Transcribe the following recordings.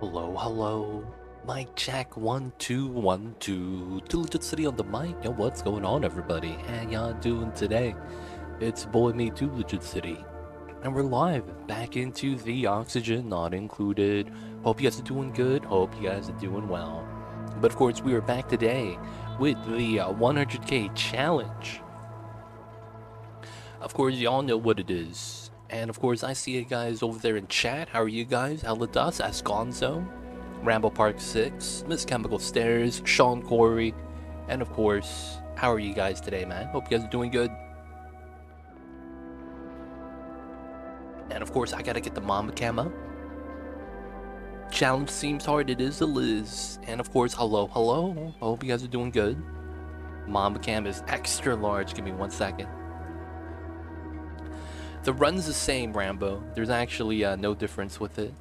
Hello, hello. Mic check 1 2 1 2. Too Legit City on the mic. Yo, what's going on, everybody? How y'all doing today? It's boy me, Too Legit City, and we're live back into the Oxygen Not Included. Hope you guys are doing good. Hope you guys are doing well. But of course, we are back today with the 100k challenge. Of course, y'all know what it is. And of course, I see you guys over there in chat. How are you guys? Helidas, Asconzo, Rambo Park 6, Miss Chemical Stairs, Sean Corey, and of course, how are you guys today, man? Hope you guys are doing good. And of course, I gotta get the Mama Cam up. Challenge seems hard, it is a Liz. And of course, hello, hello. Hope you guys are doing good. Mama Cam is extra large. Give me 1 second. The run's the same, Rambo. There's actually no difference with it.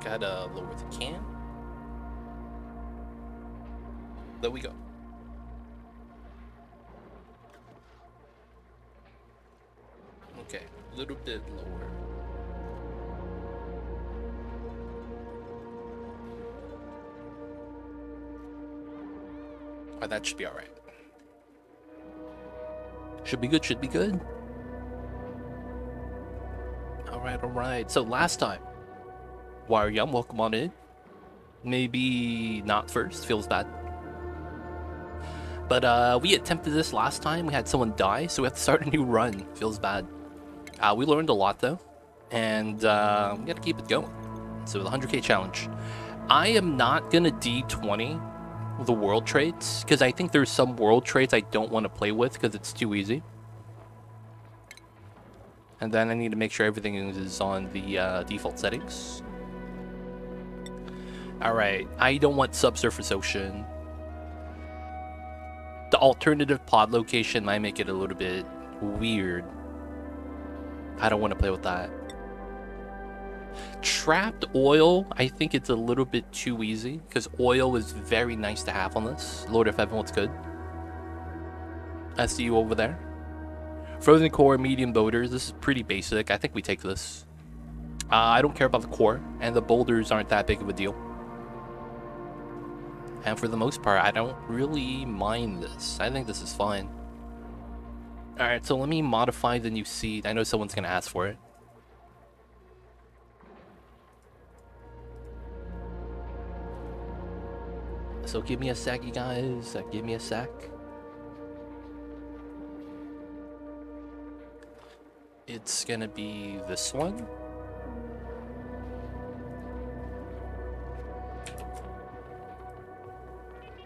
Gotta lower the cam. There we go. Okay, a little bit lower. Oh, that should be alright. Should be good, should be good. Alright. So last time, Wire Yum, welcome on in. Maybe not first, feels bad. But we attempted this last time, we had someone die, so we have to start a new run. Feels bad. We learned a lot though, and we gotta keep it going. So the 100k challenge. I am not gonna D20 the world traits, because I think there's some world traits I don't want to play with because it's too easy. And then I need to make sure everything is on the default settings. Alright, I don't want subsurface ocean. The alternative pod location might make it a little bit weird. I don't want to play with that. Trapped oil, I think it's a little bit too easy, because oil is very nice to have on this. Lord of Heaven, what's good? I see you over there. Frozen core, medium boulders, this is pretty basic. I think we take this. I don't care about the core, and the boulders aren't that big of a deal. And for the most part, I don't really mind this. I think this is fine. Alright, so let me modify the new seed. I know someone's going to ask for it. So give me a sec, you guys. Give me a sec. It's gonna be this one.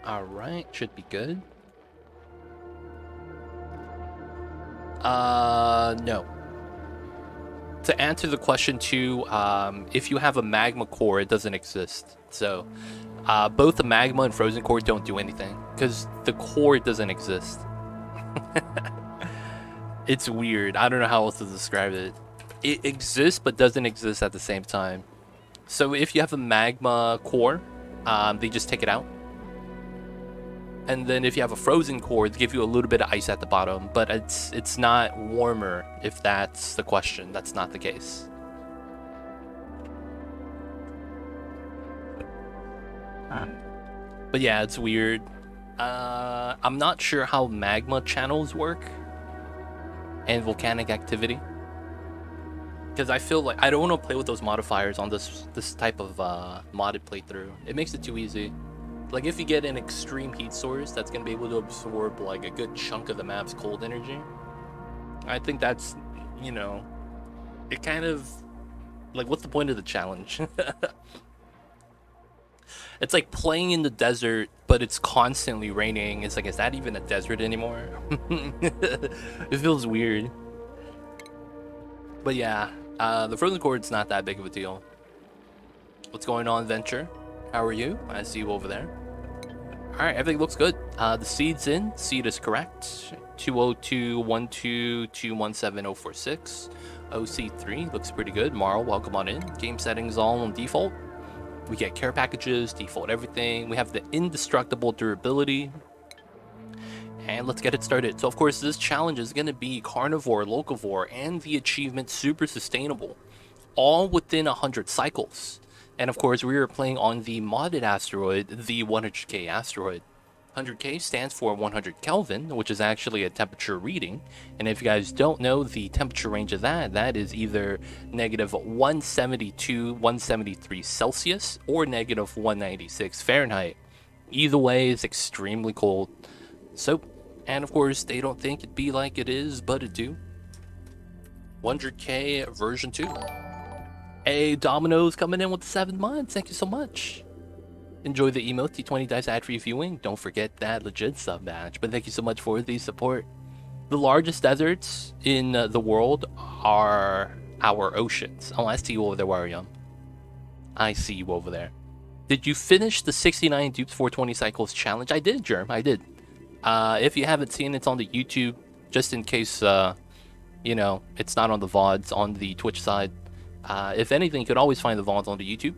Alright, should be good. No. To answer the question too, if you have a magma core, it doesn't exist. So, both the magma and frozen core don't do anything because the core doesn't exist. It's weird. I don't know how else to describe it. It exists but doesn't exist at the same time. So if you have a magma core, they just take it out. And then if you have a frozen core, they give you a little bit of ice at the bottom, but it's not warmer, if that's the question. That's not the case. But yeah, it's weird. I'm not sure how magma channels work and volcanic activity, because I feel like I don't want to play with those modifiers on this type of modded playthrough. It makes it too easy. Like if you get an extreme heat source that's gonna be able to absorb like a good chunk of the map's cold energy, I think that's, you know, it kind of like, what's the point of the challenge? It's like playing in the desert, but it's constantly raining. It's like, is that even a desert anymore? It feels weird. But yeah, the frozen core's not that big of a deal. What's going on, Venture? How are you? I see you over there. Alright, everything looks good. The seed's in. Seed is correct. 202.12217.046. OC3 looks pretty good. Marl, welcome on in. Game settings all on default. We get care packages, default everything. We have the indestructible durability. And let's get it started. So of course this challenge is going to be Carnivore, Locavore, and the achievement Super Sustainable, all within 100 cycles. And of course we are playing on the modded asteroid, the 100k asteroid. 100k stands for 100 Kelvin, which is actually a temperature reading. And if you guys don't know the temperature range of that is either negative 172, 173 Celsius or negative 196 Fahrenheit. Either way, it's extremely cold. So, and of course, they don't think it'd be like it is, but it do. 100k version 2. Hey, Domino's coming in with 7 months. Thank you so much. Enjoy the emote, T20 dice ad-free viewing. Don't forget that legit sub badge. But thank you so much for the support. The largest deserts in the world are our oceans. Oh, I see you over there, Wario. I see you over there. Did you finish the 69 dupes 420 cycles challenge? I did, Germ. I did. If you haven't seen it, it's on the YouTube. Just in case, you know, it's not on the VODs on the Twitch side. If anything, you could always find the VODs on the YouTube.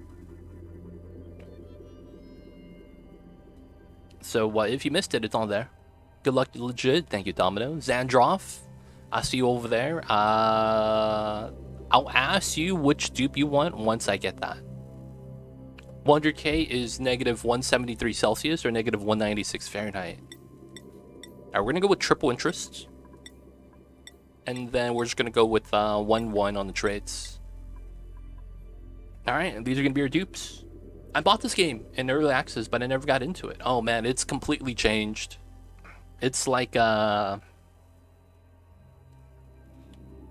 So if you missed it, it's on there. Good luck, legit. Thank you, Domino. Zandroff, I see you over there. I'll ask you which dupe you want once I get that. 100k is negative 173 Celsius or negative 196 Fahrenheit. Alright, we're gonna go with triple interest. And then we're just gonna go with 1-1 on the trades. Alright, these are gonna be our dupes. I bought this game in early access, but I never got into it. Oh man, it's completely changed. It's like, the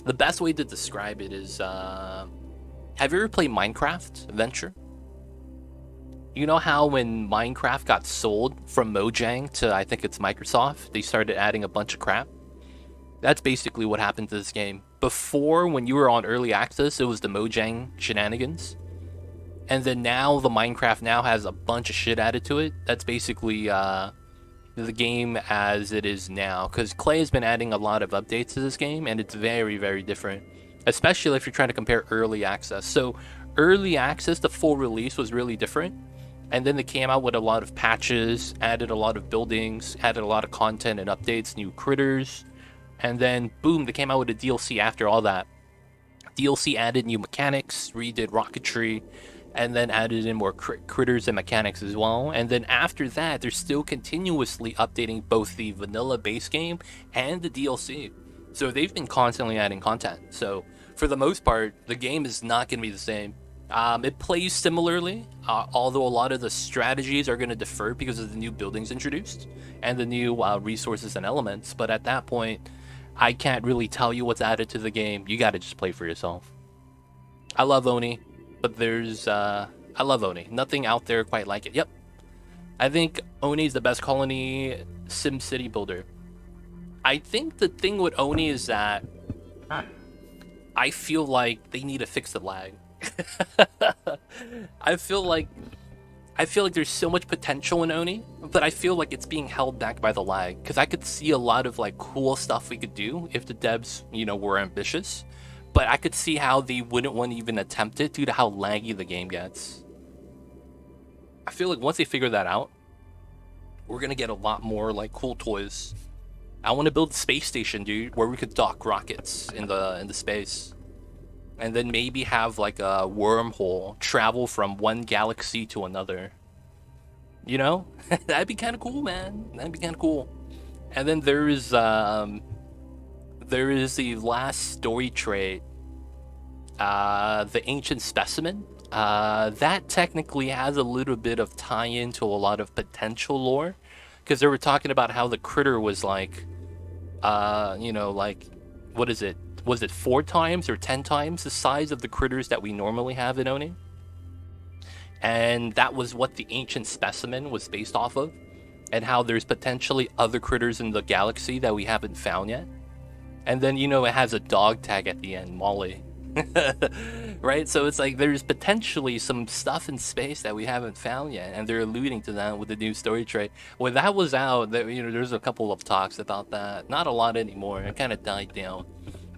best way to describe it is, have you ever played Minecraft Adventure? You know how when Minecraft got sold from Mojang to, I think it's Microsoft, they started adding a bunch of crap? That's basically what happened to this game. Before, when you were on early access, it was the Mojang shenanigans. And then now, the Minecraft now has a bunch of shit added to it. That's basically the game as it is now. Because Clay has been adding a lot of updates to this game, and it's very, very different. Especially if you're trying to compare early access. So, early access, the full release was really different. And then they came out with a lot of patches, added a lot of buildings, added a lot of content and updates, new critters. And then, boom, they came out with a DLC after all that. DLC added new mechanics, redid rocketry, and then added in more critters and mechanics as well. And then after that, they're still continuously updating both the vanilla base game and the DLC. So they've been constantly adding content. So for the most part, the game is not going to be the same. It plays similarly, although a lot of the strategies are going to differ because of the new buildings introduced and the new resources and elements. But at that point, I can't really tell you what's added to the game. You got to just play for yourself. I love Oni. But there's, I love Oni. Nothing out there quite like it. Yep. I think Oni is the best colony SimCity builder. I think the thing with Oni is that I feel like they need to fix the lag. I feel like there's so much potential in Oni, but I feel like it's being held back by the lag. Because I could see a lot of like cool stuff we could do if the devs, you know, were ambitious. But I could see how they wouldn't want to even attempt it due to how laggy the game gets. I feel like once they figure that out, we're going to get a lot more like cool toys. I want to build a space station, dude, where we could dock rockets in the space. And then maybe have like a wormhole travel from one galaxy to another. You know? That'd be kind of cool, man. That'd be kind of cool. And then there is the last story trait, the ancient specimen. That technically has a little bit of tie-in to a lot of potential lore, because they were talking about how the critter was like, you know, like, what is it? Was it 4 times or 10 times the size of the critters that we normally have in Oni? And that was what the ancient specimen was based off of, and how there's potentially other critters in the galaxy that we haven't found yet. And then, you know, it has a dog tag at the end, Molly. Right? So it's like there's potentially some stuff in space that we haven't found yet, and they're alluding to that with the new story trait. When that was out, you know, there's a couple of talks about that. Not a lot anymore. It kind of died down.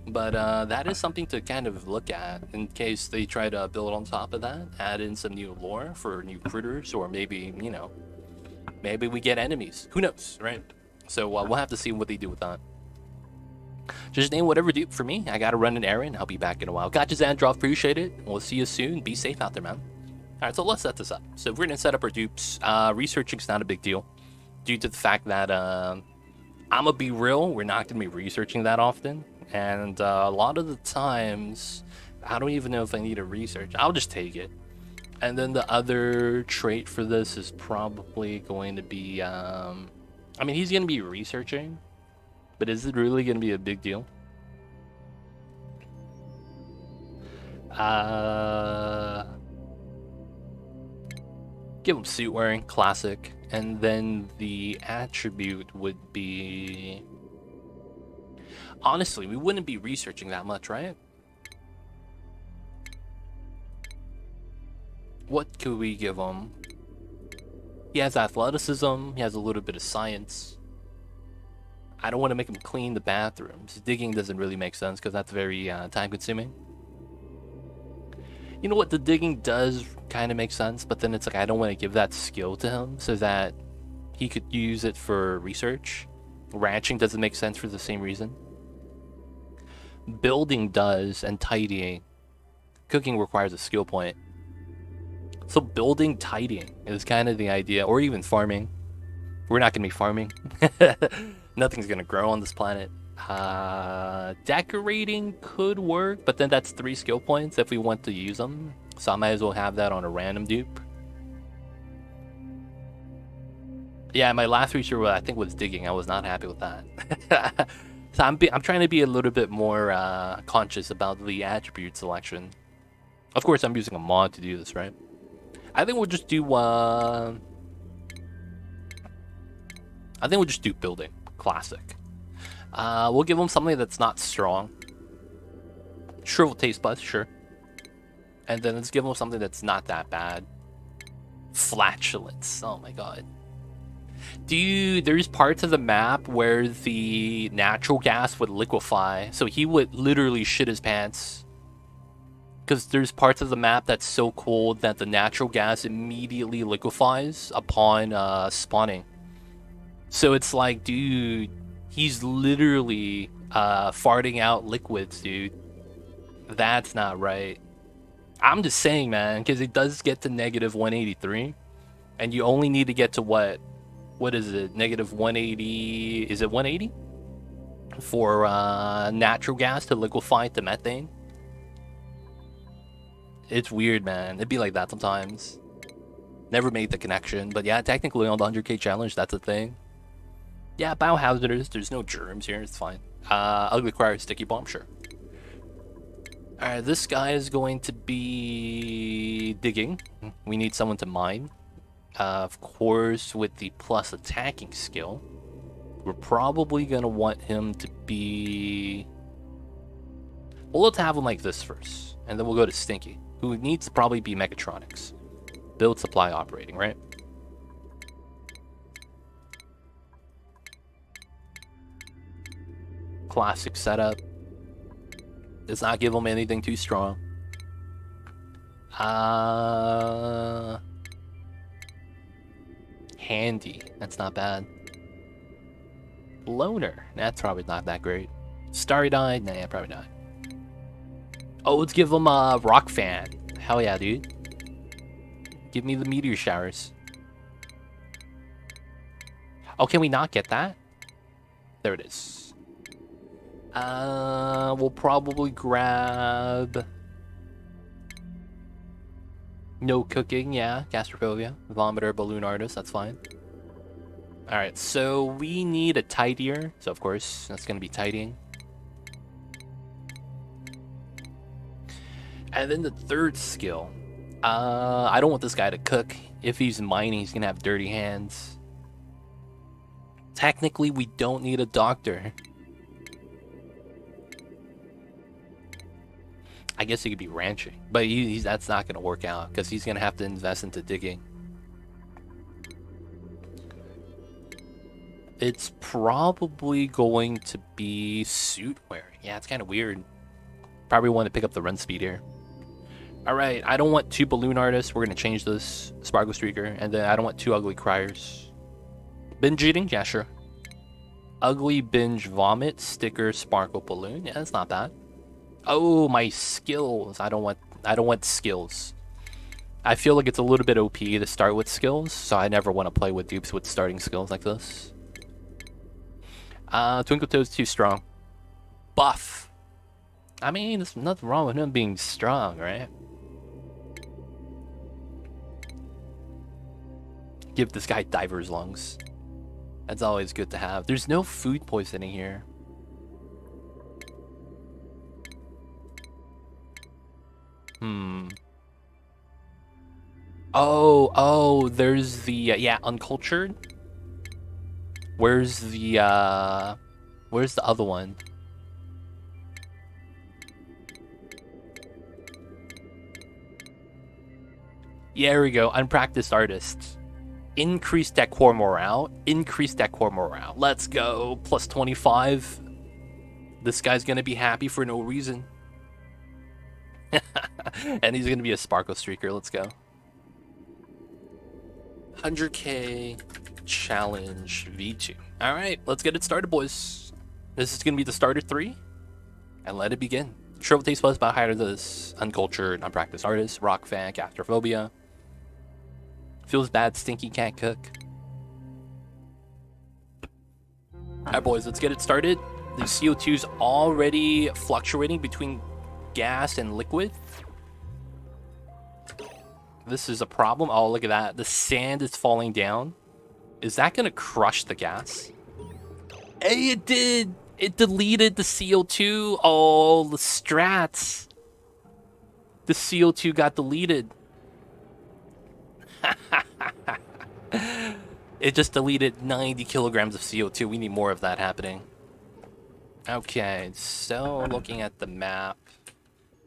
But that is something to kind of look at in case they try to build on top of that, add in some new lore for new critters, or maybe, you know, maybe we get enemies. Who knows, right? So we'll have to see what they do with that. Just name whatever dupe for me. I gotta run an errand. I'll be back in a while. Gotcha, Zandrov. Appreciate it. We'll see you soon. Be safe out there, man. Alright, so let's set this up. So we're gonna set up our dupes. Researching's not a big deal, due to the fact that I'm gonna be real, we're not gonna be researching that often. And a lot of the times, I don't even know if I need to research. I'll just take it. And then the other trait for this is probably going to be, I mean, he's gonna be researching, but is it really gonna be a big deal? Give him suit wearing, classic. And then the attribute would be... Honestly, we wouldn't be researching that much, right? What could we give him? He has athleticism, he has a little bit of science. I don't want to make him clean the bathrooms. Digging doesn't really make sense because that's very time consuming. You know what, the digging does kind of make sense, but then it's like I don't want to give that skill to him so that he could use it for research. Ranching doesn't make sense for the same reason. Building does, and tidying. Cooking requires a skill point. So building, tidying is kind of the idea, or even farming. We're not going to be farming. Nothing's going to grow on this planet. Decorating could work, but then that's 3 skill points if we want to use them. So I might as well have that on a random dupe. Yeah, my last research I think was digging. I was not happy with that. So I'm trying to be a little bit more conscious about the attribute selection. Of course, I'm using a mod to do this, right? I think we'll just do building, classic. We'll give him something that's not strong. Shriveled taste buds, sure. And then let's give him something that's not that bad. Flatulence. Oh my god. Dude, there's parts of the map where the natural gas would liquefy, so he would literally shit his pants. Because there's parts of the map that's so cold that the natural gas immediately liquefies upon spawning. So it's like, dude, he's literally farting out liquids, dude. That's not right. I'm just saying, man, because it does get to negative 183, and you only need to get to what is it, negative 180, is it 180? For natural gas to liquefy to methane. It's weird, man. It'd be like that sometimes. Never made the connection, but yeah, technically on the 100k challenge, that's a thing. Yeah, biohazardous, there's no germs here, it's fine. Ugly Crier, sticky bomb, sure. Alright, this guy is going to be digging. We need someone to mine. Of course, with the plus attacking skill, we're probably gonna want him to be... Well, let's have him like this first, and then we'll go to Stinky, who needs to probably be mechatronics. Build, supply, operating, right? Classic setup. Does not give him anything too strong. Handy. That's not bad. Loner. That's probably not that great. Starry Eyed? Nah, probably not. Oh, let's give him a rock fan. Hell yeah, dude. Give me the meteor showers. Oh, can we not get that? There it is. We'll probably grab... No cooking, yeah. Gastrophobia. Vomiter, balloon artist, that's fine. Alright, so we need a tidier. So, of course, that's going to be tidying. And then the third skill. I don't want this guy to cook. If he's mining, he's going to have dirty hands. Technically, we don't need a doctor. I guess he could be ranching, but that's not going to work out because he's going to have to invest into digging. It's probably going to be suit wearing. Yeah, it's kind of weird. Probably want to pick up the run speed here. All right, I don't want 2 balloon artists. We're going to change this. Sparkle Streaker. And then I don't want 2 ugly criers. Binge eating? Yeah, sure. Ugly binge vomit sticker sparkle balloon. Yeah, that's not bad. Oh, my skills. I don't want skills. I feel like it's a little bit OP to start with skills, so I never want to play with dupes with starting skills like this. Twinkle Toad's too strong. Buff. I mean, there's nothing wrong with him being strong, right? Give this guy diver's lungs. That's always good to have. There's no food poisoning here. Oh, there's the, yeah, uncultured. Where's the other one? Yeah, there we go. Unpracticed artists. Increase decor morale. Increase decor morale. Let's go. Plus 25. This guy's gonna be happy for no reason. And he's gonna be a sparkle streaker. Let's go. 100k challenge V2. All right, let's get it started, boys. This is gonna be the starter 3, and let it begin. Shrivel taste buds by higher this uncultured, unpracticed artist, rock fan, gastrophobia. Feels bad, stinky, can't cook. All right, boys, let's get it started. The CO2's already fluctuating between gas and liquid. This is a problem. Oh, look at that. The sand is falling down. Is that going to crush the gas? Hey, it did. It deleted the CO2. Oh, the strats. The CO2 got deleted. It just deleted 90 kilograms of CO2. We need more of that happening. Okay, so looking at the map,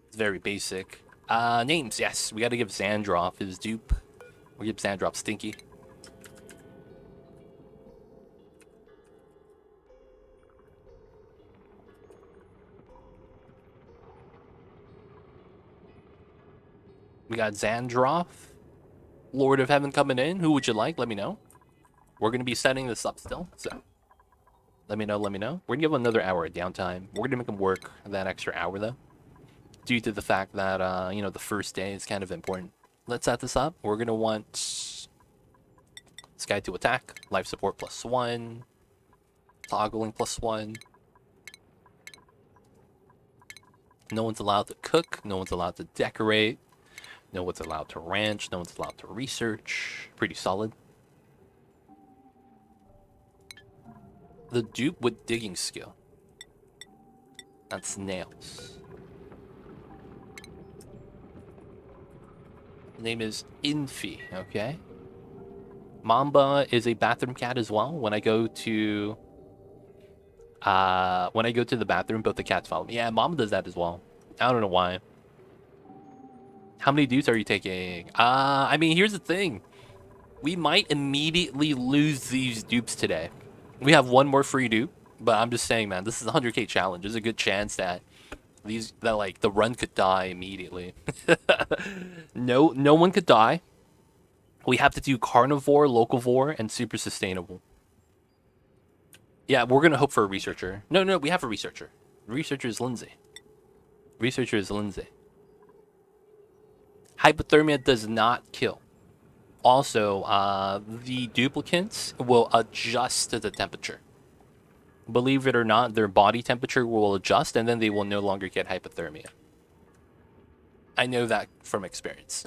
it's very basic. Names, yes. We got to give Xandroff his dupe. We give Xandroff Stinky. We got Xandroff, Lord of Heaven coming in. Who would you like? Let me know. We're going to be setting this up still, so let me know, let me know. We're going to give him another hour of downtime. We're going to make him work that extra hour, though, due to the fact that, you know, the first day is kind of important. Let's set this up. We're going to want this guy to attack. Life support +1. Toggling +1. No one's allowed to cook. No one's allowed to decorate. No one's allowed to ranch. No one's allowed to research. Pretty solid. The dupe with digging skill. That's nails. Name is Infi, okay? Mamba is a bathroom cat as well. When I go to the bathroom, both the cats follow me. Yeah, Mamba does that as well. I don't know why. How many dupes are you taking? I mean, here's the thing. We might immediately lose these dupes today. We have one more free dupe, but I'm just saying, man, this is a 100k challenge. There's a good chance that the run could die immediately. No one could die. We have to do Carnivore, Locavore, and Super Sustainable. Yeah, we're gonna hope for a researcher. No, we have a researcher. Researcher is Lindsay. Researcher is Lindsay. Hypothermia does not kill. Also, the duplicants will adjust to the temperature. Believe it or not, their body temperature will adjust, and then they will no longer get hypothermia. I know that from experience.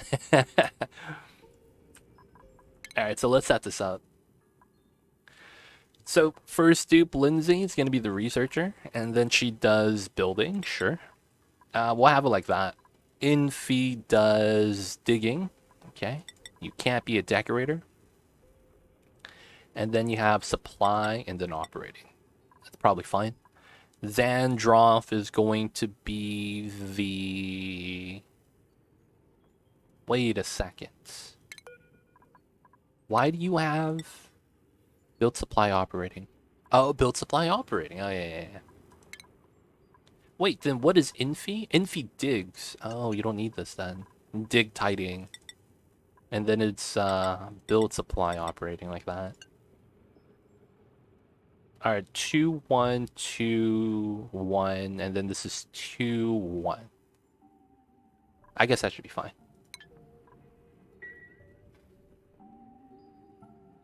Alright, so let's set this up. So, first dupe, Lindsay, is going to be the researcher, and then she does building, sure. We'll have it like that. Infi does digging, okay. You can't be a decorator. And then you have supply and then operating. That's probably fine. Xandroff is going to be the... Wait a second. Why do you have build supply operating? Oh, build supply operating. Oh, yeah. Wait, then what is Infi? Infi digs. Oh, you don't need this then. Dig tidying. And then it's build supply operating like that. All right, 2 1 2 1, and then this is 2 1. I guess that should be fine.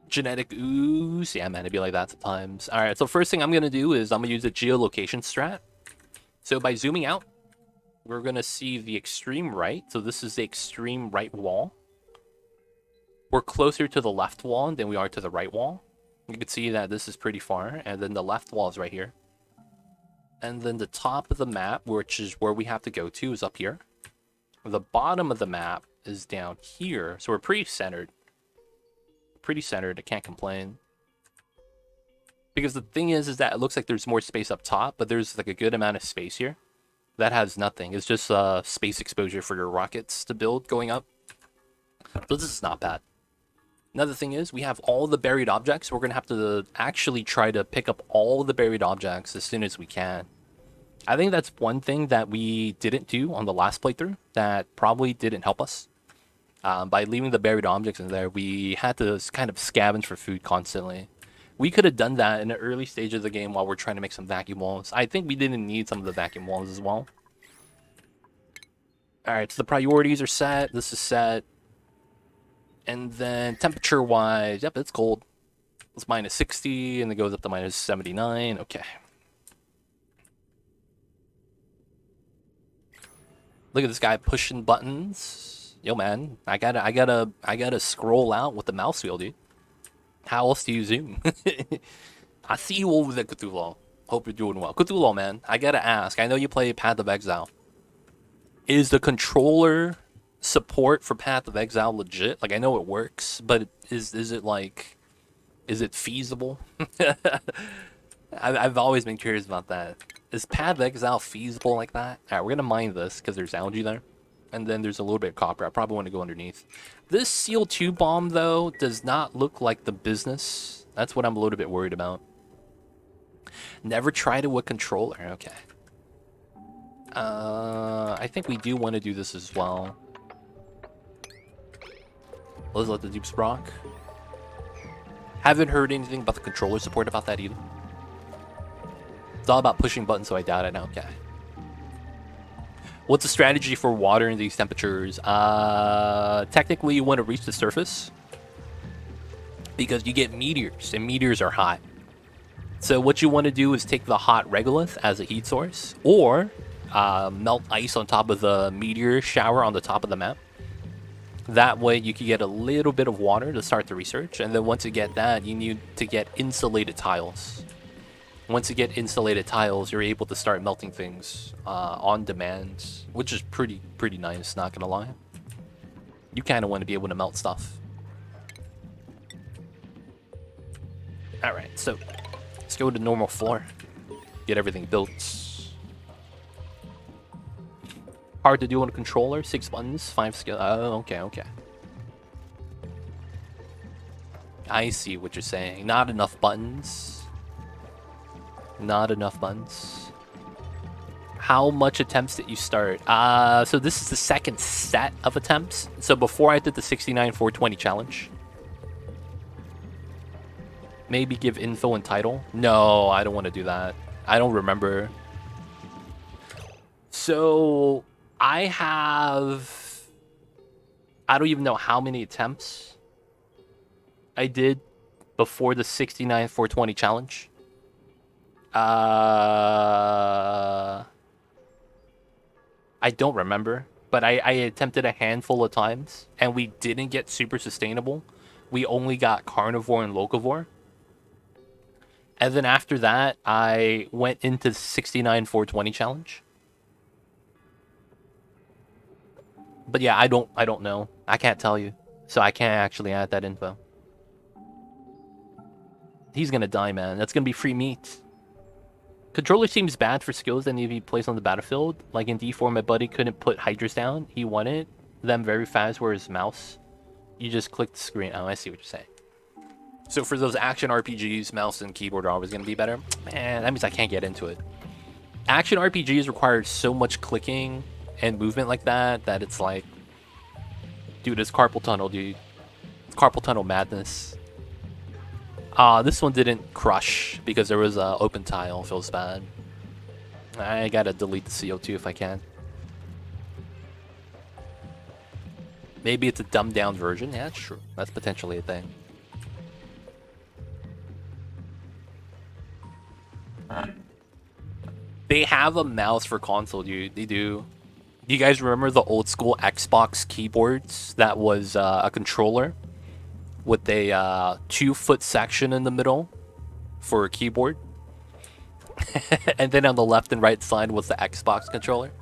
Genetic ooze. Yeah, man, it'd be like that sometimes. All right, so first thing I'm gonna do is I'm gonna use a geolocation strat. So by zooming out, we're gonna see the extreme right. So this is the extreme right wall. We're closer to the left wall than we are to the right wall. You can see that this is pretty far, and then the left wall is right here. And then the top of the map, which is where we have to go to, is up here. The bottom of the map is down here, so we're pretty centered. Pretty centered, I can't complain. Because the thing is that it looks like there's more space up top, but there's like a good amount of space here. That has nothing. It's just space exposure for your rockets to build going up. So this is not bad. Another thing is we have all the buried objects. We're going to have to actually try to pick up all the buried objects as soon as we can. I think that's one thing that we didn't do on the last playthrough that probably didn't help us. By leaving the buried objects in there, we had to kind of scavenge for food constantly. We could have done that in the early stage of the game while we're trying to make some vacuum walls. I think we didn't need some of the vacuum walls as well. Alright, so the priorities are set. This is set. And then temperature-wise, yep, it's cold. It's minus 60, and it goes up to minus 79. Okay. Look at this guy pushing buttons. Yo, man, I gotta scroll out with the mouse wheel, dude. How else do you zoom? I see you over there, Cthulhu. Hope you're doing well. Cthulhu, man, I gotta ask. I know you play Path of Exile. Is the controller support for Path of Exile legit? Like, I know it works, but is it like, is it feasible? I've always been curious about that. Is Path of Exile feasible like that? All right, we're gonna mine this because there's algae there, and then there's a little bit of copper. I probably want to go underneath. This Seal 2 bomb though does not look like the business. That's what I'm a little bit worried about. Never tried it with controller. Okay. I think we do want to do this as well. Let's let the dupes rock. Haven't heard anything about the controller support about that either. It's all about pushing buttons, so I doubt it now. Okay. What's the strategy for water in these temperatures? Technically, you want to reach the surface because you get meteors, and meteors are hot. So what you want to do is take the hot regolith as a heat source, or melt ice on top of the meteor shower on the top of the map. That way you can get a little bit of water to start the research, and then once you get that, you need to get insulated tiles. Once you get insulated tiles, you're able to start melting things on demand, which is pretty nice, not gonna lie. You kind of want to be able to melt stuff. Alright, so let's go to normal floor. Get everything built. Hard to do on a controller. 6 buttons, 5 skill. Oh, okay. I see what you're saying. Not enough buttons. Not enough buttons. How much attempts did you start? So this is the second set of attempts. So before I did the 69-420 challenge. Maybe give info and title. No, I don't want to do that. I don't remember. So I don't even know how many attempts I did before the 69-420 challenge. I don't remember, but I attempted a handful of times, and we didn't get super sustainable. We only got Carnivore and Locavore. And then after that, I went into the 69-420 challenge. But yeah, I don't know. I can't tell you. So I can't actually add that info. He's gonna die, man. That's gonna be free meat. Controller seems bad for skills that need to be placed on the battlefield. Like in D4, my buddy couldn't put Hydras down. He wanted them very fast, whereas mouse, you just click the screen. Oh, I see what you're saying. So for those action RPGs, mouse and keyboard are always gonna be better. Man, that means I can't get into it. Action RPGs require so much clicking and movement like that it's like, dude, it's carpal tunnel, dude. It's carpal tunnel madness. This one didn't crush because there was a open tile. Feels bad. I gotta delete the CO2 if I can. Maybe it's a dumbed down version. Yeah, that's true. That's potentially a thing. They have a mouse for console, dude. They do. Do you guys remember the old school Xbox keyboards that was a controller with a 2-foot section in the middle for a keyboard? And then on the left and right side was the Xbox controller?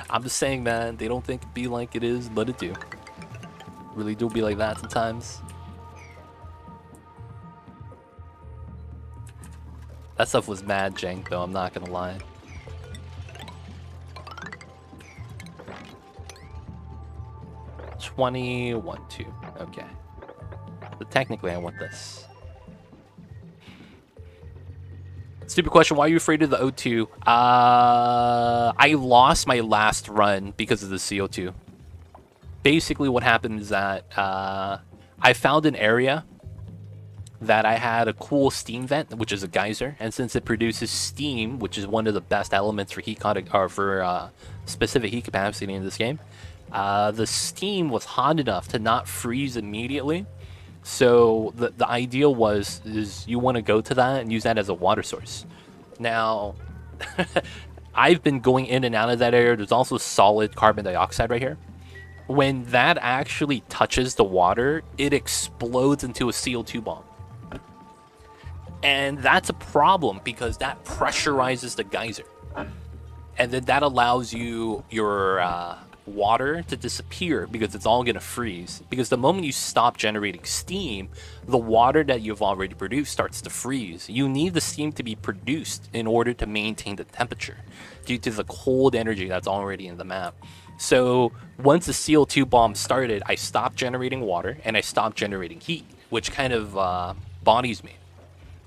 I'm just saying, man, they don't think it be like it is, but it do. Really do be like that sometimes. That stuff was mad jank, though, I'm not gonna lie. $21.2. Okay. So technically, I want this. Stupid question. Why are you afraid of the O2? I lost my last run because of the CO2. Basically, what happened is that I found an area that I had a cool steam vent, which is a geyser, and since it produces steam, which is one of the best elements for specific heat capacity in this game, the steam was hot enough to not freeze immediately. So the ideal is you want to go to that and use that as a water source. Now, I've been going in and out of that area. There's also solid carbon dioxide right here. When that actually touches the water, it explodes into a CO2 bomb. And that's a problem because that pressurizes the geyser. And then that allows your water to disappear because it's all going to freeze. Because the moment you stop generating steam, the water that you've already produced starts to freeze. You need the steam to be produced in order to maintain the temperature due to the cold energy that's already in the map. So once the CO2 bomb started, I stopped generating water and I stopped generating heat, which kind of bodies me.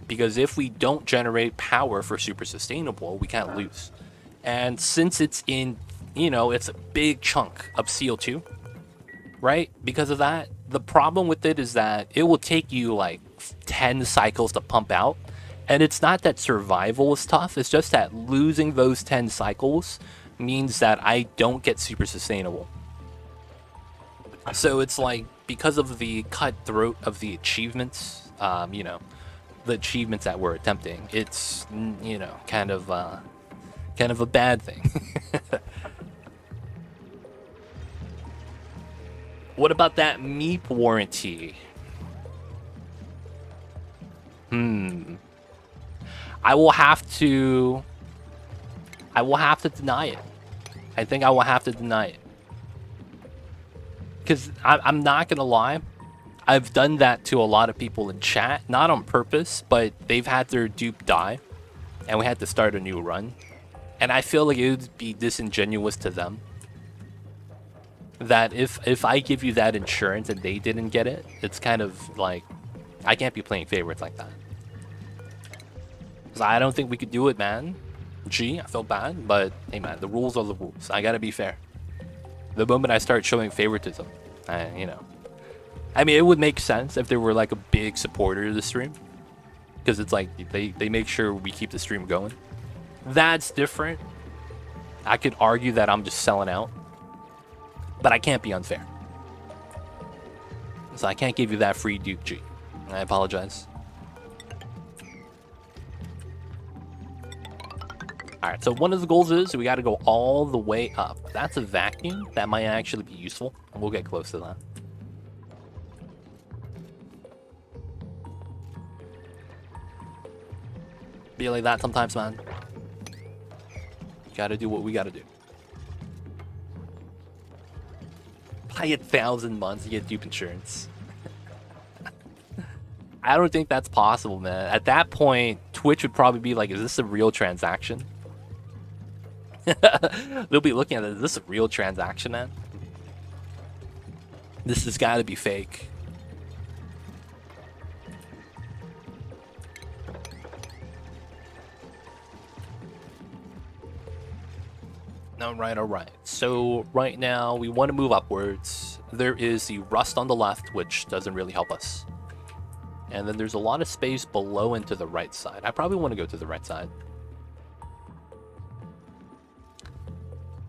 Because if we don't generate power for super sustainable, we can't lose. And since it's in, it's a big chunk of CO2, right? Because of that, the problem with it is that it will take you like 10 cycles to pump out. And it's not that survival is tough. It's just that losing those 10 cycles means that I don't get super sustainable. So it's like, because of the cutthroat of the achievements, the achievements that we're attempting, it's kind of a bad thing. What about that MEEP warranty? I will have to deny it. I think I will have to deny it. Because I'm not gonna lie, I've done that to a lot of people in chat, not on purpose, but they've had their dupe die, and we had to start a new run. And I feel like it would be disingenuous to them that if I give you that insurance and they didn't get it, it's kind of like, I can't be playing favorites like that. Because I don't think we could do it, man. Gee, I feel bad, but hey, man, the rules are the rules. I gotta be fair. The moment I start showing favoritism, I mean, it would make sense if they were like a big supporter of the stream, because it's like they make sure we keep the stream going. That's different. I could argue that I'm just selling out, but I can't be unfair. So I can't give you that free Duke G. I apologize. Alright, so one of the goals is we got to go all the way up. That's a vacuum. That might actually be useful. We'll get close to that. Be like that sometimes, man. Gotta do what we gotta do. Buy 1,000 months to get dupe insurance. I don't think that's possible, man. At that point, Twitch would probably be like, is this a real transaction? They'll be looking at it, is this a real transaction, man? This has gotta be fake. Alright. So right now we want to move upwards. There is the rust on the left, which doesn't really help us. And then there's a lot of space below and to the right side. I probably want to go to the right side.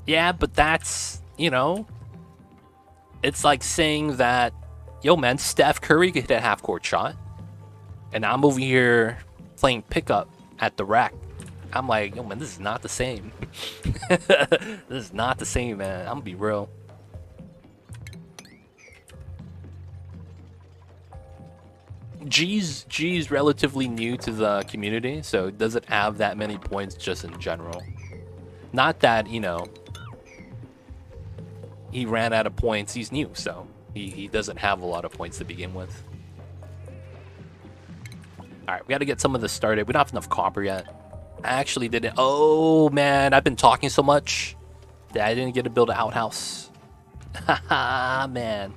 Yeah, but that's, you know, it's like saying that, yo, man, Steph Curry could hit a half-court shot. And I'm over here playing pickup at the rack. I'm like, yo, man, this is not the same. This is not the same, man. I'm gonna be real. G's relatively new to the community, so it doesn't have that many points just in general. Not that, you know, he ran out of points. He's new, so he doesn't have a lot of points to begin with. Alright, we gotta get some of this started. We don't have enough copper yet. I actually didn't. Oh, man, I've been talking so much that I didn't get to build an outhouse. Haha, man.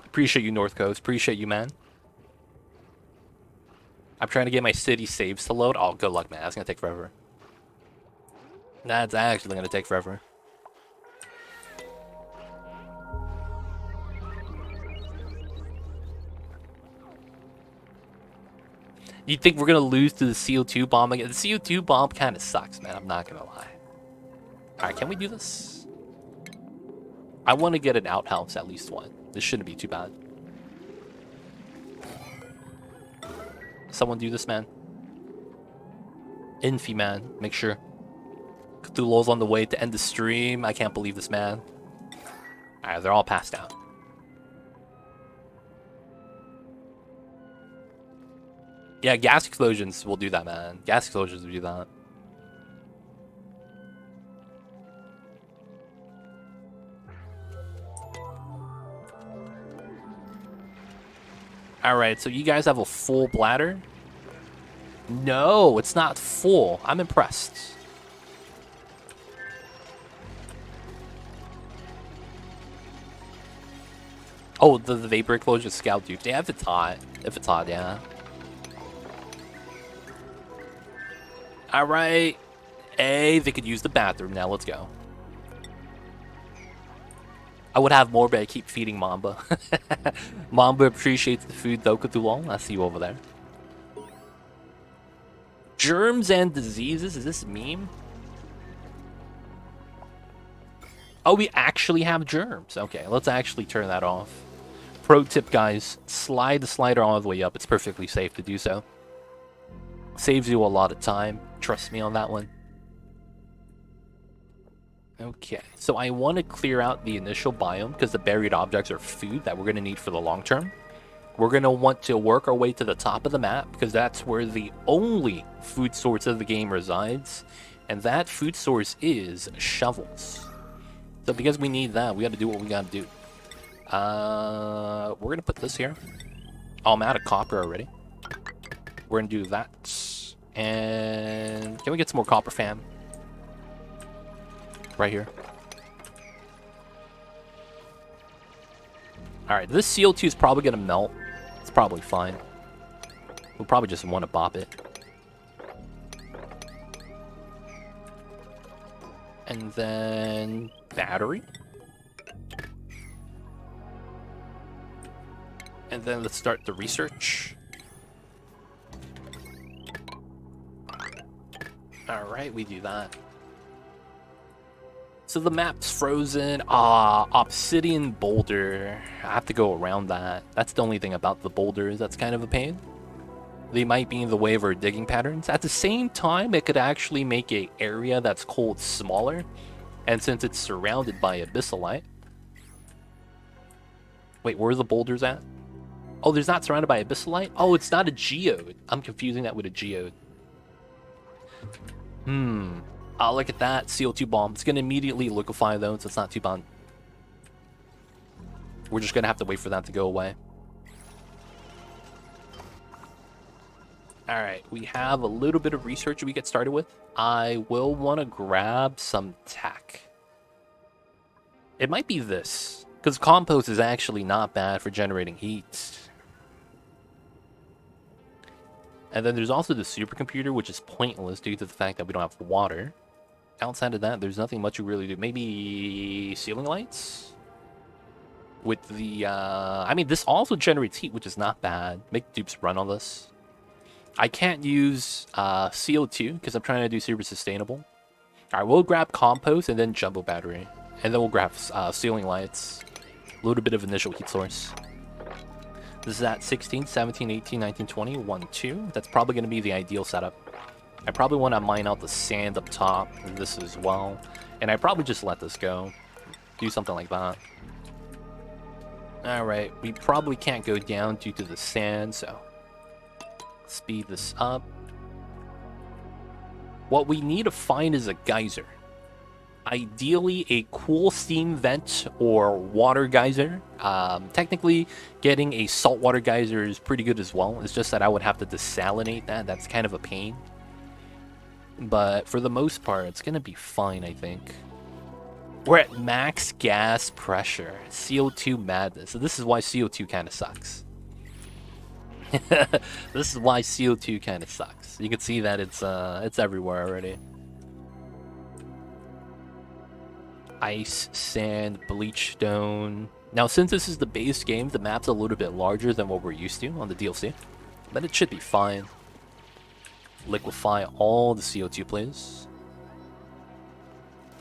Appreciate you, North Coast. Appreciate you, man. I'm trying to get my city saves to load. Oh, good luck, man. That's gonna take forever. That's actually gonna take forever. You think we're gonna lose to the CO2 bomb again? The CO2 bomb kind of sucks, man. I'm not gonna lie. Alright, can we do this? I want to get an outhouse, at least one. This shouldn't be too bad. Someone do this, man. Infi, man. Make sure. Cthulhu's on the way to end the stream. I can't believe this, man. Alright, they're all passed out. Yeah, gas explosions will do that, man. Gas explosions will do that. Alright, so you guys have a full bladder? No, it's not full. I'm impressed. Oh, the vapor explosion scout dude. Yeah, if it's hot. If it's hot, yeah. Alright. Hey, they could use the bathroom now. Let's go. I would have more, but I keep feeding Mamba. Mamba appreciates the food, though, Cthulhu. I see you over there. Germs and diseases? Is this a meme? Oh, we actually have germs. Okay, let's actually turn that off. Pro tip, guys. Slide the slider all the way up. It's perfectly safe to do so. Saves you a lot of time. Trust me on that one. Okay, so I want to clear out the initial biome because the buried objects are food that we're going to need for the long term. We're going to want to work our way to the top of the map because that's where the only food source of the game resides. And that food source is shovels. So because we need that, we got to do what we got to do. We're going to put this here. Oh, I'm out of copper already. We're going to do that. And can we get some more copper, fam? Right here. Alright, this CO2 is probably going to melt. It's probably fine. We'll probably just want to bop it. And then battery. And then let's start the research. Alright, we do that. So the map's frozen. Obsidian boulder. I have to go around that. That's the only thing about the boulders that's kind of a pain. They might be in the way of our digging patterns. At the same time, it could actually make an area that's cold smaller. And since it's surrounded by abyssalite... Wait, where are the boulders at? Oh, there's not surrounded by abyssalite? Oh, it's not a geode. I'm confusing that with a geode. Oh, look at that. CO2 bomb. It's going to immediately liquefy, though, so it's not too bad. We're just going to have to wait for that to go away. Alright, we have a little bit of research we get started with. I will want to grab some tack. It might be this, because compost is actually not bad for generating heat. And then there's also the supercomputer, which is pointless due to the fact that we don't have water. Outside of that, there's nothing much you really do. Maybe ceiling lights? with the, I mean, this also generates heat, which is not bad. Make dupes run on this. I can't use CO2 because I'm trying to do super sustainable. All right, we'll grab compost and then jumbo battery. And then we'll grab ceiling lights. A little bit of initial heat source. This is at 16, 17, 18, 19, 20, 1, 2. That's probably going to be the ideal setup. I probably want to mine out the sand up top, and this as well. And I probably just let this go. Do something like that. Alright, we probably can't go down due to the sand, so speed this up. What we need to find is a geyser. Ideally, a cool steam vent or water geyser. Technically, getting a saltwater geyser is pretty good as well. It's just that I would have to desalinate that. That's kind of a pain. But for the most part, it's going to be fine, I think. We're at max gas pressure. CO2 madness. So this is why CO2 kind of sucks. This is why CO2 kind of sucks. You can see that it's everywhere already. Ice, sand, bleach stone. Now, since this is the base game, the map's a little bit larger than what we're used to on the DLC. But it should be fine. Liquefy all the CO2, please.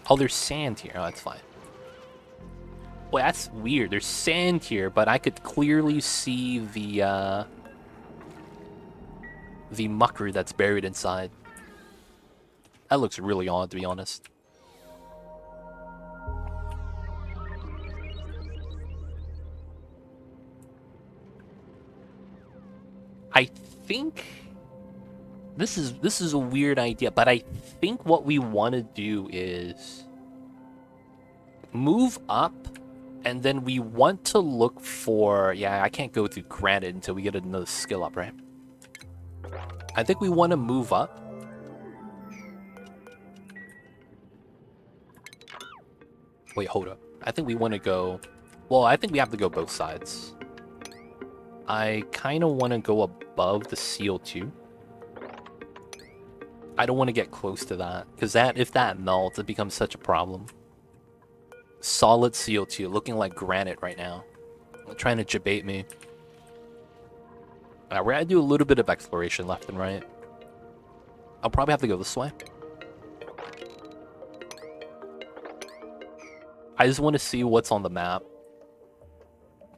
Oh, there's sand here. Oh, that's fine. Well, that's weird. There's sand here, but I could clearly see the mucker that's buried inside. That looks really odd, to be honest. I think this is a weird idea, but I think what we want to do is move up, and then we want to look for... Yeah, I can't go through granite until we get another skill up, right? I think we want to move up. Wait, hold up. I think we want to go... Well, I think we have to go both sides. I kind of want to go above the CO2. I don't want to get close to that, because if that melts, it becomes such a problem. Solid CO2, looking like granite right now. They're trying to debate me. Alright, we're going to do a little bit of exploration left and right. I'll probably have to go this way. I just want to see what's on the map.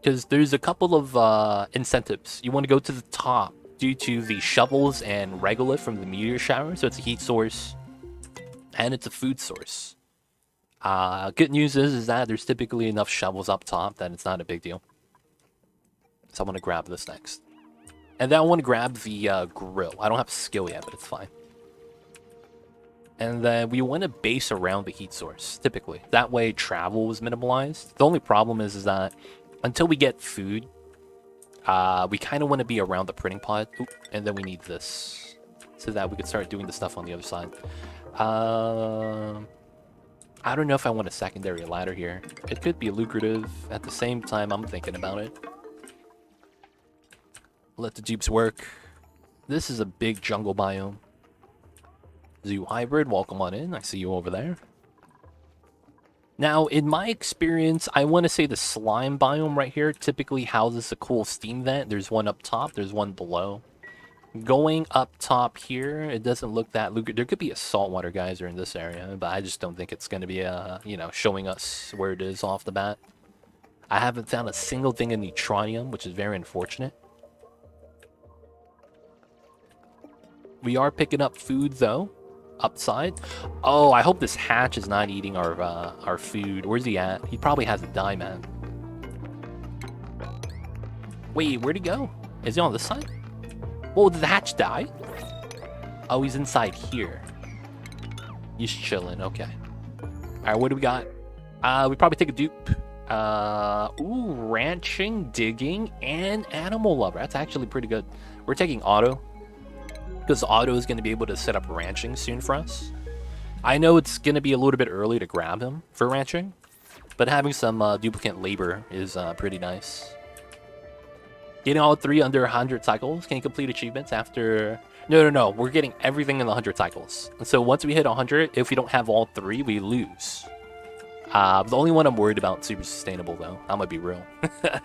Because there's a couple of incentives. You want to go to the top due to the shovels and regolith from the meteor shower. So it's a heat source. And it's a food source. Good news is that there's typically enough shovels up top that it's not a big deal. So I want to grab this next. And then I want to grab the grill. I don't have skill yet, but it's fine. And then we want to base around the heat source, typically. That way travel is minimalized. The only problem is that until we get food, we kind of want to be around the printing pod. Oop, and then we need this so that we can start doing the stuff on the other side. I don't know if I want a secondary ladder here. It could be lucrative. At the same time, I'm thinking about it. Let the dupes work. This is a big jungle biome. Zoo Hybrid, welcome on in. I see you over there. Now, in my experience, I want to say the slime biome right here typically houses a cool steam vent. There's one up top, there's one below. Going up top here, it doesn't look that lucrative. There could be a saltwater geyser in this area, but I just don't think it's going to be, you know, showing us where it is off the bat. I haven't found a single thing in Neutronium, which is very unfortunate. We are picking up food, though. Upside. Oh, I hope this hatch is not eating our food. Where's he at? He probably hasn't died, man. Wait, where'd he go? Is he on this side? Whoa, did the hatch die? Oh, he's inside here. He's chilling, okay. Alright, what do we got? We probably take a dupe. Ooh, ranching, digging, and animal lover. That's actually pretty good. We're taking auto, because auto is going to be able to set up ranching soon for us. I know it's going to be a little bit early to grab him for ranching, but having some duplicate labor is pretty nice. Getting all 3 under 100 cycles. Can you complete achievements after... No. We're getting everything in the 100 cycles. And so once we hit 100, if we don't have all 3, we lose. The only one I'm worried about super sustainable though. I'm gonna be real. I'm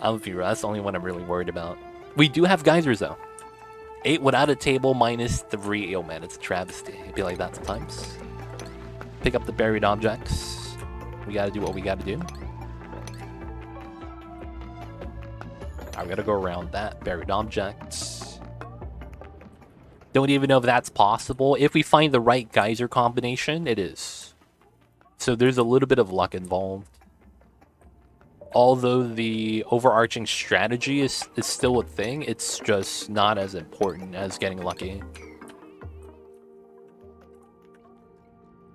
gonna be real. That's the only one I'm really worried about. We do have geysers though. 8 without a table -3. Oh man, it's a travesty. It'd be like that sometimes. Pick up the buried objects. We gotta do what we gotta do. I'm gonna go around that. Buried objects. Don't even know if that's possible. If we find the right geyser combination, it is. So there's a little bit of luck involved. Although the overarching strategy is still a thing, it's just not as important as getting lucky.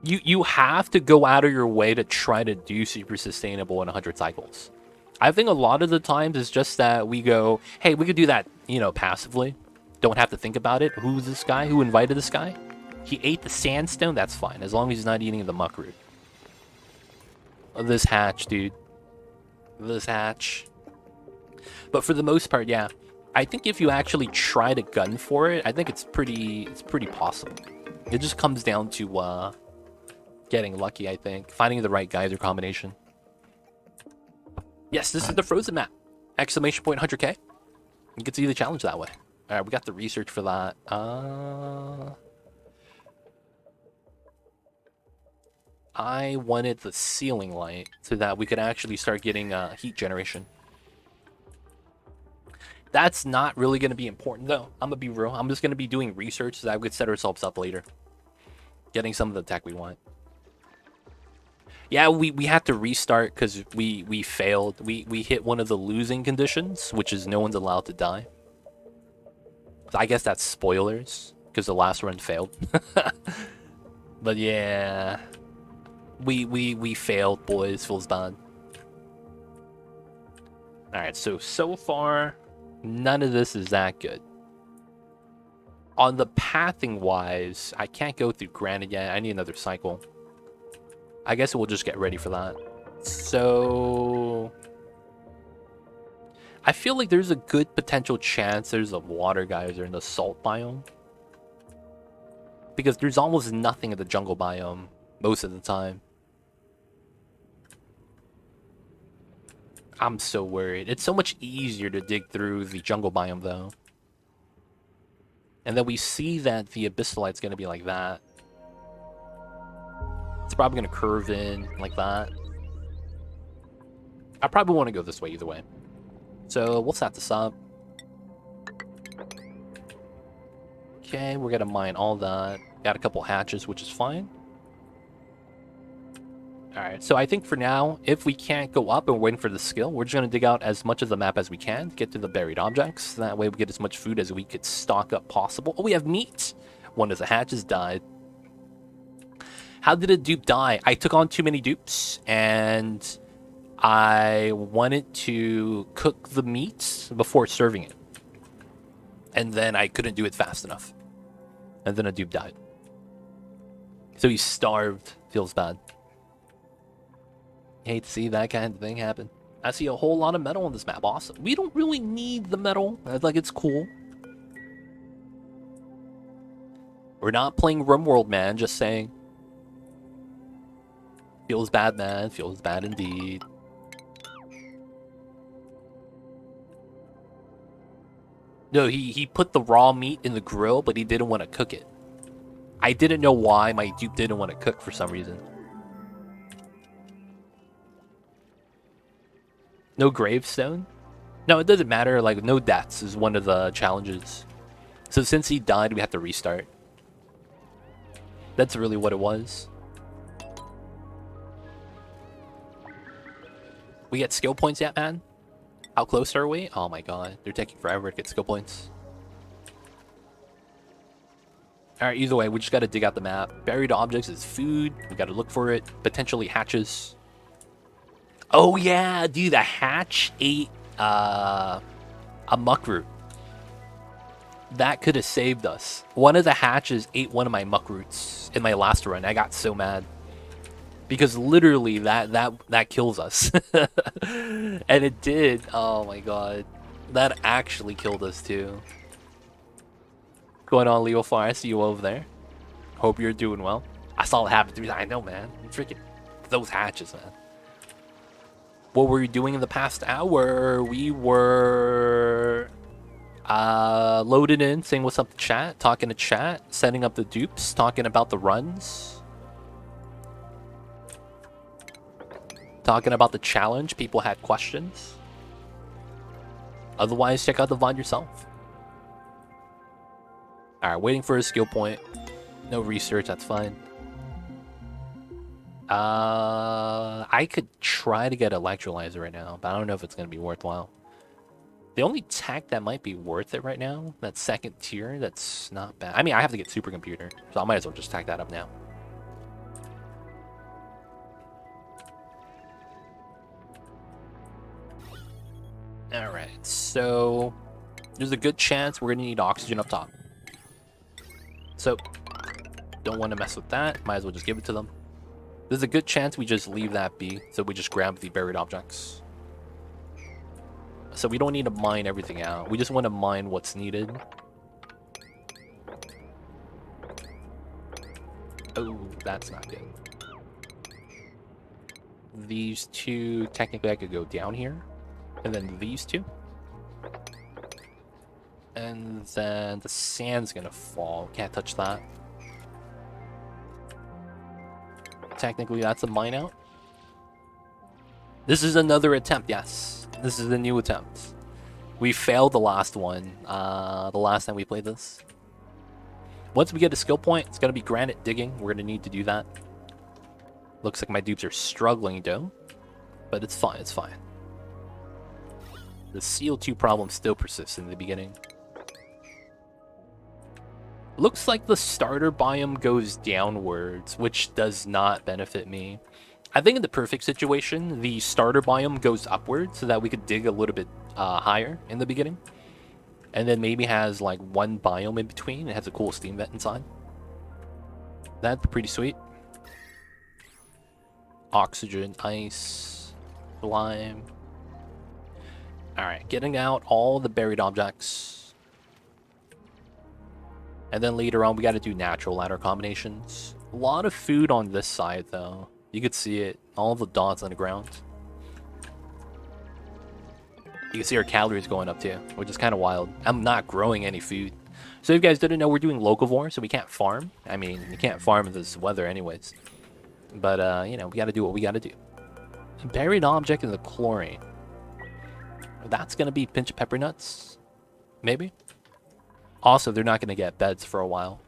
You have to go out of your way to try to do super sustainable in 100 cycles. I think a lot of the times it's just that we go, hey, we could do that, you know, passively. Don't have to think about it. Who's this guy? Who invited this guy? He ate the sandstone? That's fine, as long as he's not eating the muckroot. This hatch, dude. This hatch. But for the most part, yeah. I think if you actually try to gun for it, I think it's pretty possible. It just comes down to getting lucky, I think. Finding the right geyser combination. Yes, this is the frozen map. Exclamation point 100k. You can see the challenge that way. Alright, we got the research for that. I wanted the ceiling light so that we could actually start getting heat generation. That's not really going to be important, though. I'm going to be real. I'm just going to be doing research so that we could set ourselves up later. Getting some of the tech we want. Yeah, we had to restart because we failed. We hit one of the losing conditions, which is no one's allowed to die. So I guess that's spoilers, because the last run failed. But yeah, we failed, boys. Feels bad. All right, so far, none of this is that good. On the pathing wise, I can't go through granite yet. I need another cycle. I guess we'll just get ready for that. So I feel like there's a good potential chance there's a water geyser in the salt biome. Because there's almost nothing in the jungle biome most of the time. I'm so worried. It's so much easier to dig through the jungle biome though. And then we see that the abyssalite's going to be like that. It's probably going to curve in like that. I probably want to go this way either way. So we'll set this up. Okay, we're going to mine all that. Got a couple hatches, which is fine. Alright, so I think for now, if we can't go up and we're waiting for the skill, we're just going to dig out as much of the map as we can, get to the buried objects. That way we get as much food as we could stock up possible. Oh, we have meat! One of the hatches died. How did a dupe die? I took on too many dupes, and I wanted to cook the meat before serving it. And then I couldn't do it fast enough. And then a dupe died. So he starved. Feels bad. Hate to see that kind of thing happen. I see a whole lot of metal on this map. Awesome. We don't really need the metal. Like, it's cool. We're not playing RimWorld, man. Just saying. Feels bad, man. Feels bad indeed. No, he put the raw meat in the grill, but he didn't want to cook it. I didn't know why my dupe didn't want to cook for some reason. No gravestone? No, it doesn't matter. Like, no deaths is one of the challenges. So since he died, we have to restart. That's really what it was. We get skill points yet, man? How close are we? Oh my god, they're taking forever to get skill points. Alright, either way, we just gotta dig out the map. Buried objects is food. We gotta look for it. Potentially hatches. Oh yeah, dude, a hatch ate a muckroot. That could have saved us. One of the hatches ate one of my muckroots in my last run. I got so mad. Because literally that kills us. And it did. Oh my god. That actually killed us too. What's going on, Locavore? I see you over there. Hope you're doing well. I saw it happen to me. I know, man. Freaking those hatches, man. What were we doing in the past hour? We were loaded in, saying what's up to chat, talking to chat, setting up the dupes, talking about the runs, talking about the challenge. People had questions. Otherwise, check out the VOD yourself. Alright, waiting for a skill point. No research, that's fine. I could try to get electrolyzer right now, but I don't know if it's going to be worthwhile. The only tech that might be worth it right now, that second tier, that's not bad. I mean, I have to get supercomputer, so I might as well just tack that up now. Alright, so there's a good chance we're going to need oxygen up top. So, don't want to mess with that. Might as well just give it to them. There's a good chance we just leave that be, so we just grab the buried objects. So we don't need to mine everything out. We just want to mine what's needed. Oh, that's not good. These two, technically I could go down here. And then these two. And then the sand's gonna fall. Can't touch that. Technically, that's a mine out. This is another attempt, yes. This is a new attempt. We failed the last one, the last time we played this. Once we get a skill point, it's going to be granite digging. We're going to need to do that. Looks like my dupes are struggling, though. But it's fine, it's fine. The CO2 problem still persists in the beginning. Looks like the starter biome goes downwards, which does not benefit me. I think in the perfect situation, the starter biome goes upwards so that we could dig a little bit higher in the beginning. And then maybe has like one biome in between. It has a cool steam vent inside. That'd be pretty sweet. Oxygen, ice, lime. Alright, getting out all the buried objects. And then later on, we got to do natural ladder combinations. A lot of food on this side, though. You could see it. All the dots on the ground. You can see our calories going up, too, which is kind of wild. I'm not growing any food. So if you guys didn't know, we're doing Locavore, so we can't farm. I mean, you can't farm in this weather anyways. But, you know, we got to do what we got to do. A buried object in the chlorine. That's going to be pinch of pepper nuts. Maybe. Also, they're not going to get beds for a while.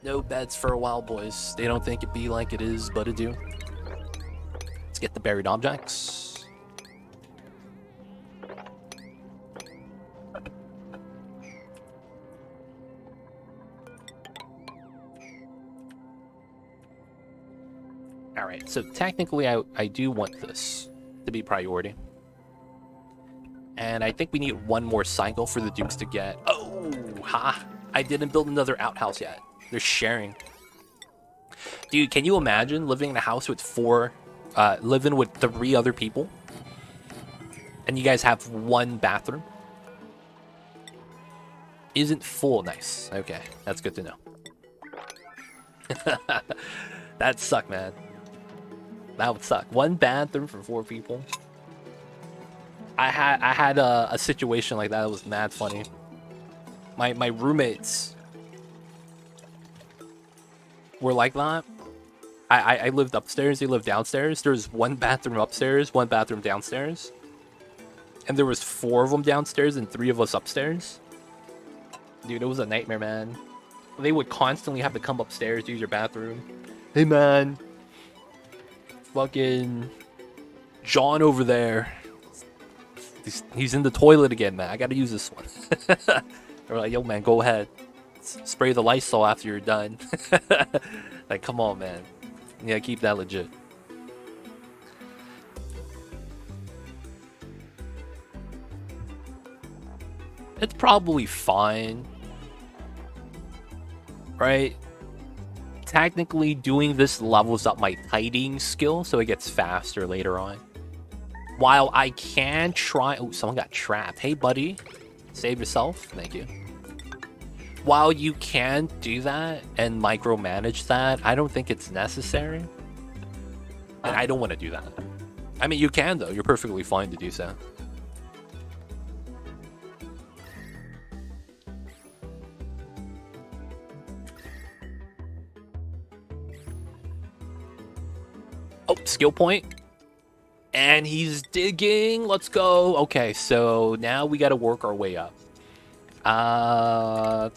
No beds for a while, boys. They don't think it be like it is, but it do. Let's get the buried objects. Alright, so technically I do want this to be priority. And I think we need one more cycle for the dupes to get... Oh, ha! I didn't build another outhouse yet. They're sharing. Dude, can you imagine living in a house with living with 3 other people? And you guys have one bathroom? Isn't full. Nice. Okay, that's good to know. That'd suck, man. That would suck. One bathroom for 4 people. I had a situation like that was mad funny. My roommates were like that. I lived upstairs, they lived downstairs. There was one bathroom upstairs, one bathroom downstairs. And there was 4 of them downstairs and 3 of us upstairs. Dude, it was a nightmare, man. They would constantly have to come upstairs to use your bathroom. Hey, man. Fucking John over there. He's in the toilet again, man. I gotta use this one. They're like, yo, man, go ahead. Spray the Lysol after you're done. Like, come on, man. Yeah, keep that legit. It's probably fine. Right? Technically, doing this levels up my tidying skill, so it gets faster later on. While I can try... Oh, someone got trapped. Hey, buddy. Save yourself. Thank you. while you can do that and micromanage that, I don't think it's necessary. And I don't want to do that. I mean, you can, though. You're perfectly fine to do so. Oh, skill point. And he's digging. Let's go. Okay, so now we got to work our way up.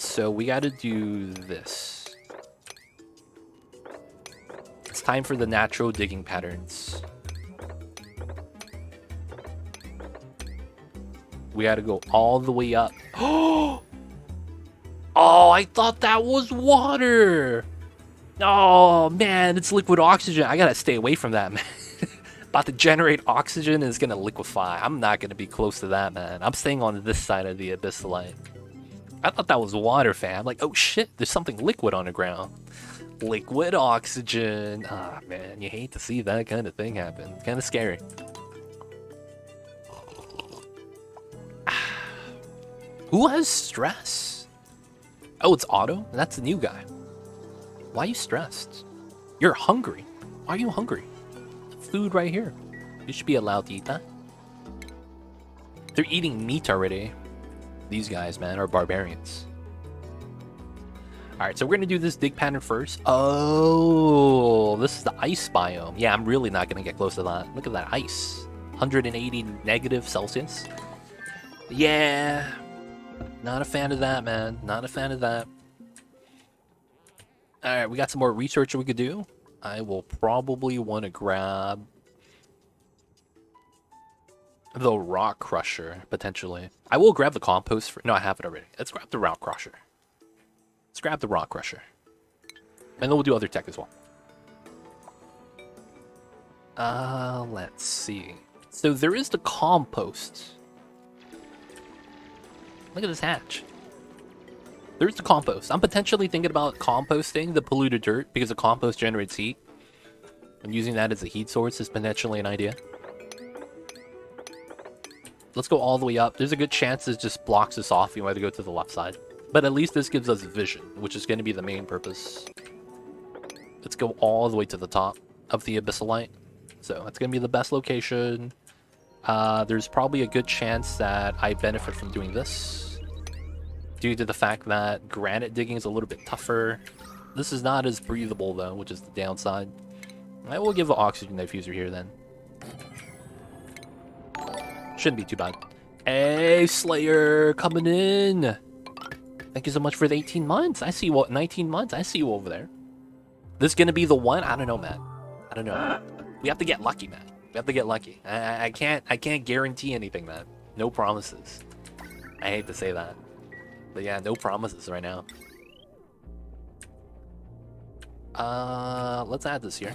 So we got to do this. It's time for the natural digging patterns. We got to go all the way up. Oh, I thought that was water. Oh, man, it's liquid oxygen. I got to stay away from that, man. About to generate oxygen and it's going to liquefy. I'm not going to be close to that, man. I'm staying on this side of the abyssal. I thought that was water, fam. Like, oh shit, there's something liquid on the ground. Liquid oxygen. Ah, man, you hate to see that kind of thing happen. Kind of scary. Who has stress? Oh, it's Otto? That's the new guy. Why are you stressed? You're hungry. Why are you hungry? Food right here. You should be allowed to eat that. They're eating meat already. These guys, man, are barbarians. Alright, so we're gonna do this dig pattern first. Oh, this is the ice biome. Yeah, I'm really not gonna get close to that. Look at that ice. 180 negative Celsius. Yeah. Not a fan of that, man. Not a fan of that. Alright, we got some more research we could do. I will probably want to grab the rock crusher, potentially. I will grab the compost for... No, I have it already. Let's grab the rock crusher. Let's grab the rock crusher. And then we'll do other tech as well. Let's see. So there is the compost. Look at this hatch. There's the compost. I'm potentially thinking about composting the polluted dirt because the compost generates heat. And using that as a heat source is potentially an idea. Let's go all the way up. There's a good chance this just blocks us off. You want to go to the left side. But at least this gives us vision, which is going to be the main purpose. Let's go all the way to the top of the abyssalite. So that's going to be the best location. There's probably a good chance that I benefit from doing this, due to the fact that granite digging is a little bit tougher. This is not as breathable, though, which is the downside. I will give an oxygen diffuser here, then. Shouldn't be too bad. Hey, Slayer, coming in. Thank you so much for the 18 months. I see you, 19 months. I see you over there. This is going to be the one? I don't know, man. I don't know. We have to get lucky, man. We have to get lucky. I can't guarantee anything, man. No promises. I hate to say that. But yeah, no promises right now. Let's add this here.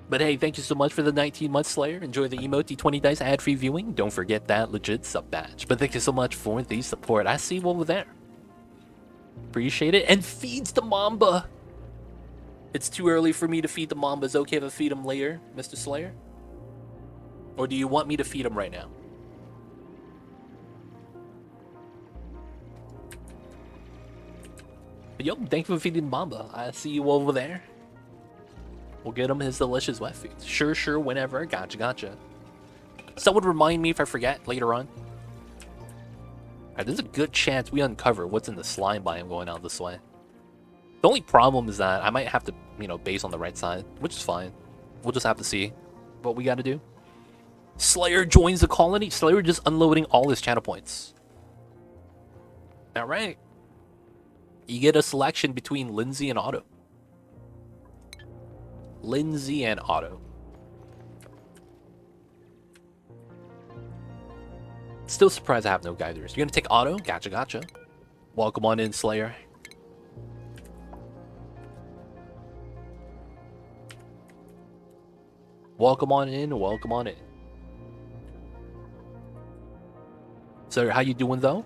But hey, thank you so much for the 19 months, Slayer. Enjoy the emote, 20 dice ad-free viewing. Don't forget that legit sub badge. But thank you so much for the support. I see you over there. Appreciate it. And feeds the Mamba. It's too early for me to feed the Mamba. Is it okay if I feed him later, Mr. Slayer? Or do you want me to feed him right now? But yo, thank you for feeding Mamba. I see you over there. We'll get him his delicious wet food. Sure, whenever. Gotcha. Someone remind me if I forget later on. Alright, there's a good chance we uncover what's in the slime biome going out this way. The only problem is that I might have to, base on the right side, which is fine. We'll just have to see what we gotta do. Slayer joins the colony. Slayer just unloading all his channel points. Alright. You get a selection between Lindsay and Otto. Lindsay and Otto. Still surprised I have no geysers. You're gonna take Otto? Gotcha. Welcome on in, Slayer. Welcome on in. So, how you doing, though?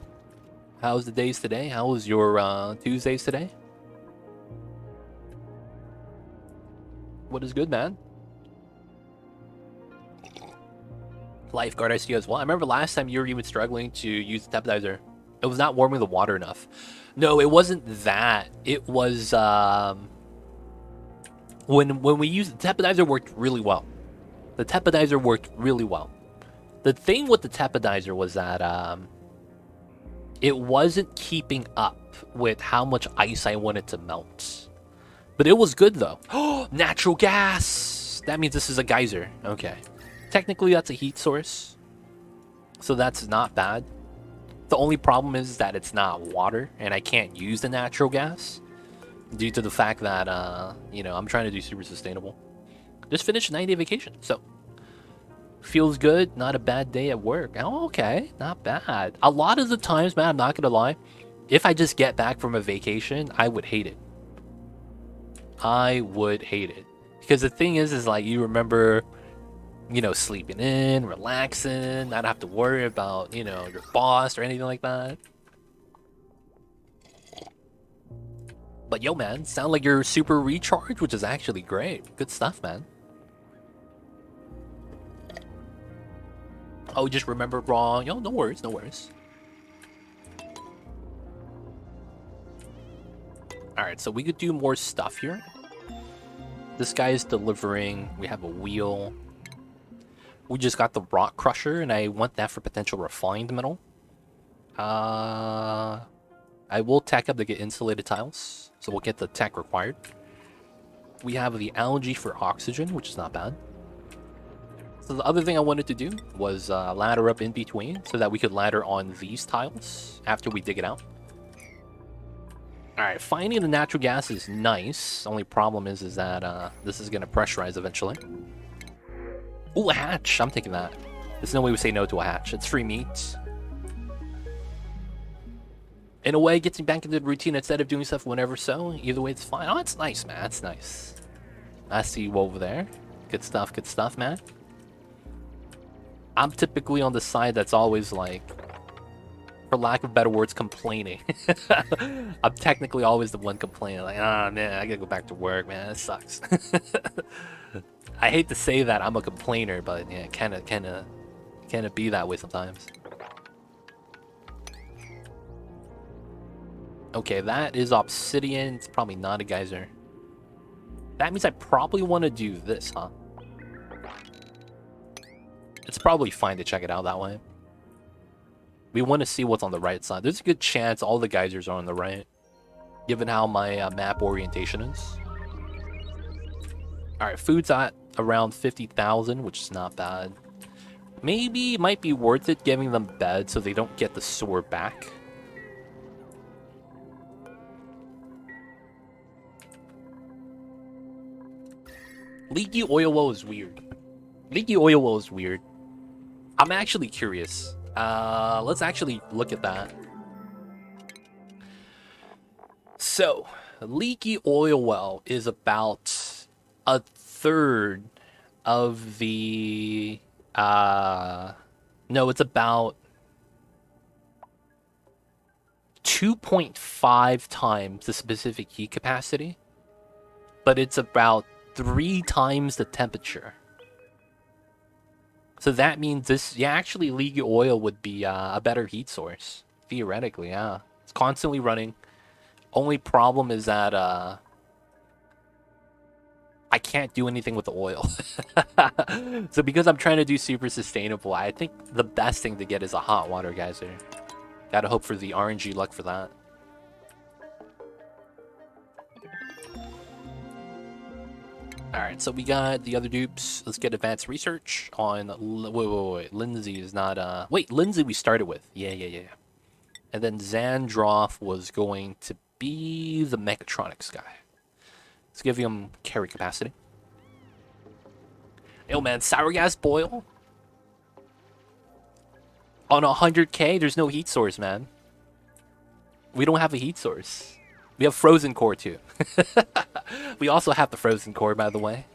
How's the days today? How was your Tuesdays today? What is good, man? Lifeguard, I see you as well. I remember last time you were even struggling to use the stabilizer. It was not warming the water enough. No, it wasn't that. It was when we used the tepodizer worked really well. The tepodizer worked really well. The thing with the tepodizer was that it wasn't keeping up with how much ice I wanted to melt. But it was good though. Oh, natural gas! That means this is a geyser. Okay. Technically that's a heat source. So that's not bad. The only problem is that it's not water and I can't use the natural gas due to the fact that, you know, I'm trying to do super sustainable. Just finished a 9-day vacation, so feels good. Not a bad day at work. Oh, okay, not bad. A lot of the times, man, I'm not gonna lie, if I just get back from a vacation, I would hate it. I would hate it. Because the thing is like, you remember, you know, sleeping in, relaxing, not have to worry about, you know, your boss or anything like that. But yo, man, sound like you're super recharged, which is actually great. Good stuff, man. Oh, just remembered wrong. Yo, no worries, no worries. Alright, so we could do more stuff here. This guy is delivering. We have a wheel. We just got the rock crusher, and I want that for potential refined metal. I will tech up to get insulated tiles, so we'll get the tech required. We have the algae for oxygen, which is not bad. So the other thing I wanted to do was ladder up in between so that we could ladder on these tiles after we dig it out. Alright, finding the natural gas is nice. Only problem is that this is going to pressurize eventually. Ooh, a hatch. I'm taking that. There's no way we say no to a hatch. It's free meat. In a way, gets me back into the routine instead of doing stuff whenever so. Either way, it's fine. Oh, it's nice, man. It's nice. I see you over there. Good stuff, man. I'm typically on the side that's always like, for lack of better words, complaining. I'm technically always the one complaining, like, ah, man, I gotta go back to work, man, it sucks. I hate to say that I'm a complainer, but yeah, kind of be that way sometimes. Okay, that is obsidian. It's probably not a geyser. That means I probably want to do this, huh? It's probably fine to check it out that way. We want to see what's on the right side. There's a good chance all the geysers are on the right, given how my map orientation is. Alright, food's at around 50,000, which is not bad. Maybe it might be worth it giving them beds so they don't get the sore back. Leaky oil well is weird. Leaky oil well is weird. I'm actually curious. Let's actually look at that. So, leaky oil well is about a third of the... no, it's about 2.5 times the specific heat capacity, but it's about 3 times the temperature. So that means this, yeah, actually leaky oil would be a better heat source. Theoretically, yeah. It's constantly running. Only problem is that I can't do anything with the oil. So because I'm trying to do super sustainable, I think the best thing to get is a hot water geyser. Gotta hope for the RNG luck for that. Alright, so we got the other dupes. Let's get advanced research on... Wait. Lindsay is not... Wait, Lindsay we started with. Yeah. And then Zandroff was going to be the mechatronics guy. Let's give him carry capacity. Yo, man, sour gas boil? On 100k, there's no heat source, man. We don't have a heat source. We have frozen core, too. We also have the frozen core, by the way.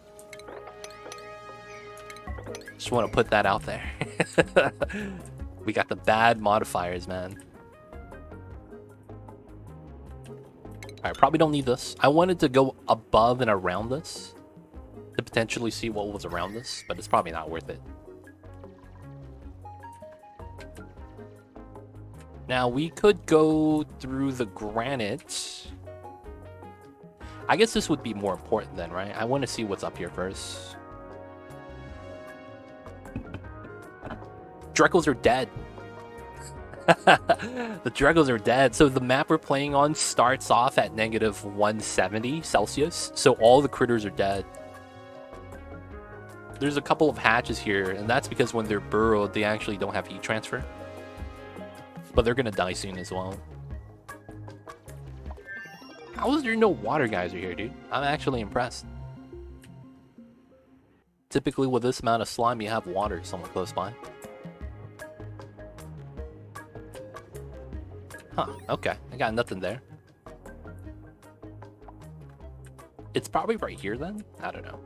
Just want to put that out there. We got the bad modifiers, man. Alright, probably don't need this. I wanted to go above and around this to potentially see what was around this, but it's probably not worth it. Now, we could go through the granite. I guess this would be more important then, right? I want to see what's up here first. Dreckles are dead. The Dreckles are dead. So the map we're playing on starts off at negative 170 Celsius. So all the critters are dead. There's a couple of hatches here, and that's because when they're burrowed, they actually don't have heat transfer. But they're gonna die soon as well. How is there no water geyser here, dude? I'm actually impressed. Typically with this amount of slime, you have water somewhere close by. Huh, okay. I got nothing there. It's probably right here then? I don't know.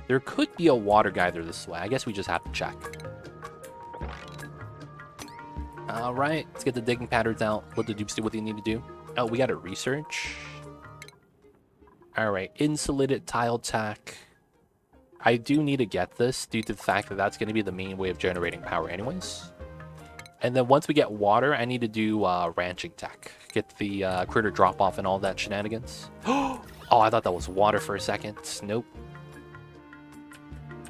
There could be a water geyser this way. I guess we just have to check. Alright, let's get the digging patterns out. Let the dupes do what they need to do. Oh, we gotta research. Alright, insulated tile tack. I do need to get this due to the fact that that's going to be the main way of generating power anyways. And then once we get water, I need to do ranching tech. Get the critter drop off and all that shenanigans. Oh, I thought that was water for a second. Nope.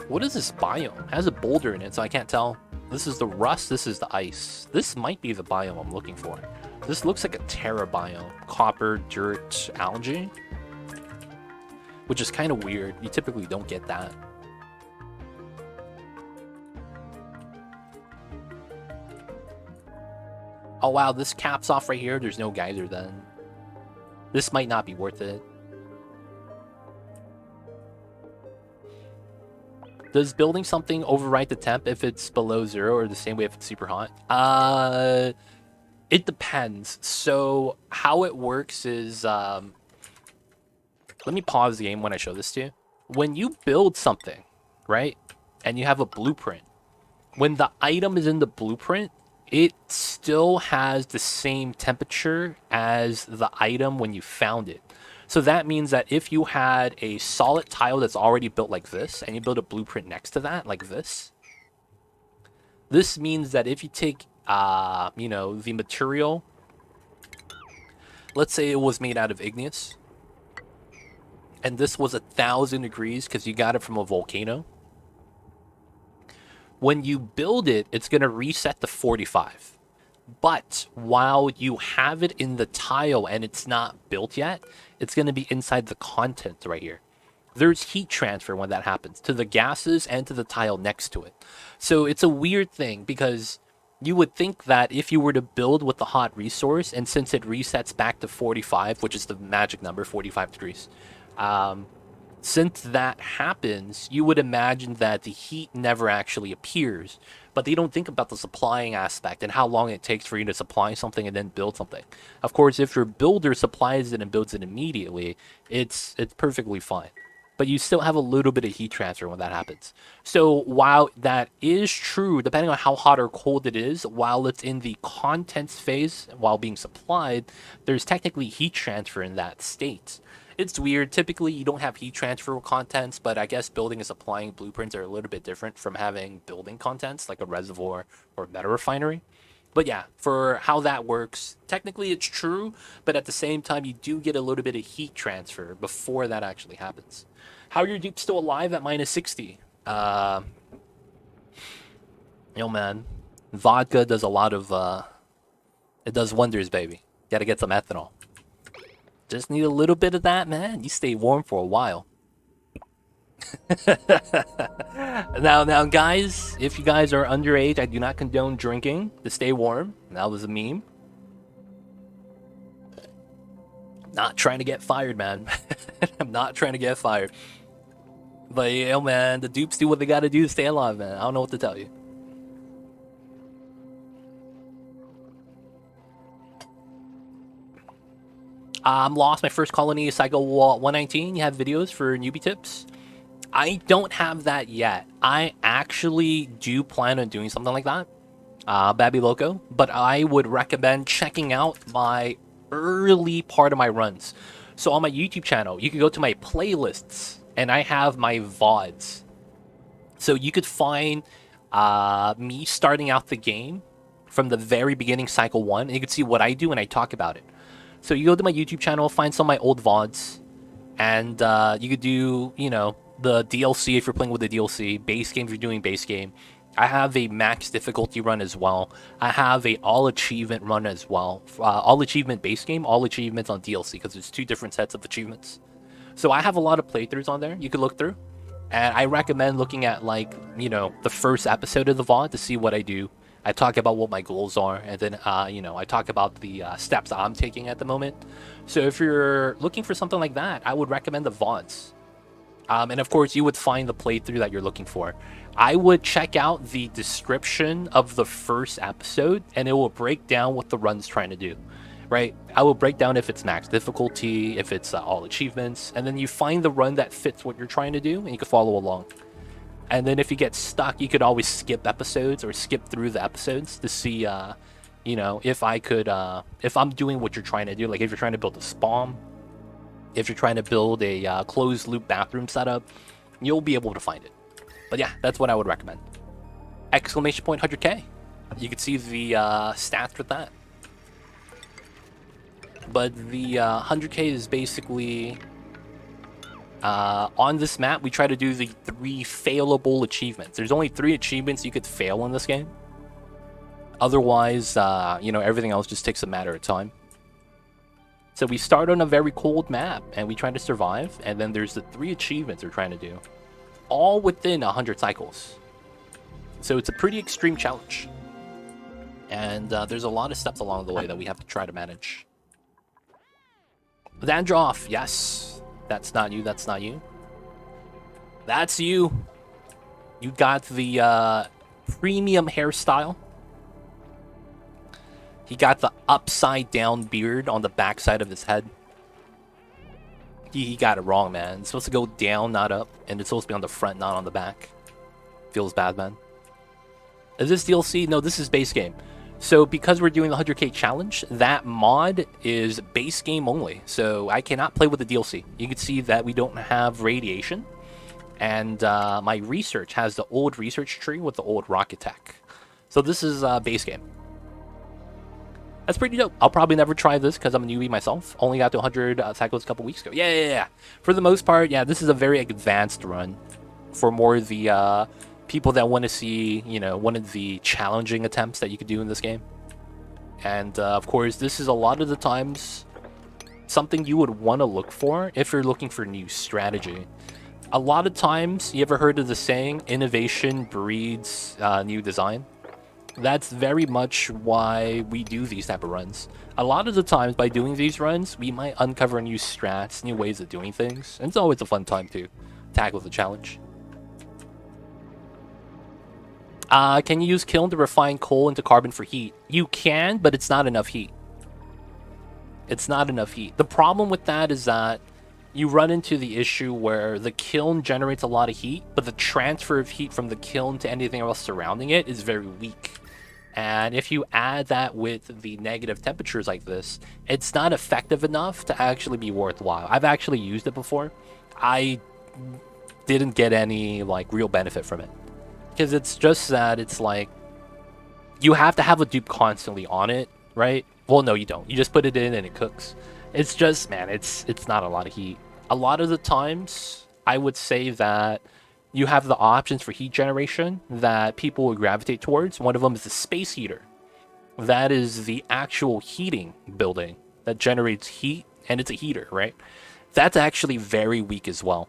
What is this biome? It has a boulder in it, so I can't tell. This is the rust, this is the ice. This might be the biome I'm looking for. This looks like a terra biome. Copper, dirt, algae. Which is kind of weird. You typically don't get that. Oh wow, this caps off right here. There's no geyser then. This might not be worth it. Does building something overwrite the temp if it's below 0 or the same way if it's super hot? It depends. So how it works is... let me pause the game when I show this to you. When you build something, right, and you have a blueprint, when the item is in the blueprint, it still has the same temperature as the item when you found it. So that means that if you had a solid tile that's already built like this, and you build a blueprint next to that, like this, this means that if you take, you know, the material, let's say it was made out of igneous, and this was 1,000 degrees because you got it from a volcano. When you build it, it's going to reset to 45. But while you have it in the tile and it's not built yet, it's going to be inside the content right here. There's heat transfer when that happens to the gases and to the tile next to it. So it's a weird thing because you would think that if you were to build with the hot resource, and since it resets back to 45, which is the magic number, 45 degrees, since that happens, you would imagine that the heat never actually appears, but they don't think about the supplying aspect and how long it takes for you to supply something and then build something. Of course, if your builder supplies it and builds it immediately, it's perfectly fine. But you still have a little bit of heat transfer when that happens. So while that is true, depending on how hot or cold it is, while it's in the contents phase, while being supplied, there's technically heat transfer in that state. It's weird. Typically, you don't have heat transfer contents, but I guess building and supplying blueprints are a little bit different from having building contents like a reservoir or meta refinery. But yeah, for how that works, technically it's true, but at the same time, you do get a little bit of heat transfer before that actually happens. How are your dupes still alive at minus 60? Yo, man, vodka does a lot of, it does wonders, baby. Gotta get some ethanol. Just need a little bit of that, man. You stay warm for a while. now, guys, if you guys are underage, I do not condone drinking to stay warm. That was a meme. Not trying to get fired, man. I'm not trying to get fired. But, yo, man, the dupes do what they gotta do to stay alive, man. I don't know what to tell you. I'm lost my first colony cycle 119. You have videos for newbie tips? I don't have that yet. I actually do plan on doing something like that, Babby Loco, but I would recommend checking out my early part of my runs. So on my YouTube channel, you can go to my playlists, and I have my VODs. So you could find me starting out the game from the very beginning, cycle 1, and you can see what I do when I talk about it. So you go to my YouTube channel, find some of my old VODs, and you could do, you know, the DLC if you're playing with the DLC, base game if you're doing base game. I have a max difficulty run as well. I have a all achievement run as well. All achievement base game, all achievements on DLC, because there's 2 different sets of achievements. So I have a lot of playthroughs on there you could look through. And I recommend looking at, like, you know, the first episode of the VOD to see what I do. I talk about what my goals are, and then, you know, I talk about the steps I'm taking at the moment. So if you're looking for something like that, I would recommend the VODs. And of course, you would find the playthrough that you're looking for. I would check out the description of the first episode, and it will break down what the run's trying to do, right? I will break down if it's max difficulty, if it's all achievements, and then you find the run that fits what you're trying to do, and you can follow along. And then if you get stuck, you could always skip episodes or skip through the episodes to see, you know, if I could, if I'm doing what you're trying to do. Like if you're trying to build a spawn, if you're trying to build a closed loop bathroom setup, you'll be able to find it. But yeah, that's what I would recommend. Exclamation point 100K. You can see the stats with that. But the 100K is basically... on this map, we try to do the 3 failable achievements. There's only 3 achievements you could fail in this game. Otherwise, you know, everything else just takes a matter of time. So we start on a very cold map, and we try to survive, and then there's the 3 achievements we're trying to do. All within 100 cycles. So it's a pretty extreme challenge. And there's a lot of steps along the way that we have to try to manage. Dandroff, yes. That's not you, that's not you. That's you. You got the premium hairstyle. He got the upside down beard on the backside of his head. He got it wrong, man. It's supposed to go down, not up. And it's supposed to be on the front, not on the back. Feels bad, man. Is this DLC? No, this is base game. So because we're doing the 100K challenge, that mod is base game only. So I cannot play with the DLC. You can see that we don't have radiation. And my research has the old research tree with the old rocket tech. So this is base game. That's pretty dope. I'll probably never try this because I'm a newbie myself. Only got to 100 cycles a couple weeks ago. Yeah. For the most part, yeah, this is a very advanced run for more the people that want to see, you know, one of the challenging attempts that you could do in this game. And of course, this is a lot of the times something you would want to look for if you're looking for new strategy. A lot of times, you ever heard of the saying, innovation breeds new design? That's very much why we do these type of runs. A lot of the times, by doing these runs, we might uncover new strats, new ways of doing things. And it's always a fun time to tackle the challenge. Can you use kiln to refine coal into carbon for heat? You can, but it's not enough heat. It's not enough heat. The problem with that is that you run into the issue where the kiln generates a lot of heat, but the transfer of heat from the kiln to anything else surrounding it is very weak. And if you add that with the negative temperatures like this, it's not effective enough to actually be worthwhile. I've actually used it before. I didn't get any, like, real benefit from it. Because it's just that it's like, you have to have a dupe constantly on it, right? Well, no, you don't. You just put it in and it cooks. It's just, man, it's not a lot of heat. A lot of the times, I would say that you have the options for heat generation that people would gravitate towards. One of them is the space heater. That is the actual heating building that generates heat, and it's a heater, right? That's actually very weak as well.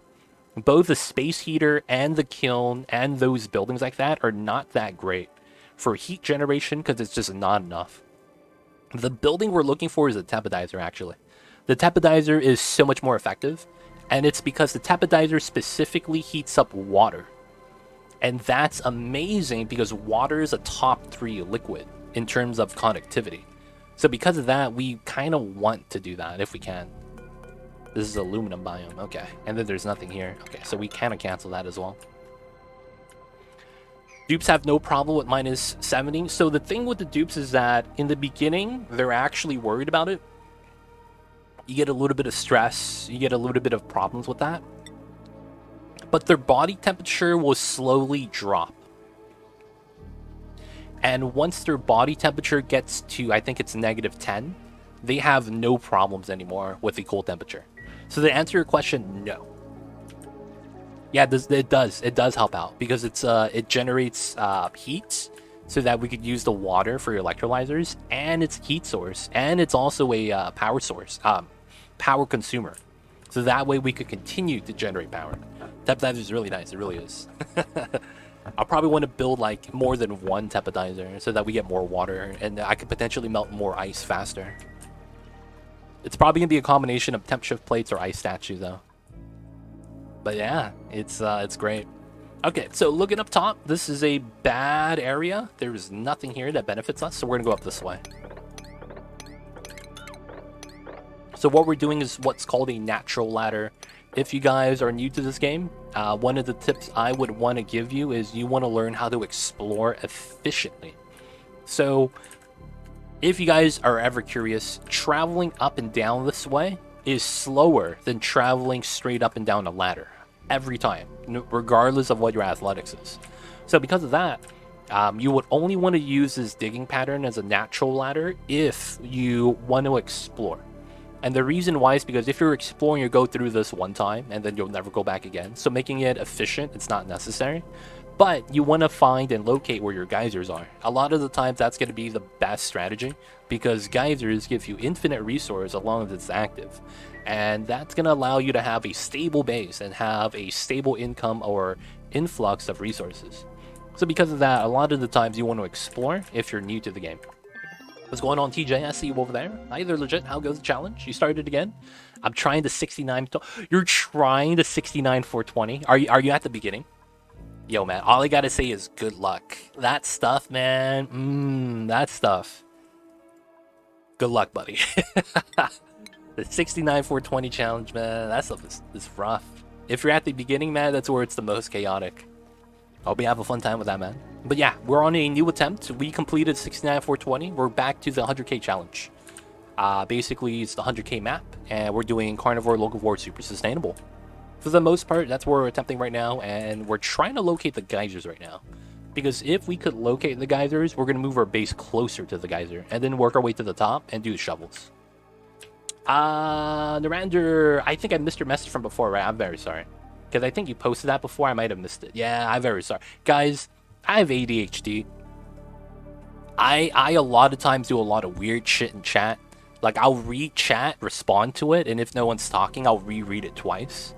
Both the space heater and the kiln and those buildings like that are not that great for heat generation because it's just not enough. The building we're looking for is the tepodizer, actually. The tepodizer is so much more effective, and it's because the tepodizer specifically heats up water. And that's amazing because water is a top 3 liquid in terms of conductivity. So because of that, we kind of want to do that if we can. This is aluminum biome, okay. And then there's nothing here. Okay, so we kind of cancel that as well. Dupes have no problem with minus 70. So the thing with the dupes is that in the beginning, they're actually worried about it. You get a little bit of stress. You get a little bit of problems with that. But their body temperature will slowly drop. And once their body temperature gets to, I think it's -10, they have no problems anymore with the cold temperature. So to answer your question, no. Yeah, it does help out because it generates heat so that we could use the water for your electrolyzers, and it's a heat source, and it's also a power source, power consumer. So that way we could continue to generate power. Tepadizer is really nice, it really is. I'll probably want to build like more than one tepadizer so that we get more water and I could potentially melt more ice faster. It's probably gonna be a combination of temp shift plates or ice statue though. But yeah, it's great. Okay, so looking up top, this is a bad area. There's nothing here that benefits us, so we're gonna go up this way. So what we're doing is what's called a natural ladder. If you guys are new to this game, one of the tips I would want to give you is you want to learn how to explore efficiently. So if you guys are ever curious, traveling up and down this way is slower than traveling straight up and down a ladder every time, regardless of what your athletics is. So because of that, you would only want to use this digging pattern as a natural ladder if you want to explore. And the reason why is because if you're exploring, you go through this one time and then you'll never go back again. So making it efficient, it's not necessary. But you want to find and locate where your geysers are. A lot of the times that's going to be the best strategy because geysers give you infinite resource as long as it's active. And that's going to allow you to have a stable base and have a stable income or influx of resources. So because of that, a lot of the times you want to explore if you're new to the game. What's going on, TJ? I see you over there. Hi there, legit. How goes the challenge? You started again? I'm trying to 69. You're trying to 69 420. Are you at the beginning? Yo, man, all I gotta say is good luck. That stuff, man. That stuff. Good luck, buddy. The 69 420 challenge, man. That stuff is rough. If you're at the beginning, man, that's where it's the most chaotic. Hope you have a fun time with that, man. But yeah, we're on a new attempt. We completed 69 420. We're back to the 100k challenge. Basically, it's the 100k map, and we're doing Carnivore Locavore Super Sustainable. For the most part, that's what we're attempting right now, and we're trying to locate the geysers right now. Because if we could locate the geysers, we're going to move our base closer to the geyser, and then work our way to the top and do the shovels. Narander, I think I missed your message from before, right? I'm very sorry. Because I think you posted that before, I might have missed it. Yeah, I'm very sorry. Guys, I have ADHD. I a lot of times do a lot of weird shit in chat. Like, I'll read chat, respond to it, and if no one's talking, I'll reread it twice.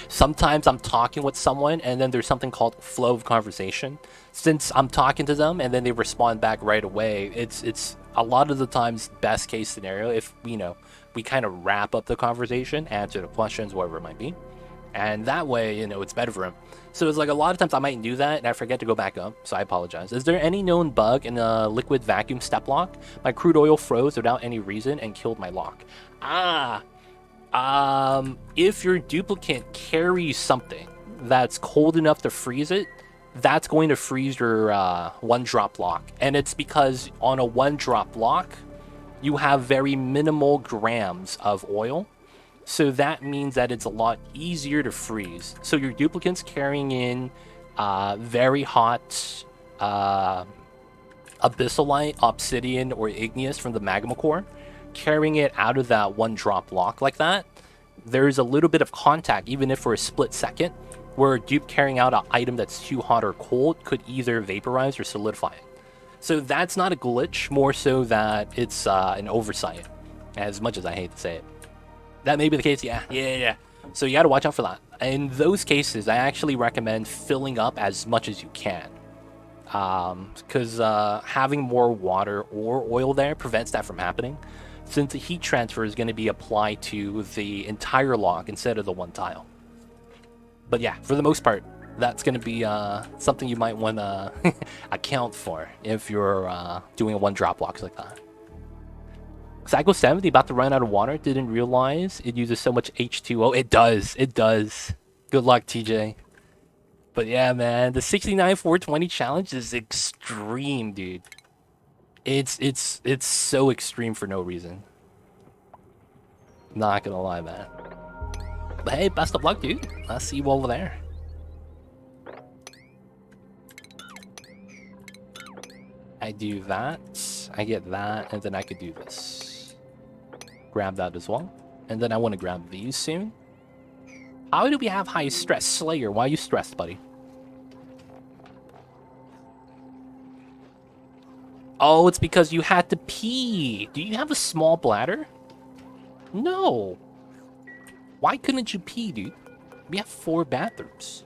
Sometimes I'm talking with someone, and then there's something called flow of conversation. Since I'm talking to them, and then they respond back right away, it's a lot of the times best case scenario if, you know, we kind of wrap up the conversation, answer the questions, whatever it might be. And that way, you know, it's better for him. So it's like a lot of times I might do that and I forget to go back up, so I apologize. Is there any known bug in a liquid vacuum step lock? My crude oil froze without any reason and killed my lock. If your duplicate carries something that's cold enough to freeze it, that's going to freeze your one drop lock. And it's because on a one drop lock, you have very minimal grams of oil. So that means that it's a lot easier to freeze. So your duplicate's carrying in very hot abyssalite, obsidian, or igneous from the magma core, carrying it out of that one drop lock like that. There's a little bit of contact, even if for a split second, where a dupe carrying out an item that's too hot or cold could either vaporize or solidify it. So that's not a glitch, more so that it's an oversight, as much as I hate to say it. That may be the case, yeah. So you gotta watch out for that. In those cases, I actually recommend filling up as much as you can. Because having more water or oil there prevents that from happening, since the heat transfer is going to be applied to the entire log instead of the one tile. But yeah, for the most part, that's going to be something you might want to account for if you're doing a one drop locks like that. Psycho 70 about to run out of water. Didn't realize it uses so much H2O. It does. Good luck, TJ. But yeah, man, the 69 420 challenge is extreme, dude. It's so extreme for no reason. Not gonna lie, man. But hey, best of luck, dude. I'll see you over there. I do that. I get that, and then I could do this. Grab that as well. And then I want to grab these soon. How do we have high stress? Slayer, why are you stressed, buddy? Oh, it's because you had to pee. Do you have a small bladder? No. Why couldn't you pee, dude? We have 4 bathrooms.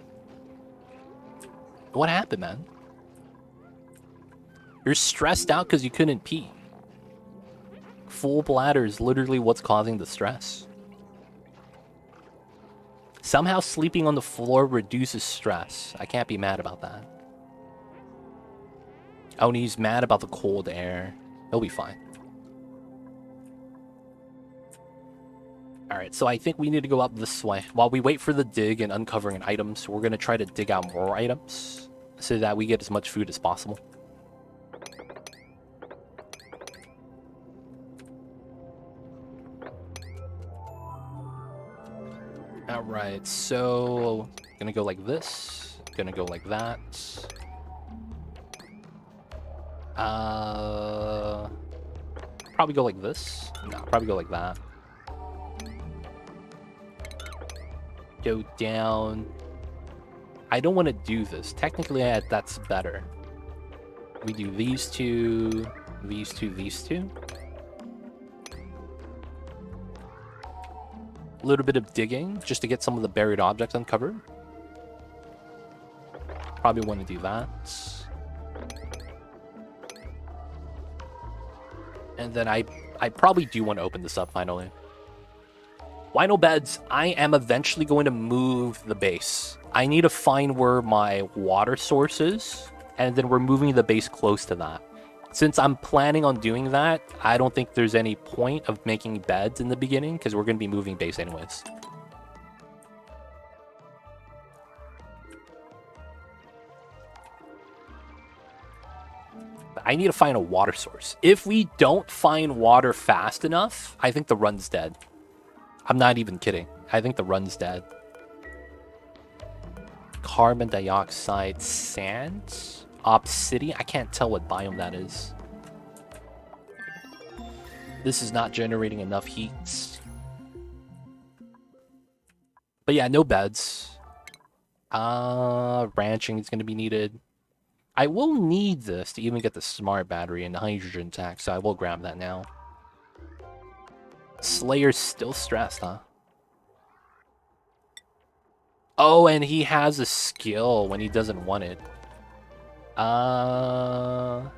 What happened, man? You're stressed out because you couldn't pee. Full bladder is literally what's causing the stress. Somehow sleeping on the floor reduces stress. I can't be mad about that. Oh, and he's mad about the cold air. He'll be fine. Alright, so I think we need to go up this way. While we wait for the dig and uncovering items, we're going to try to dig out more items so that we get as much food as possible. Alright, so gonna go like this. Gonna go like that. Probably go like this. No, probably go like that. Go down. I don't want to do this. Technically, that's better. We do these two, these two, these two. A little bit of digging just to get some of the buried objects uncovered. Probably want to do that. And then I probably do want to open this up finally. Why no beds? I am eventually going to move the base. I need to find where my water source is, and then we're moving the base close to that. Since I'm planning on doing that, I don't think there's any point of making beds in the beginning, because we're going to be moving base anyways. I need to find a water source. If we don't find water fast enough, I think the run's dead. I'm not even kidding. I think the run's dead. Carbon dioxide sand? Obsidian? I can't tell what biome that is. This is not generating enough heat. But yeah, no beds. Ranching is going to be needed. I will need this to even get the smart battery and the hydrogen tank, so I will grab that now. Slayer's still stressed, huh? Oh, and he has a skill when he doesn't want it. Yeah,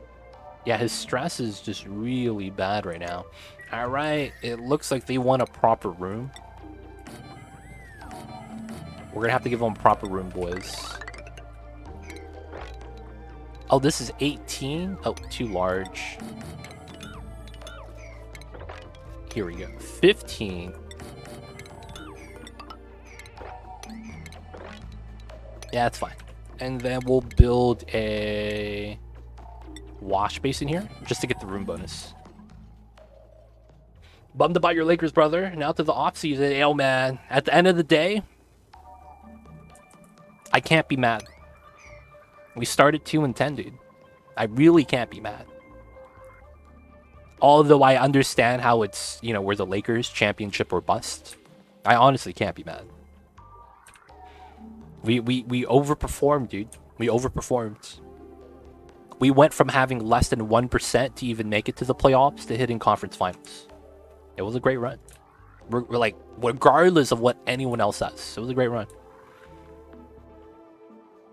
his stress is just really bad right now. Alright, it looks like they want a proper room. We're gonna have to give them a proper room, boys. Oh, this is 18? Oh, too large. Here we go. 15. Yeah, that's fine. And then we'll build a wash basin here, just to get the room bonus. Bummed about your Lakers, brother. Now to the off-season. Yo, man. At the end of the day, I can't be mad. We started 2-10, dude. I really can't be mad. Although I understand how it's, you know, we're the Lakers, championship or bust. I honestly can't be mad. We overperformed, dude. We overperformed. We went from having less than 1% to even make it to the playoffs to hitting conference finals. It was a great run. We're like, regardless of what anyone else says, it was a great run.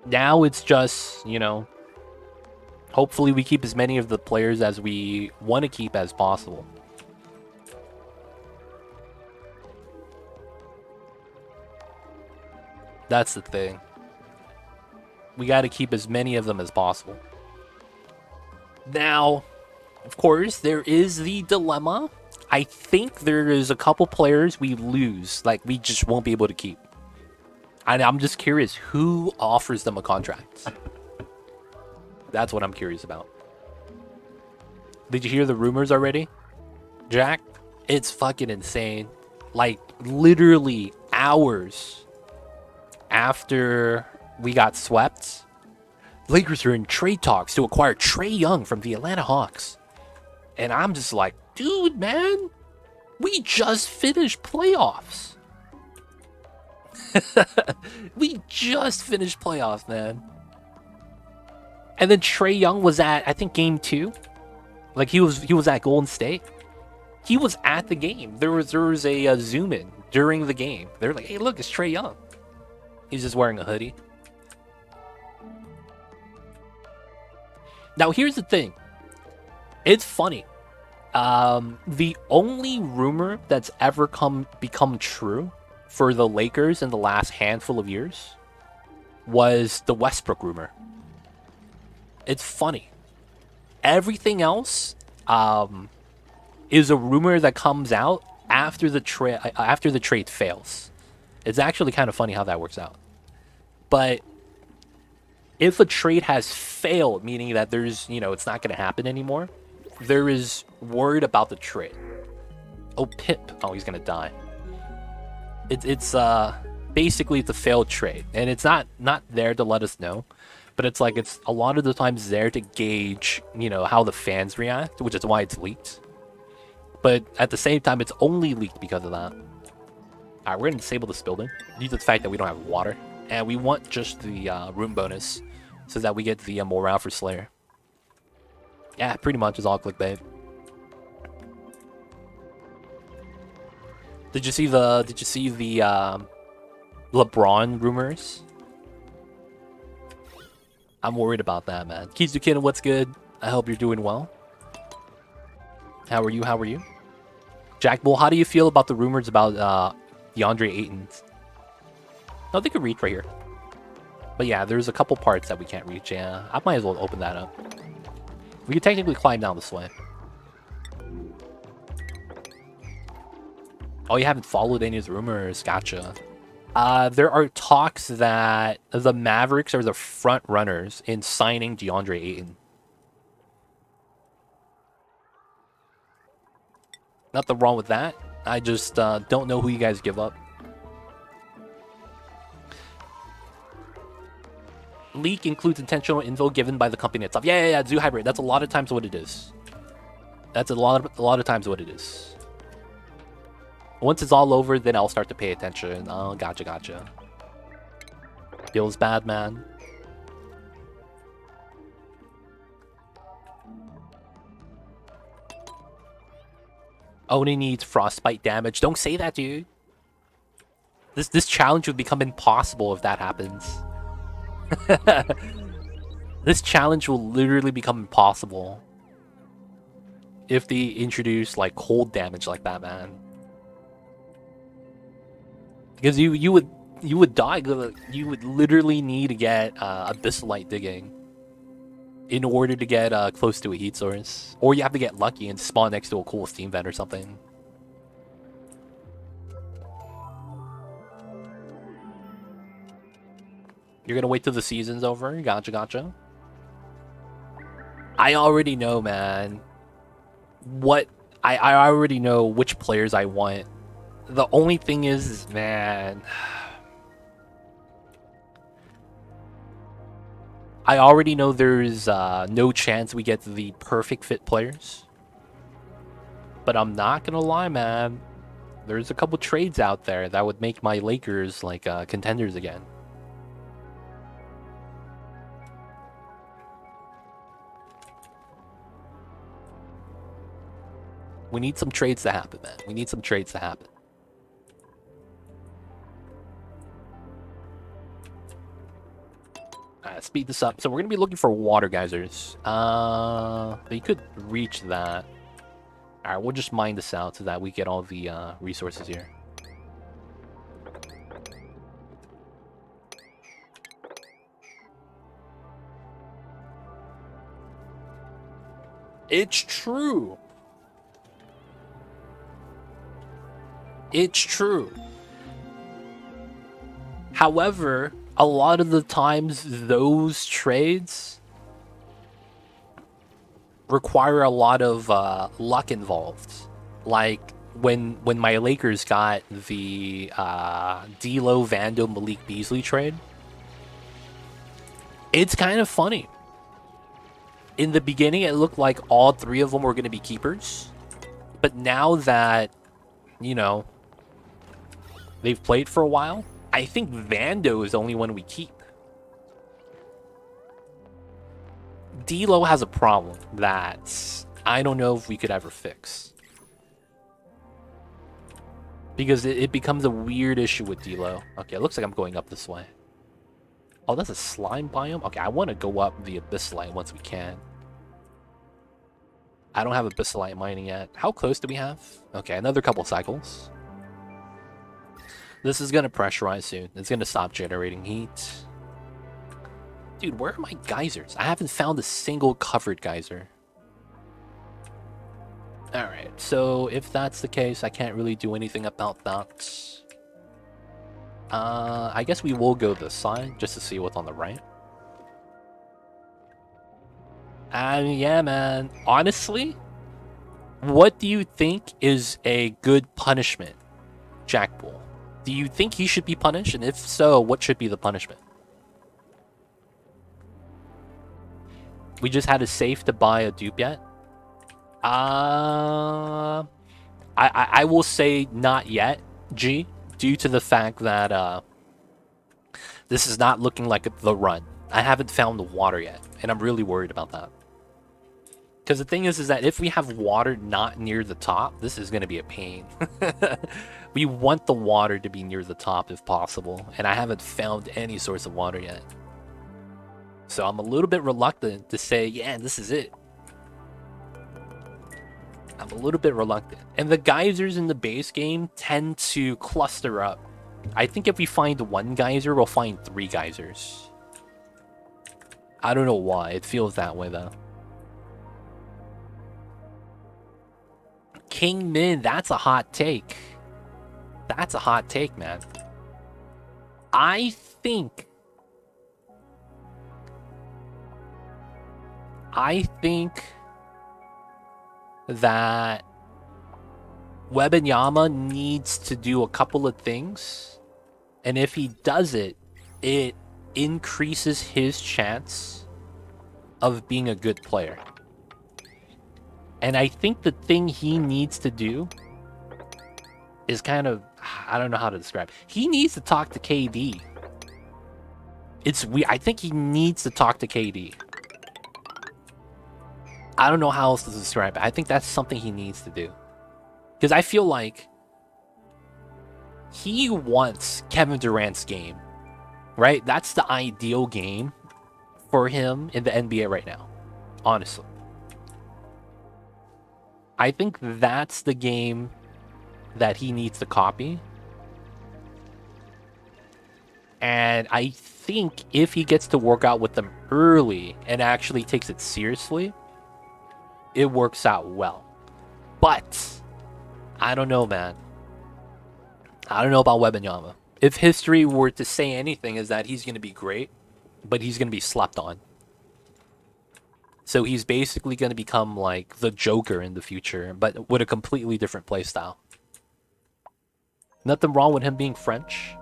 Now it's just, you know, hopefully we keep as many of the players as we want to keep as possible. That's the thing. We got to keep as many of them as possible. Now, of course, there is the dilemma. I think there is a couple players we lose, like we just won't be able to keep. And I'm just curious, who offers them a contract? That's what I'm curious about. Did you hear the rumors already, Jack? It's fucking insane. Like, literally hours after we got swept, Lakers are in trade talks to acquire Trae Young from the Atlanta Hawks. And I'm just like, dude, man, we just finished playoffs. We just finished playoffs, man. And then Trae Young was at, I think, game 2. Like, he was at Golden State. He was at the game. There was a zoom in during the game. They're like, hey, look, it's Trae Young. He's just wearing a hoodie. Now, here's the thing. It's funny. The only rumor that's ever become true for the Lakers in the last handful of years was the Westbrook rumor. It's funny. Everything else is a rumor that comes out after the trade fails. It's actually kind of funny how that works out. But if a trade has failed, meaning that there's, it's not going to happen anymore, there is word about the trade. Oh, Pip. Oh, he's going to die. It's basically it's a failed trade, and it's not there to let us know, but it's like it's a lot of the times there to gauge, how the fans react, which is why it's leaked. But at the same time, it's only leaked because of that. Alright, we're gonna disable this building due to the fact that we don't have water, and we want just the room bonus so that we get the morale for Slayer. Yeah, pretty much is all clickbait. Did you see the LeBron rumors? I'm worried about that, man. Kizukin, what's good? I hope you're doing well. How are you? Jack Bull, how do you feel about the rumors about DeAndre Ayton? No, they could reach right here. But yeah, there's a couple parts that we can't reach. Yeah, I might as well open that up. We could technically climb down this way. Oh, you haven't followed any of the rumors? Gotcha. There are talks that the Mavericks are the front runners in signing DeAndre Ayton. Nothing wrong with that. I just don't know who you guys give up. Leak includes intentional info given by the company itself. Yeah, Zoo Hybrid. That's a lot of times what it is. That's a lot of times what it is. Once it's all over, then I'll start to pay attention. Oh, gotcha. Feels bad, man. Oni needs frostbite damage. Don't say that, dude. This challenge would become impossible if that happens. This challenge will literally become impossible if they introduce like cold damage like that, man. Because you would die. You would literally need to get Abyssal digging in order to get close to a heat source, or you have to get lucky and spawn next to a cool steam vent or something. You're gonna wait till the season's over? Gotcha. I already know, man. I already know which players I want. The only thing is, man, I already know there's no chance we get the perfect fit players. But I'm not gonna lie, man. There's a couple trades out there that would make my Lakers like contenders again. We need some trades to happen, man. We need some trades to happen. Speed this up. So we're going to be looking for water geysers. You could reach that. Alright, we'll just mine this out so that we get all the resources here. It's true. It's true. However, a lot of the times those trades require a lot of luck involved. Like when my Lakers got the D'Lo, Vando, Malik Beasley trade, It's kind of funny. In the beginning, it looked like all 3 of them were going to be keepers. But now that, you know, they've played for a while, I think Vando is the only one we keep. D-Lo has a problem that I don't know if we could ever fix. Because it becomes a weird issue with D-Lo. Okay, it looks like I'm going up this way. Oh, that's a slime biome? Okay, I want to go up the Abyssalite once we can. I don't have Abyssalite mining yet. How close do we have? Okay, another couple cycles. This is going to pressurize soon. It's going to stop generating heat. Dude, where are my geysers? I haven't found a single covered geyser. Alright, so if that's the case, I can't really do anything about that. I guess we will go this side just to see what's on the right. And yeah, man. Honestly, what do you think is a good punishment, Jack Bull? Do you think he should be punished? And if so, what should be the punishment? We just had a safe to buy a dupe yet? I will say not yet, G, due to the fact that this is not looking like the run. I haven't found the water yet, and I'm really worried about that. Because the thing is that if we have water not near the top, this is going to be a pain. We want the water to be near the top if possible, and I haven't found any source of water yet. So I'm a little bit reluctant to say, yeah, this is it. I'm a little bit reluctant. And the geysers in the base game tend to cluster up. I think if we find 1 geyser, we'll find 3 geysers. I don't know why. It feels that way, though. King Min, that's a hot take. That's a hot take, man. I think that Webanyama needs to do a couple of things, and if he does it, it increases his chance of being a good player. And I think the thing he needs to do is kind of, I don't know how to describe. He needs to talk to KD. I think he needs to talk to KD. I don't know how else to describe it. I think that's something he needs to do. Because I feel like he wants Kevin Durant's game, right? That's the ideal game for him in the NBA right now, honestly. I think that's the game that he needs to copy. And I think if he gets to work out with them early and actually takes it seriously, it works out well. But I don't know, man. I don't know about Webanyama. If history were to say anything, is that he's going to be great, but he's going to be slept on. So he's basically going to become like the Joker in the future, but with a completely different playstyle. Nothing wrong with him being French.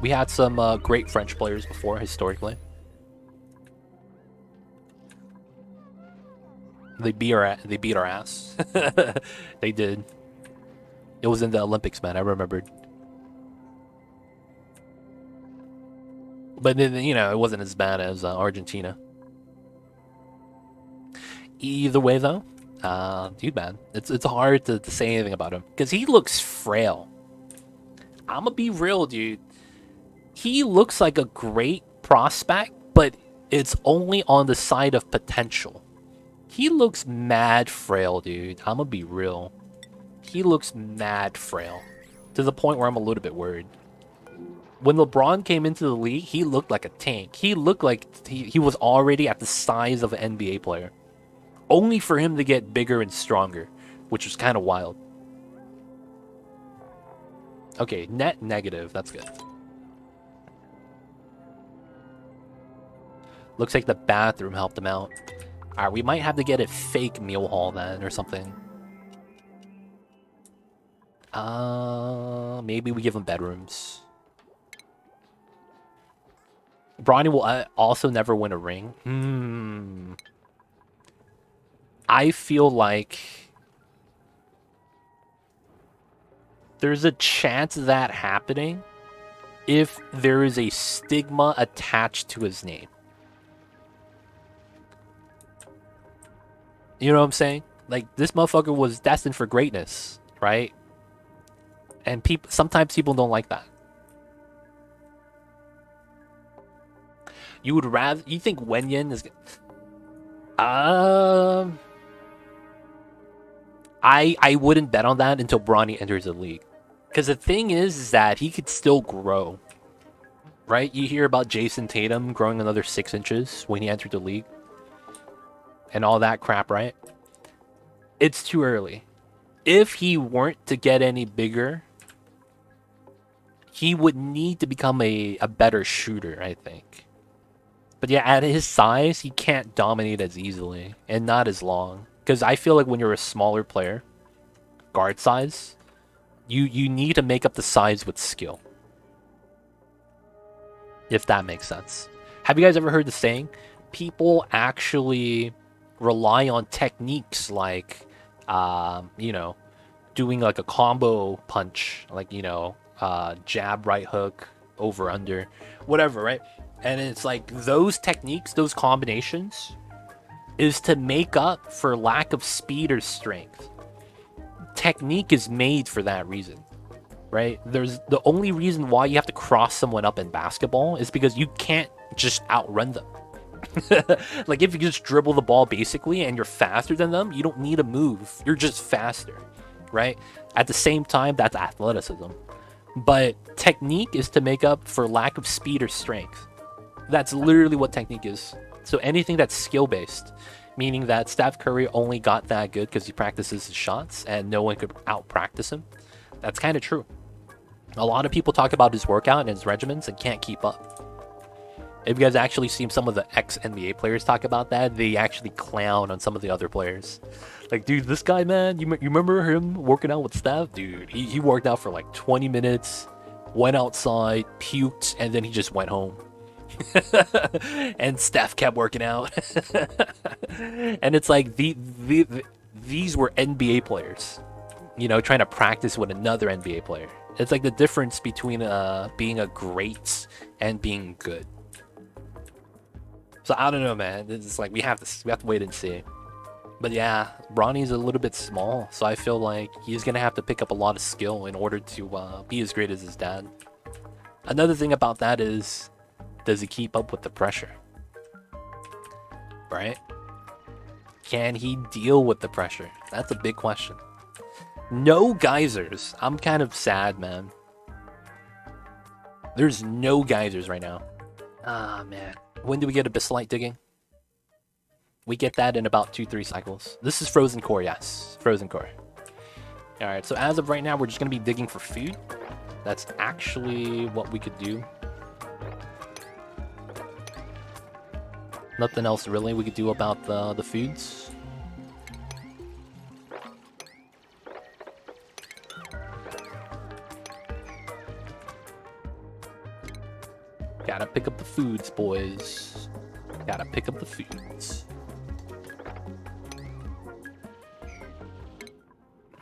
We had some great French players before, historically. They beat our ass. They did. It was in the Olympics, man. I remembered. But then, you know, it wasn't as bad as Argentina. Either way, though, dude, man, it's hard to say anything about him because he looks frail. I'm gonna be real, dude. He looks like a great prospect, but it's only on the side of potential. He looks mad frail, dude. I'm gonna be real. He looks mad frail to the point where I'm a little bit worried. When LeBron came into the league, he looked like a tank. He looked like he was already at the size of an NBA player. Only for him to get bigger and stronger, which was kind of wild. Okay, net negative. That's good. Looks like the bathroom helped him out. Alright, we might have to get a fake meal hall then or something. Maybe we give him bedrooms. Bronny will also never win a ring. I feel like there's a chance of that happening if there is a stigma attached to his name. You know what I'm saying? Like, this motherfucker was destined for greatness, right? And sometimes people don't like that. You think Wenyan is... I wouldn't bet on that until Bronny enters the league. Because the thing is that he could still grow. Right? You hear about Jason Tatum growing another 6 inches when he entered the league. And all that crap, right? It's too early. If he weren't to get any bigger, he would need to become a better shooter, I think. But yeah, at his size, he can't dominate as easily and not as long. Because I feel like when you're a smaller player, guard size, you need to make up the size with skill. If that makes sense. Have you guys ever heard the saying? People actually rely on techniques like, doing like a combo punch, like, jab, right hook, over, under, whatever, right? And it's like those techniques, those combinations, is to make up for lack of speed or strength. Technique is made for that reason, right? There's the only reason why you have to cross someone up in basketball is because you can't just outrun them. Like, if you just dribble the ball basically and you're faster than them, you don't need to move. You're just faster, right? At the same time, that's athleticism. But technique is to make up for lack of speed or strength. That's literally what technique is. So anything that's skill-based, meaning that Steph Curry only got that good because he practices his shots and no one could out-practice him, that's kind of true. A lot of people talk about his workout and his regimens and can't keep up. If you guys actually seen some of the ex-NBA players talk about that, they actually clown on some of the other players. Like, dude, this guy, man, you remember him working out with Steph? Dude, he worked out for like 20 minutes, went outside, puked, and then he just went home. And Steph kept working out. And it's like, these were NBA players, trying to practice with another NBA player. It's like the difference between being a great and being good. So I don't know, man. It's like we have to wait and see. But yeah, Bronny's a little bit small, so I feel like he's gonna have to pick up a lot of skill in order to be as great as his dad. Another thing about that is, does he keep up with the pressure? Right? Can he deal with the pressure? That's a big question. No geysers. I'm kind of sad, man. There's no geysers right now. Ah, man. When do we get Abyssal digging? We get that in about 2-3 cycles. This is frozen core, yes. Frozen core. Alright, so as of right now, we're just going to be digging for food. That's actually what we could do. Nothing else really we could do about the foods. Gotta pick up the foods, boys. Gotta pick up the foods.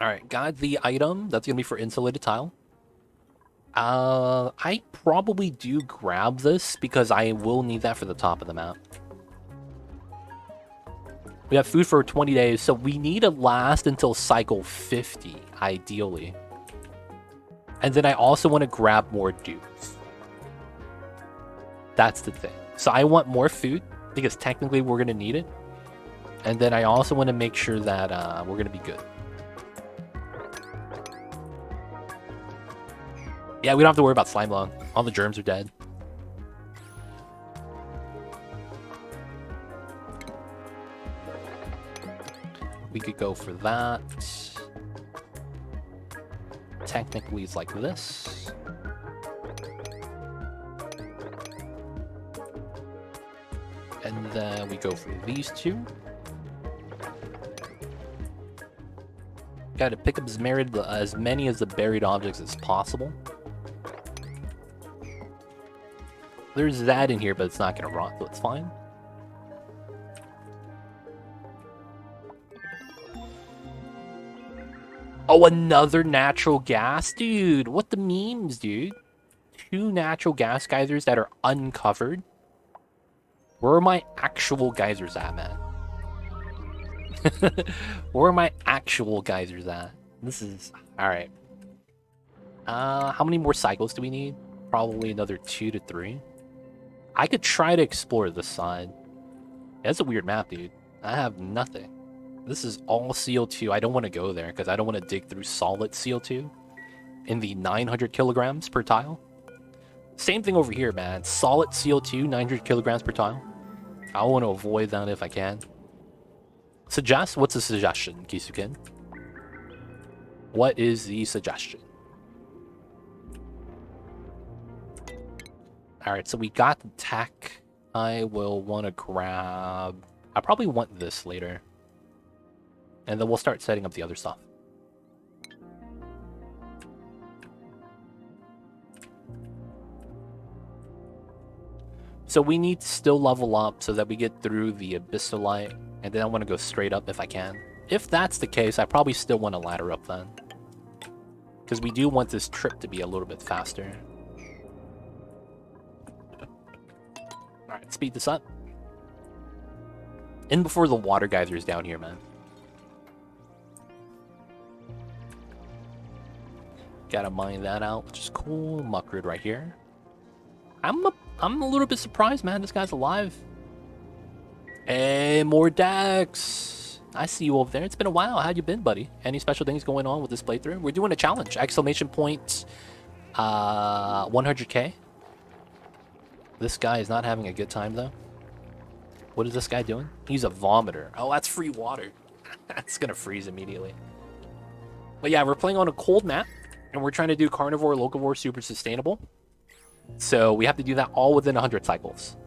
Alright, got the item. That's gonna be for insulated tile. I probably do grab this because I will need that for the top of the map. We have food for 20 days, so we need to last until cycle 50, ideally. And then I also want to grab more dudes. That's the thing. So I want more food, because technically we're going to need it. And then I also want to make sure that we're going to be good. Yeah, we don't have to worry about slime long. All the germs are dead. We could go for that. Technically, it's like this. And then we go for these two. Got to pick up as many as the buried objects as possible. There's that in here, but it's not gonna rot, so it's fine. Oh, another natural gas? Dude, what the memes, dude? 2 natural gas geysers that are uncovered? Where are my actual geysers at, man? Where are my actual geysers at? This is... Alright. How many more cycles do we need? Probably another 2 to 3. I could try to explore this side. That's a weird map, dude. I have nothing. This is all CO2. I don't want to go there because I don't want to dig through solid CO2 in the 900 kilograms per tile. Same thing over here, man. Solid CO2, 900 kilograms per tile. I want to avoid that if I can. Suggest? What's a suggestion, Kisuken? What is the suggestion? Alright, so we got the tech. I will want to grab... I probably want this later. And then we'll start setting up the other stuff. So we need to still level up so that we get through the Abyssalite. And then I want to go straight up if I can. If that's the case, I probably still want to ladder up then. Because we do want this trip to be a little bit faster. Alright, speed this up. In before the water geysers down here, man. Gotta mine that out, which is cool. Muckroot right here. I'm a little bit surprised, man. This guy's alive. Hey, more Dex. I see you over there. It's been a while. How you been, buddy? Any special things going on with this playthrough? We're doing a challenge. Exclamation point. 100k. This guy is not having a good time, though. What is this guy doing? He's a vomiter. Oh, that's free water. That's gonna freeze immediately. But yeah, we're playing on a cold map. And we're trying to do Carnivore, Locavore, super sustainable. So we have to do that all within 100 cycles.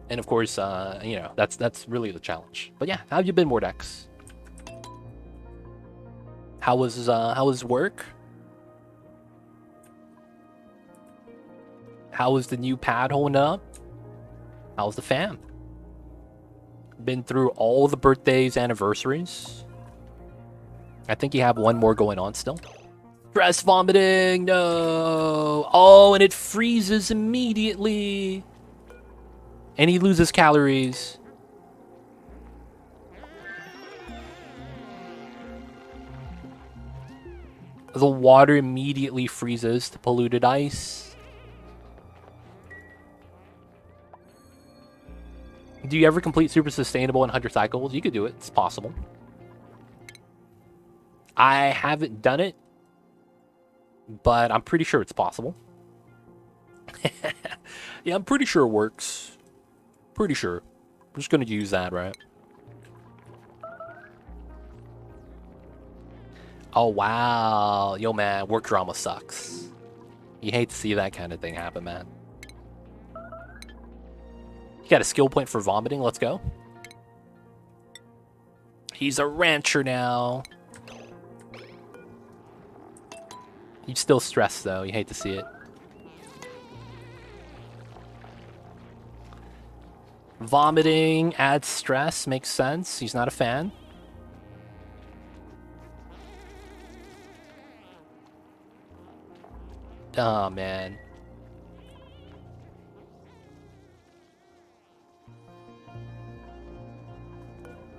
And of course, you know, that's really the challenge. But yeah, how have you been, Mordex? How was work? How was the new pad holding up? How's the fam? Been through all the birthdays, anniversaries. I think you have one more going on still. Stress vomiting, no. Oh, and it freezes immediately. And he loses calories. The water immediately freezes to polluted ice. Do you ever complete super sustainable in 100 cycles? You could do it. It's possible. I haven't done it. But I'm pretty sure it's possible. Yeah, I'm pretty sure it works. Pretty sure. I'm just going to use that, right? Oh, wow. Yo, man, work drama sucks. You hate to see that kind of thing happen, man. You got a skill point for vomiting. Let's go. He's a rancher now. You're still stressed, though. You hate to see it. Vomiting adds stress. Makes sense. He's not a fan. Oh, man.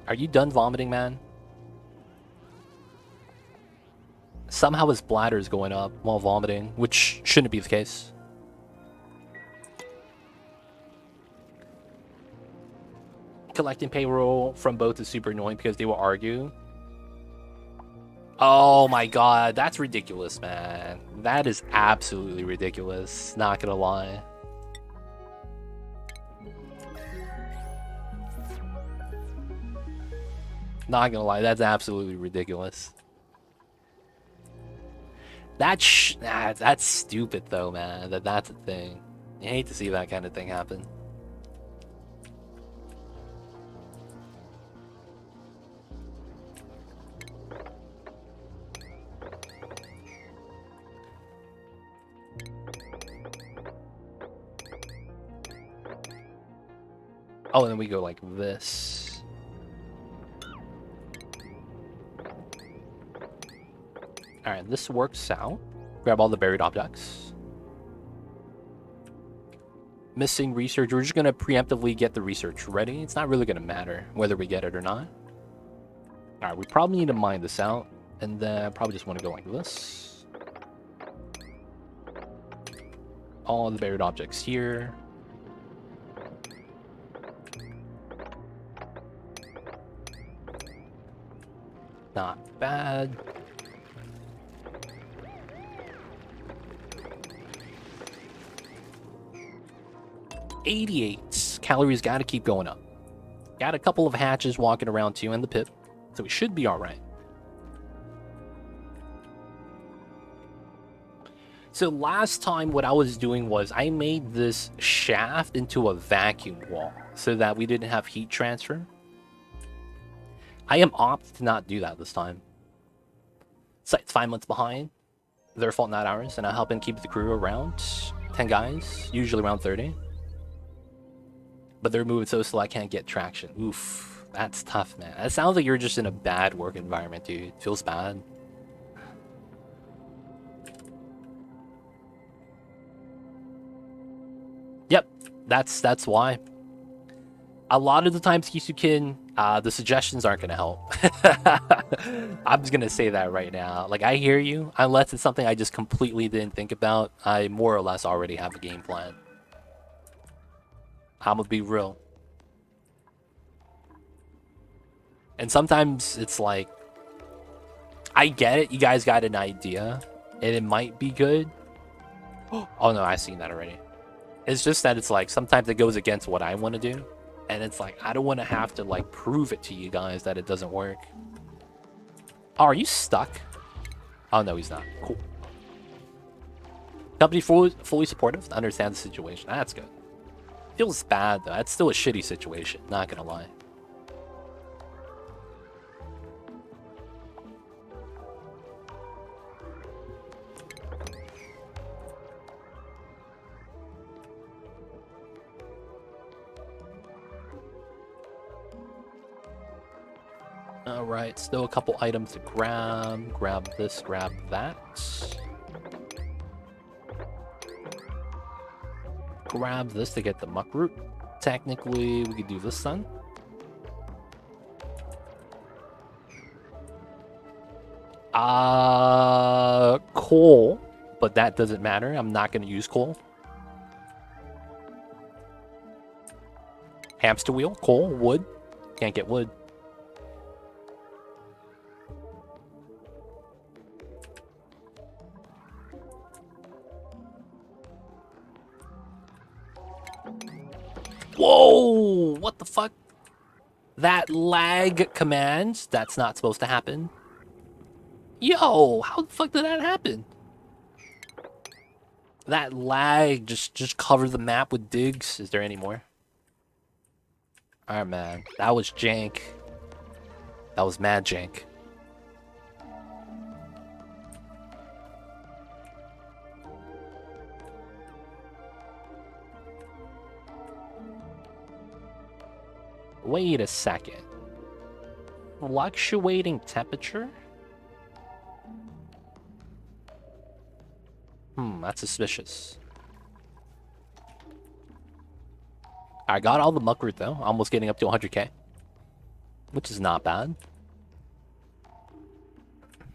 Are you done vomiting, man? Somehow his bladder is going up while vomiting, which shouldn't be the case. Collecting payroll from both is super annoying because they will argue. Oh my god, that's ridiculous, man. That is absolutely ridiculous. Not gonna lie. Not gonna lie, that's absolutely ridiculous. That's stupid though, man. That's a thing. You hate to see that kind of thing happen. Oh, and then we go like this. Alright, this works out. Grab all the buried objects. Missing research. We're just going to preemptively get the research ready. It's not really going to matter whether we get it or not. Alright, we probably need to mine this out. And then I probably just want to go like this. All the buried objects here. Not bad. $88 calories. Got to keep going up. Got a couple of hatches walking around too in the pit, so we should be all right. So last time what I was doing was I made this shaft into a vacuum wall so that we didn't have heat transfer. I am opted to not do that this time. Site's 5 months behind. Their fault, not ours, and I'm helping keep the crew around 10 guys, usually around 30. But they're moving so slow I can't get traction. Oof, that's tough, man. It sounds like you're just in a bad work environment, dude. Feels bad. Yep, that's why. A lot of the times, Kisukin, the suggestions aren't going to help. I'm just going to say that right now. Like, I hear you. Unless it's something I just completely didn't think about, I more or less already have a game plan. I'm going to be real. And sometimes it's like, I get it. You guys got an idea, and it might be good. Oh, no, I've seen that already. It's just that it's like, sometimes it goes against what I want to do. And it's like, I don't want to have to, like, prove it to you guys that it doesn't work. Oh, are you stuck? Oh, no, he's not. Cool. Company fully supportive, understand the situation. That's good. Feels bad, though. That's still a shitty situation, not gonna lie. Alright, still a couple items to grab. Grab this, grab that. Grab this to get the muck root. Technically, we could do this then. Coal, but that doesn't matter. I'm not going to use coal. Hamster wheel, coal, wood. Can't get wood. Whoa! What the fuck? That lag command, that's not supposed to happen. Yo, how the fuck did that happen? That lag just covered the map with digs. Is there any more? Alright, man. That was jank. That was mad jank. Wait a second. Fluctuating temperature? That's suspicious. I got all the muck root though, almost getting up to 100k. Which is not bad.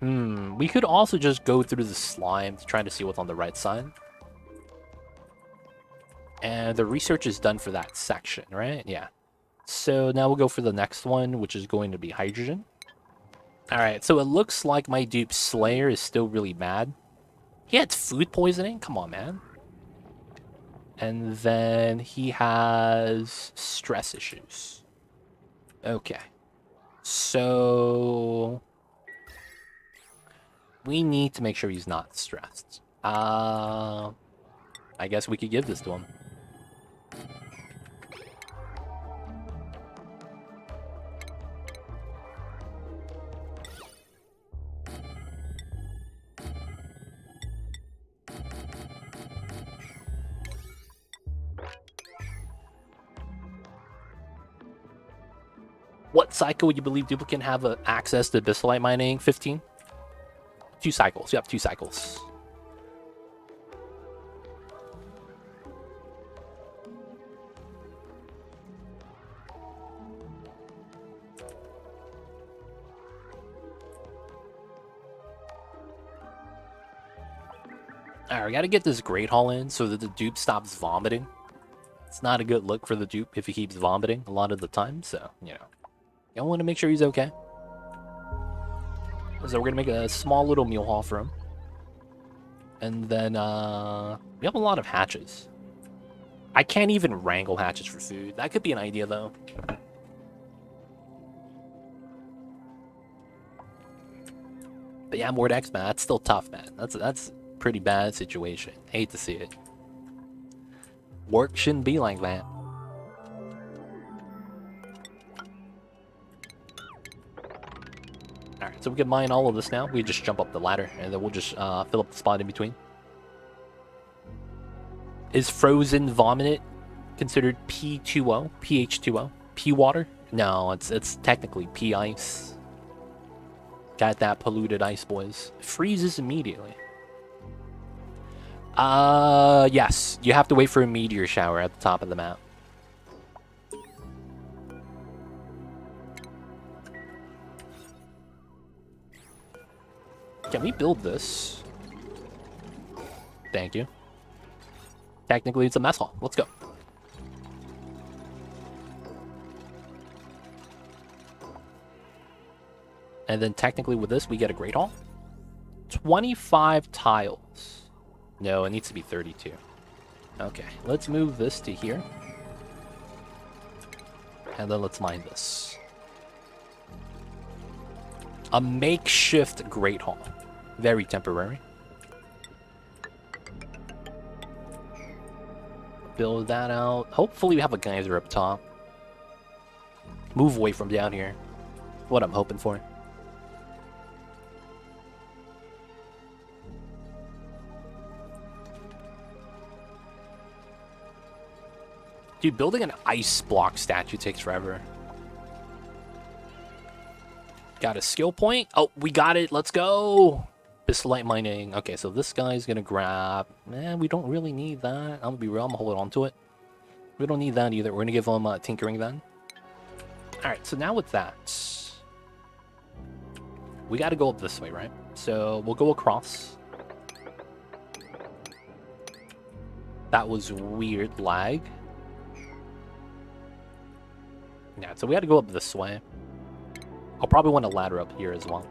We could also just go through the slime to try to see what's on the right side. And the research is done for that section, right? Yeah. So now we'll go for the next one, which is going to be hydrogen. Alright, so it looks like my dupe Slayer is still really mad. He had food poisoning? Come on, man. And then he has stress issues. Okay. So we need to make sure he's not stressed. I guess we could give this to him. What cycle would you believe duplicate have access to abyssal mining? 15? 2 cycles. You have 2 cycles. Alright, we gotta get this Great Hall in so that the dupe stops vomiting. It's not a good look for the dupe if he keeps vomiting a lot of the time, so, you know. I want to make sure he's okay. So we're gonna make a small little meal hall for him. And then, we have a lot of hatches. I can't even wrangle hatches for food. That could be an idea, though. But yeah, Mordex, man, that's still tough, man. That's a pretty bad situation. Hate to see it. Work shouldn't be like that. Alright, so we can mine all of this now. We just jump up the ladder, and then we'll just fill up the spot in between. Is frozen vomit considered P2O? pH2O? P-water? No, it's technically P-ice. Got that polluted ice, boys. Freezes immediately. Yes. You have to wait for a meteor shower at the top of the map. Can we build this? Thank you. Technically, it's a mess hall. Let's go. And then technically with this, we get a Great Hall. 25 tiles. No, it needs to be 32. Okay, let's move this to here. And then let's mine this. A makeshift Great Hall. Very temporary. Build that out. Hopefully we have a geyser up top. Move away from down here. What I'm hoping for. Dude, building an ice block statue takes forever. Got a skill point. Oh, we got it. Let's go. Bislight mining. Okay, so this guy's gonna grab. Man, we don't really need that. I'm gonna be real. I'm gonna hold on to it. We don't need that either. We're gonna give him tinkering then. Alright, so now with that, we gotta go up this way, right? So we'll go across. That was weird lag. Yeah, so we gotta go up this way. I'll probably want a ladder up here as well.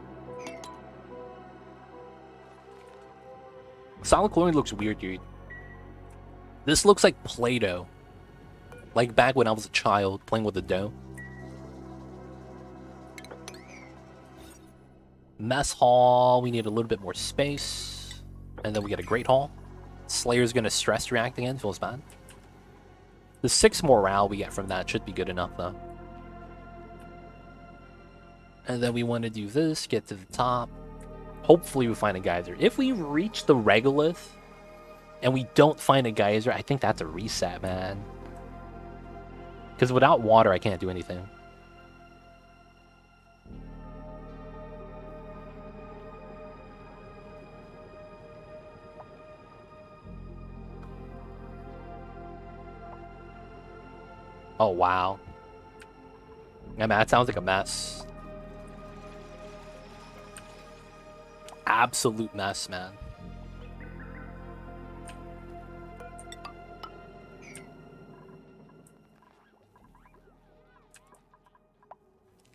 Solid clothing looks weird, dude. This looks like Play-Doh. Like back when I was a child playing with the dough. Mess hall, we need a little bit more space. And then we get a Great Hall. Slayer's gonna stress react again, feels bad. The 6 morale we get from that should be good enough though. And then we want to do this, get to the top. Hopefully we find a geyser. If we reach the regolith and we don't find a geyser, I think that's a reset, man. Because without water, I can't do anything. Oh, wow. Yeah, man, that sounds like a mess. Absolute mess, man.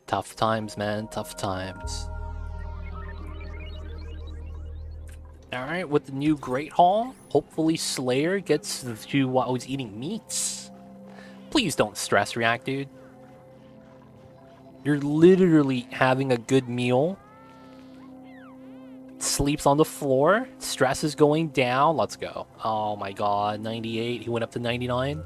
Tough times, man. Tough times. Alright, with the new Great Hall, hopefully Slayer gets to while he's eating meats. Please don't stress react, dude. You're literally having a good meal. Sleeps on the floor. Stress is going down. Let's go. Oh my god. 98. He went up to 99.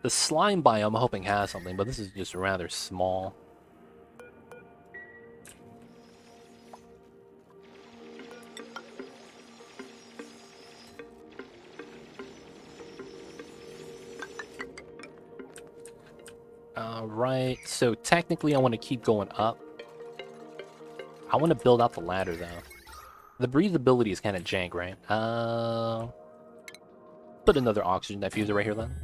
The slime biome I'm hoping has something, but this is just rather small. Right, so technically I want to keep going up. I want to build out the ladder, though. The breathability is kind of jank, right? Put another oxygen diffuser right here, then.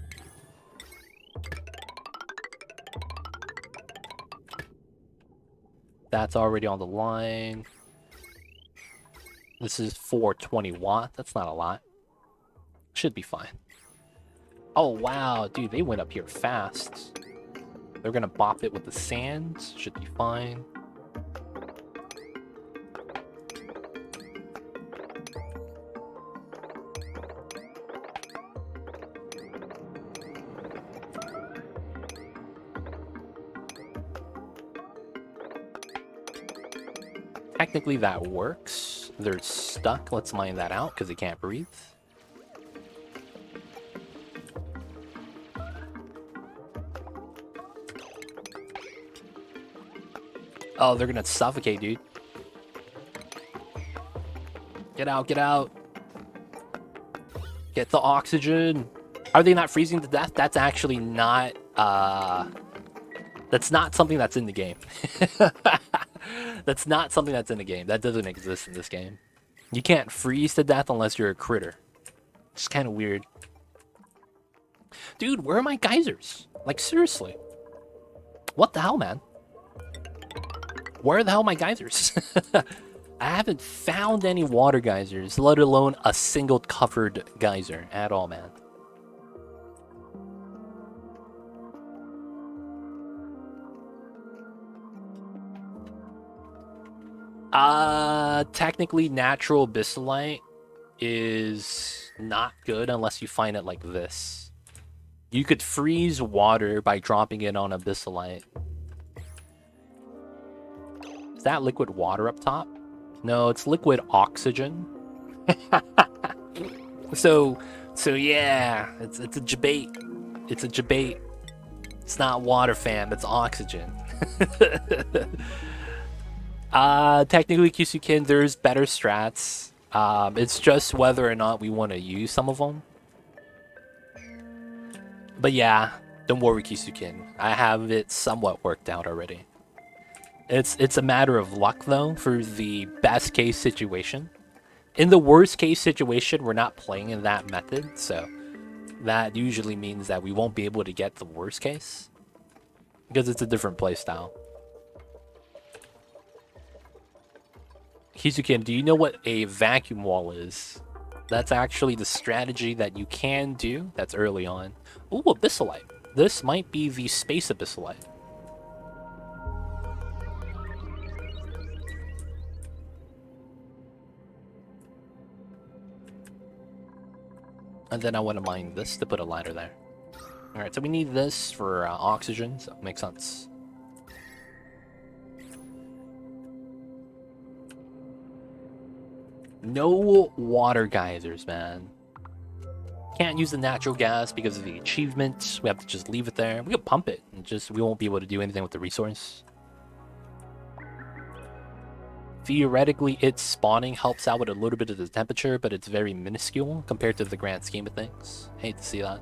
That's already on the line. This is 420 watt. That's not a lot. Should be fine. Oh, wow. Dude, they went up here fast. They're going to bop it with the sand. Should be fine. Technically, that works. They're stuck. Let's mine that out because they can't breathe. Oh, they're gonna suffocate, dude. Get out, get out. Get the oxygen. Are they not freezing to death? That's actually not, that's not something that's in the game. That's not something that's in the game. That doesn't exist in this game. You can't freeze to death unless you're a critter. It's kind of weird. Dude, where are my geysers? Like, seriously. What the hell, man? Where the hell are my geysers? I haven't found any water geysers, let alone a single covered geyser at all, man. Technically, natural abyssalite is not good unless you find it like this. You could freeze water by dropping it on abyssalite. Is that liquid water up top? No, it's liquid oxygen. So yeah, it's a debate. It's a debate. It's not water, fam. It's oxygen. Technically, Kyusuken, there's better strats. It's just whether or not we want to use some of them. But yeah, don't worry, Kyusuken. I have it somewhat worked out already. It's a matter of luck, though, for the best case situation. In the worst case situation, we're not playing in that method, so that usually means that we won't be able to get the worst case. Because it's a different playstyle. Hizuken, do you know what a vacuum wall is? That's actually the strategy that you can do that's early on. Ooh, abyssalite. This might be the space abyssalite. And then I want to mine this to put a ladder there. Alright, so we need this for oxygen, so it makes sense. No water geysers, man. Can't use the natural gas because of the achievement. We have to just leave it there. We could pump it, and just we won't be able to do anything with the resource. Theoretically, its spawning helps out with a little bit of the temperature, but it's very minuscule compared to the grand scheme of things. Hate to see that.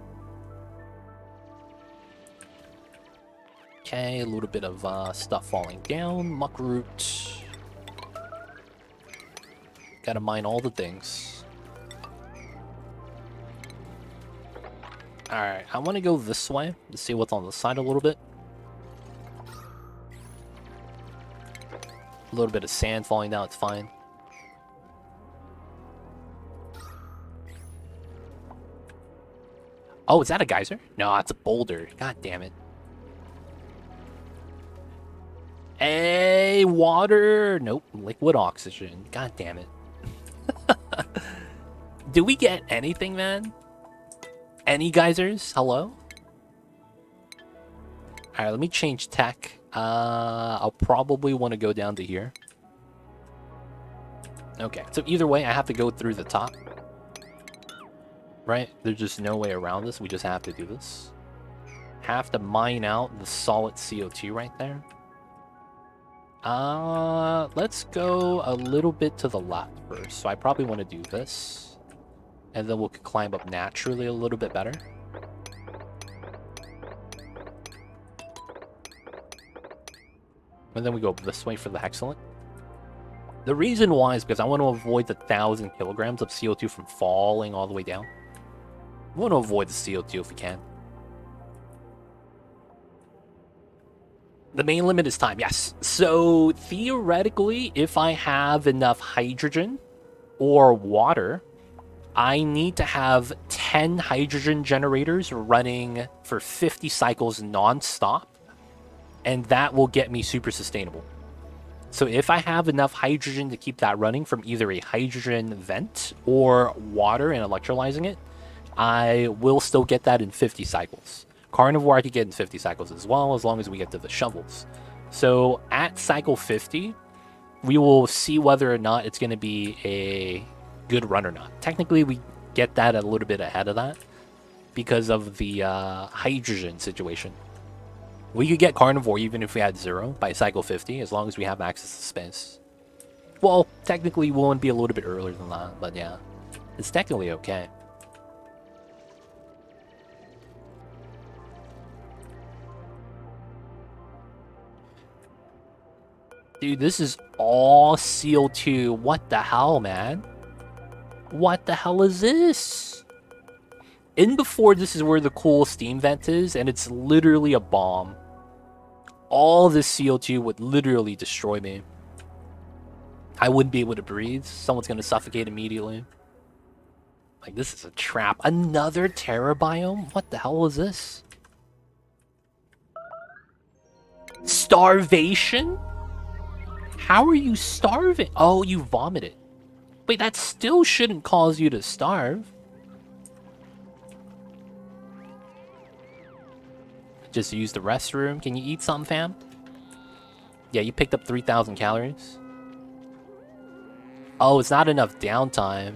Okay, a little bit of stuff falling down. Muckroot. Gotta mine all the things. Alright, I want to go this way to see what's on the side a little bit. A little bit of sand falling down, it's fine. Oh, is that a geyser? No, it's a boulder. God damn it. Hey, water! Nope, liquid oxygen. God damn it. Do we get anything, man? Any geysers? Hello? Alright, let me change tech. I'll probably want to go down to here. Okay, so either way, I have to go through the top. Right? There's just no way around this. We just have to do this. Have to mine out the solid CO2 right there. Let's go a little bit to the left first. So I probably want to do this. And then we'll climb up naturally a little bit better. And then we go this way for the Hexalent. The reason why is because I want to avoid the 1,000 kilograms of CO2 from falling all the way down. We want to avoid the CO2 if we can. The main limit is time, yes. So theoretically, if I have enough hydrogen or water, I need to have 10 hydrogen generators running for 50 cycles non-stop, and that will get me super sustainable. So if I have enough hydrogen to keep that running from either a hydrogen vent or water and electrolyzing it, I will still get that in 50 cycles. Carnivore I could get in 50 cycles as well, as long as we get to the shovels. So at cycle 50, we will see whether or not it's going to be a good run or not. Technically, we get that a little bit ahead of that because of the hydrogen situation. We could get Carnivore even if we had 0 by cycle 50, as long as we have access to space. Well, technically, we won't be a little bit earlier than that, but yeah, it's technically okay. Dude, this is all CO2. What the hell, man? What the hell is this? In before, this is where the cool steam vent is, and it's literally a bomb. All this CO2 would literally destroy me. I wouldn't be able to breathe. Someone's going to suffocate immediately. Like, this is a trap. Another Terra biome? What the hell is this? Starvation? How are you starving? Oh, you vomited. Wait, that still shouldn't cause you to starve. Just use the restroom. Can you eat something, fam? Yeah, you picked up 3,000 calories. Oh, it's not enough downtime.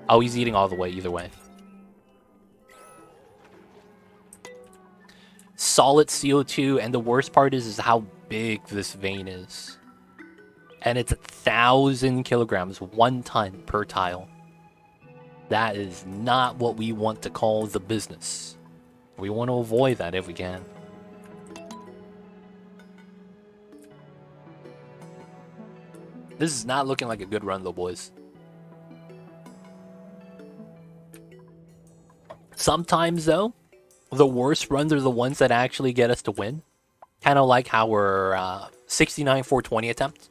Oh, he's eating all the way, either way. Solid CO2, and the worst part is how big this vein is. And it's 1,000 kilograms, 1 ton per tile. That is not what we want to call the business. We want to avoid that if we can. This is not looking like a good run though, boys. Sometimes though, the worst runs are the ones that actually get us to win. Kind of like our 69 420 attempt.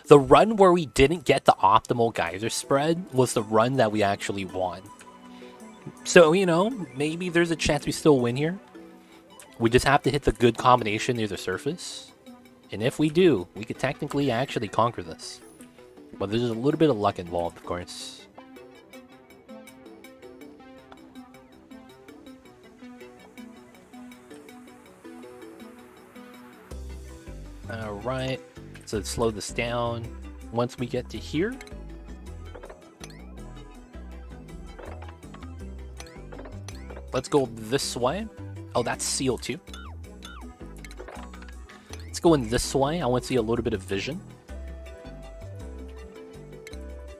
The run where we didn't get the optimal geyser spread was the run that we actually won. So, you know, maybe there's a chance we still win here. We just have to hit the good combination near the surface. And if we do, we could technically actually conquer this. But there's a little bit of luck involved, of course. Alright, so let's slow this down. Once we get to here, let's go this way. Oh, that's CO2. Let's go in this way. I want to see a little bit of vision.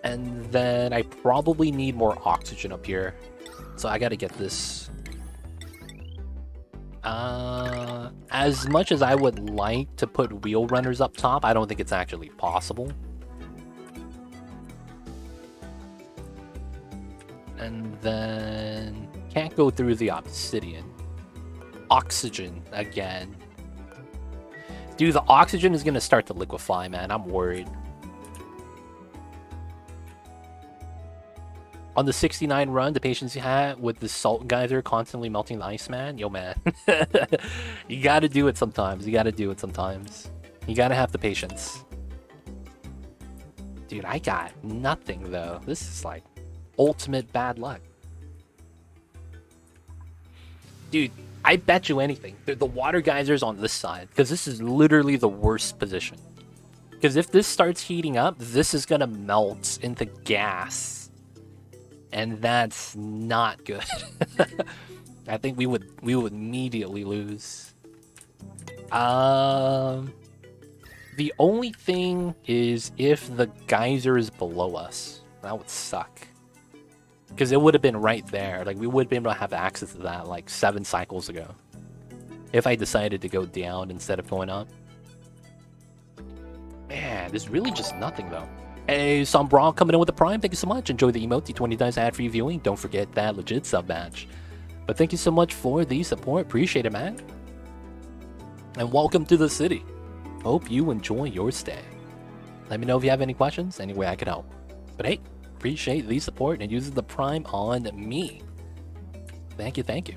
And then I probably need more oxygen up here. So I gotta get this. As much as I would like to put wheel runners up top, I don't think it's actually possible. And then can't go through the obsidian. Oxygen again. Dude, the oxygen is gonna start to liquefy, man. I'm worried. On the 69 run, the patience you had with the salt geyser constantly melting the ice, man. Yo, man. You gotta do it sometimes. You gotta do it sometimes. You gotta have the patience. Dude, I got nothing, though. This is like ultimate bad luck. Dude, I bet you anything. The water geyser's on this side, because this is literally the worst position. Because if this starts heating up, this is gonna melt into gas. And that's not good. I think we would immediately lose. The only thing is if the geyser is below us. That would suck. Because it would have been right there. Like, we would have been able to have access to that, like, 7 cycles ago. If I decided to go down instead of going up. Man, there's really just nothing, though. Hey, Sombra coming in with the Prime. Thank you so much. Enjoy the emote. D20 ad-free viewing. Don't forget that legit sub match. But thank you so much for the support. Appreciate it, man. And welcome to the city. Hope you enjoy your stay. Let me know if you have any questions. Any way I can help. But hey, appreciate the support and using the Prime on me. Thank you, thank you.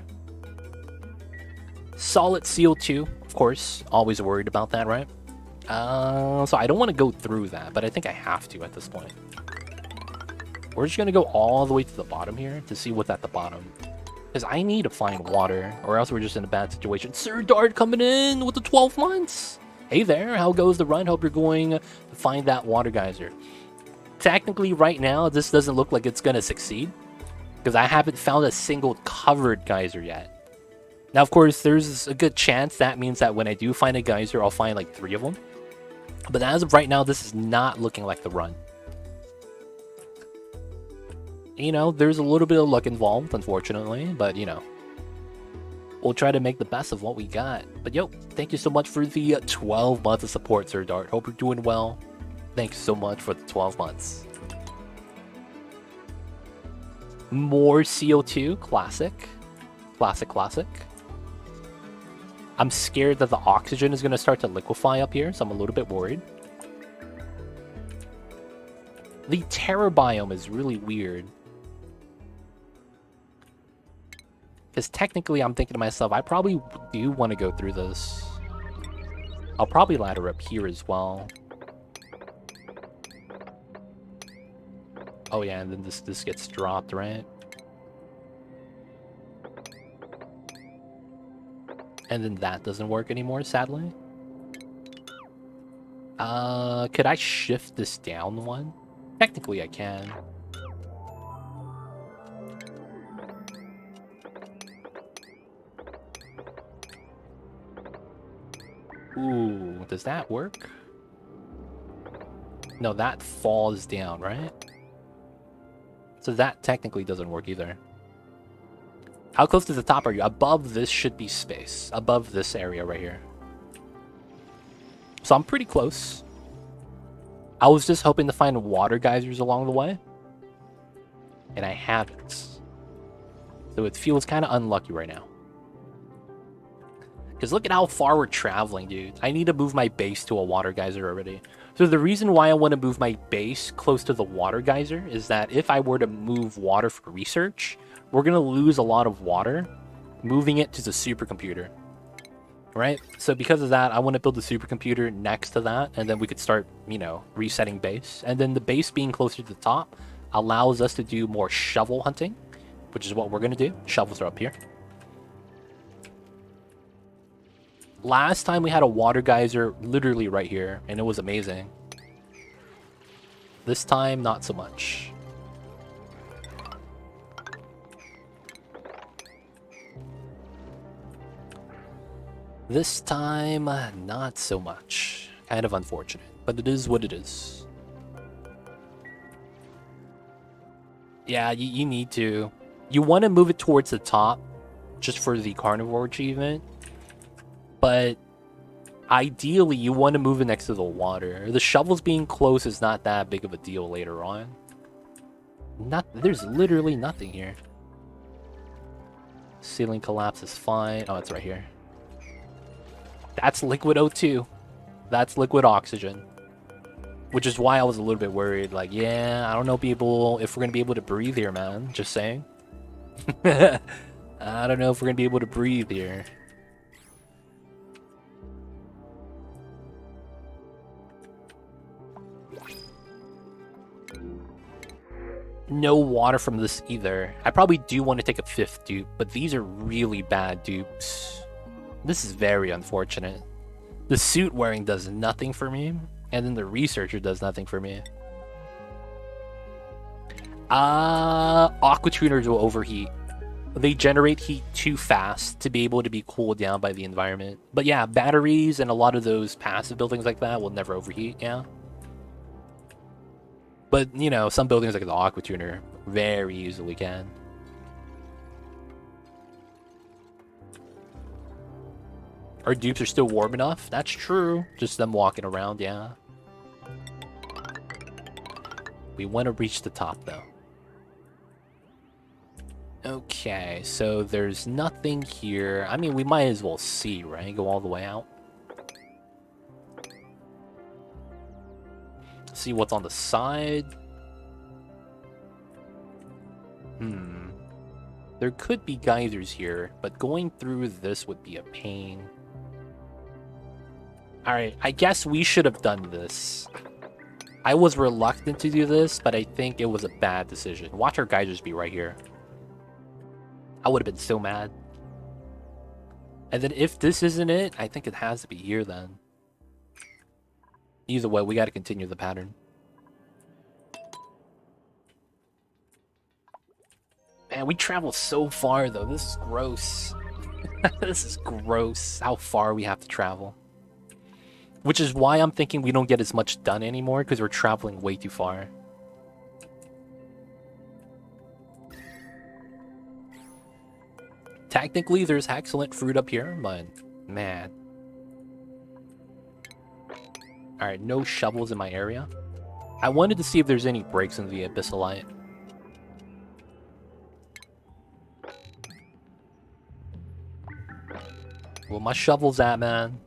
Solid CO2, of course. Always worried about that, right? So I don't want to go through that, but I think I have to at this point. We're just going to go all the way to the bottom here to see what's at the bottom. Because I need to find water, or else we're just in a bad situation. Sir Dart coming in with the 12 months. Hey there, how goes the run? Hope you're going to find that water geyser. Technically, right now, this doesn't look like it's going to succeed. Because I haven't found a single covered geyser yet. Now, of course, there's a good chance that means that when I do find a geyser, I'll find like 3 of them. But as of right now, this is not looking like the run. You know, there's a little bit of luck involved, unfortunately. But, you know, we'll try to make the best of what we got. But, yo, thank you so much for the 12 months of support, Sir Dart. Hope you're doing well. Thanks so much for the 12 months. More CO2. Classic. Classic, classic. I'm scared that the oxygen is going to start to liquefy up here, so I'm a little bit worried. The terror biome is really weird. Because technically, I'm thinking to myself, I probably do want to go through this. I'll probably ladder up here as well. Oh yeah, and then this gets dropped, right? And then that doesn't work anymore, sadly. Could I shift this down one? Technically, I can. Ooh, does that work? No, that falls down, right? So that technically doesn't work either. How close to the top are you? Above this should be space. Above this area right here. So I'm pretty close. I was just hoping to find water geysers along the way. And I haven't. So it feels kind of unlucky right now. Because look at how far we're traveling, dude. I need to move my base to a water geyser already. So the reason why I want to move my base close to the water geyser is that if I were to move water for research, we're going to lose a lot of water moving it to the supercomputer. Right? So because of that, I want to build a supercomputer next to that, and then we could start, you know, resetting base. And then the base being closer to the top allows us to do more shovel hunting, which is what we're going to do. Shovels are up here. Last time we had a water geyser literally right here, and it was amazing. This time, not so much. This time, not so much. Kind of unfortunate, but it is what it is. Yeah, you need to. You want to move it towards the top, just for the Carnivore Achievement. But ideally, you want to move it next to the water. The shovels being close is not that big of a deal later on. There's literally nothing here. Ceiling collapse is fine. Oh, it's right here. That's liquid O2. That's liquid oxygen. Which is why I was a little bit worried. Like, yeah, I don't know, people, if we're going to be able to breathe here, man. Just saying. I don't know if we're going to be able to breathe here. No water from this either. I probably do want to take a 5th dupe, but these are really bad dupes. This is very unfortunate. The suit wearing does nothing for me, and then the researcher does nothing for me. Aqua tuners will overheat. They generate heat too fast to be able to be cooled down by the environment. But yeah, batteries and a lot of those passive buildings like that will never overheat, yeah. But, you know, some buildings like the Aqua Tuner very easily can. Our dupes are still warm enough. That's true. Just them walking around, yeah. We want to reach the top, though. Okay, so there's nothing here. I mean, we might as well see, right? Go all the way out. See what's on the side. There could be geysers here, but going through this would be a pain. Alright, I guess we should have done this. I was reluctant to do this, but I think it was a bad decision. Watch our geysers be right here. I would have been so mad. And then if this isn't it, I think it has to be here then. Either way, we got to continue the pattern. Man, we travel so far though. This is gross. This is gross how far we have to travel. Which is why I'm thinking we don't get as much done anymore, because we're traveling way too far. Technically, there's excellent fruit up here, but man. Alright, no shovels in my area. I wanted to see if there's any breaks in the Abyssalite. Where my shovel's at, man?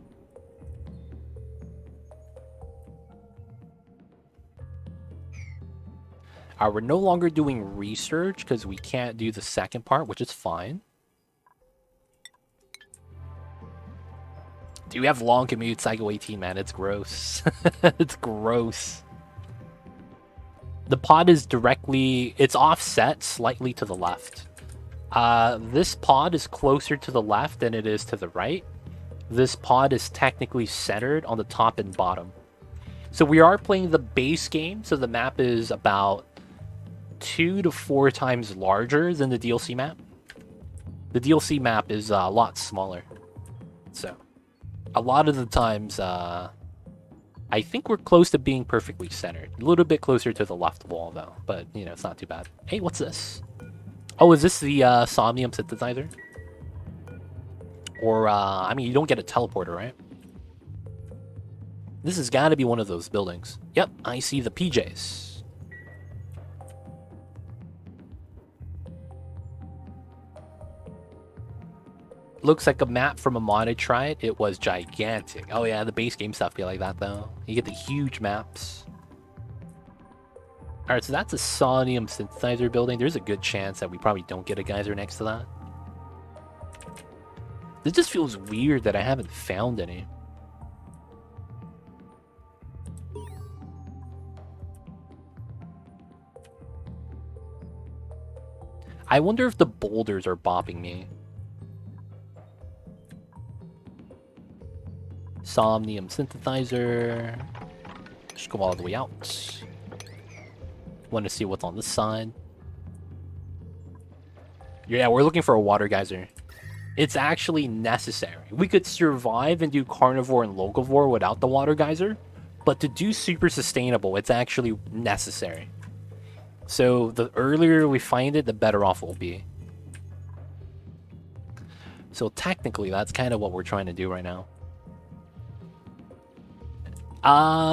We're no longer doing research because we can't do the second part, which is fine. Dude, we have long commute, Psycho 18, man. It's gross. It's gross. The pod is directly... It's offset slightly to the left. This pod is closer to the left than it is to the right. This pod is technically centered on the top and bottom. So we are playing the base game, so the map is about 2 to 4 times larger than the DLC map. The DLC map is a lot smaller. So, a lot of the times, I think we're close to being perfectly centered. A little bit closer to the left wall, though. But, you know, it's not too bad. Hey, what's this? Oh, is this the Somnium synthesizer? Or, I mean, you don't get a teleporter, right? This has got to be one of those buildings. Yep, I see the PJs. Looks like a map from a mod I tried. It was gigantic. Oh yeah, the base game stuff be like that though. You get the huge maps. Alright, so that's a Sonium synthesizer building. There's a good chance that we probably don't get a geyser next to that. This just feels weird that I haven't found any. I wonder if the boulders are bopping me. Somnium synthesizer. Just go all the way out. Want to see what's on this side. Yeah, we're looking for a water geyser. It's actually necessary. We could survive and do Carnivore and Locavore without the water geyser, but to do super sustainable, it's actually necessary. So the earlier we find it, the better off we'll be. So technically, that's kind of what we're trying to do right now.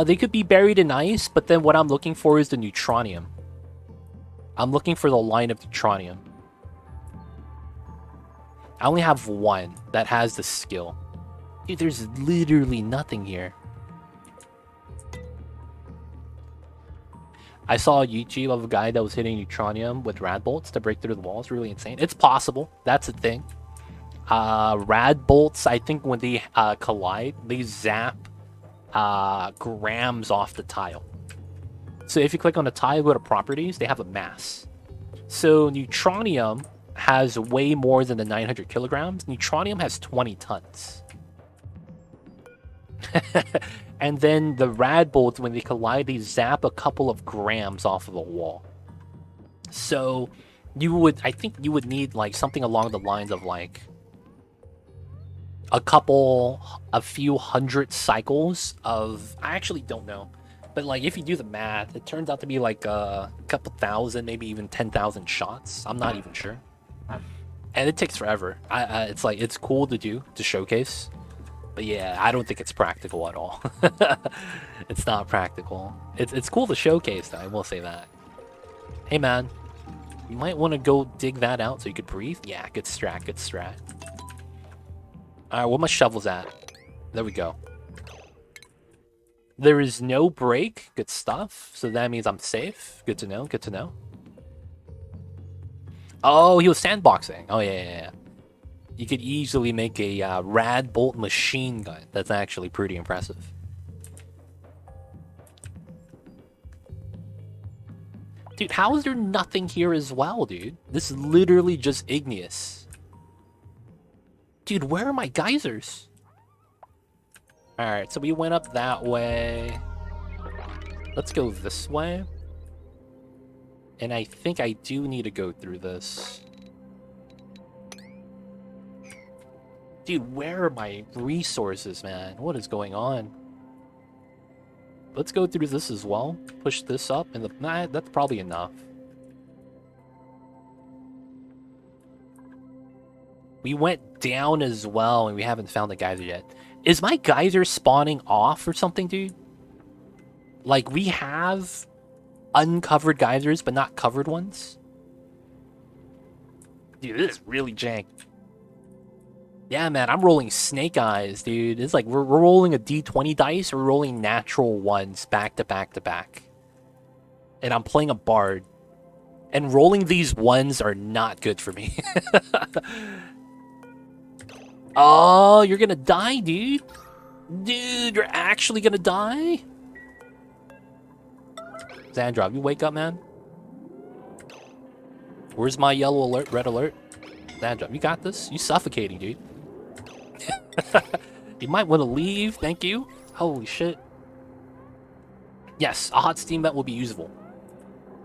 They could be buried in ice, but then what I'm looking for is the neutronium. I'm looking for the line of neutronium. I only have one that has the skill. Dude, there's literally nothing here. I saw a YouTube of a guy that was hitting neutronium with rad bolts to break through the walls. Really insane. It's possible. That's a thing. Rad bolts, I think when they collide, they zap grams off the tile. So if you click on the tile, go to properties, they have a mass. So neutronium has way more than the 900 kilograms. Neutronium has 20 tons. And then the rad bolts, when they collide, they zap a couple of grams off of the wall. So you would, I think you would need like something along the lines of like a few hundred cycles of, I actually don't know. But like, if you do the math, it turns out to be like a couple thousand, maybe even 10,000 shots. I'm not even sure. And it takes forever. It's like, it's cool to do, to showcase. But yeah, I don't think it's practical at all. It's not practical. It's cool to showcase, though, I will say that. Hey, man. You might want to go dig that out so you could breathe. Yeah, good strat, good strat. Alright, where my shovels at? There we go. There is no break. Good stuff. So that means I'm safe. Good to know, good to know. Oh, he was sandboxing. Oh, yeah. You could easily make a rad bolt machine gun. That's actually pretty impressive. Dude, how is there nothing here as well, dude? This is literally just igneous. Dude, where are my geysers? Alright, so we went up that way. Let's go this way. And I think I do need to go through this. Dude, where are my resources, man? What is going on? Let's go through this as well. Push this up, and nah, that's probably enough. We went down as well, and we haven't found the geyser yet. Is my geyser spawning off or something, dude? Like, we have uncovered geysers, but not covered ones? Dude, this is really jank. Yeah, man, I'm rolling snake eyes, dude. It's like we're rolling a D20 dice, or we're rolling natural ones back to back to back. And I'm playing a bard. And rolling these ones are not good for me. Oh, you're gonna die, dude. Dude, you're actually gonna die? Xandrov, you wake up, man. Where's my yellow alert, red alert? Xandrov, you got this? You suffocating, dude. You might want to leave, thank you. Holy shit. Yes, a hot steam vent will be usable.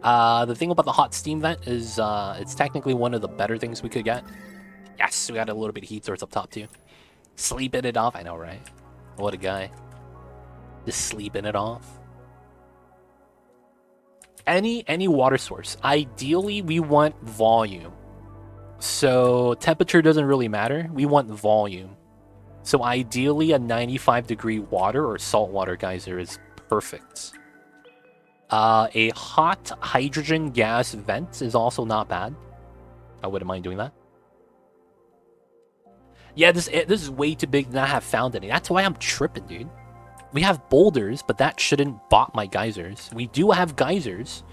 The thing about the hot steam vent is it's technically one of the better things we could get. Yes, we got a little bit of heat source up top too. Sleeping it off, I know, right? What a guy. Just sleeping it off. Any water source. Ideally, we want volume. So temperature doesn't really matter. We want volume. So ideally, a 95-degree water or saltwater geyser is perfect. A hot hydrogen gas vent is also not bad. I wouldn't mind doing that. Yeah, this is way too big to not have found any. That's why I'm tripping, dude. We have boulders, but that shouldn't bot my geysers. We do have geysers.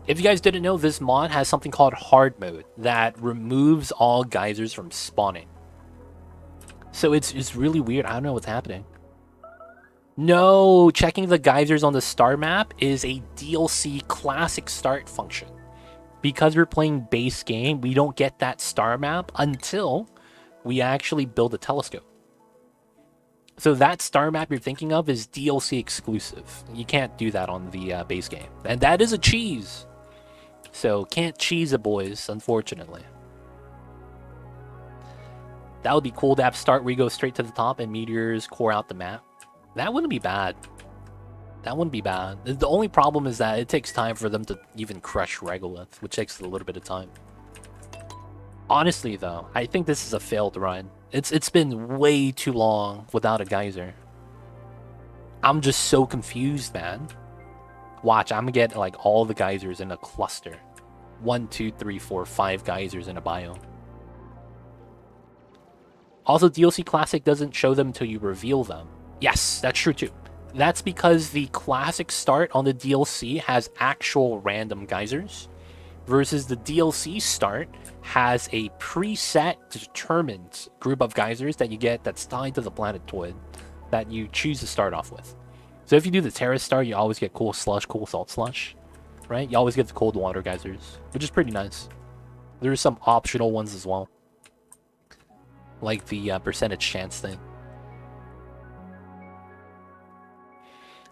If you guys didn't know, this mod has something called hard mode that removes all geysers from spawning. So it's really weird. I don't know what's happening. No, checking the geysers on the star map is a DLC classic start function. Because we're playing base game, we don't get that star map until we actually build a telescope. So that star map you're thinking of is DLC exclusive. You can't do that on the base game. And that is a cheese. So can't cheese it, boys, unfortunately. That would be cool to have start where you go straight to the top and meteors core out the map. That wouldn't be bad. That wouldn't be bad. The only problem is that it takes time for them to even crush Regolith, which takes a little bit of time. Honestly, though, I think this is a failed run. It's been way too long without a geyser. I'm just so confused, man. Watch, I'm gonna get like all the geysers in a cluster. 1, 2, 3, 4, 5 geysers in a biome. Also, DLC Classic doesn't show them until you reveal them. Yes, that's true too. That's because the Classic start on the DLC has actual random geysers, versus the DLC start has a preset determined group of geysers that you get that's tied to the planetoid that you choose to start off with. So if you do the Terra start, you always get cool slush, cool salt slush, right? You always get the cold water geysers, which is pretty nice. There's some optional ones as well, like the percentage chance thing.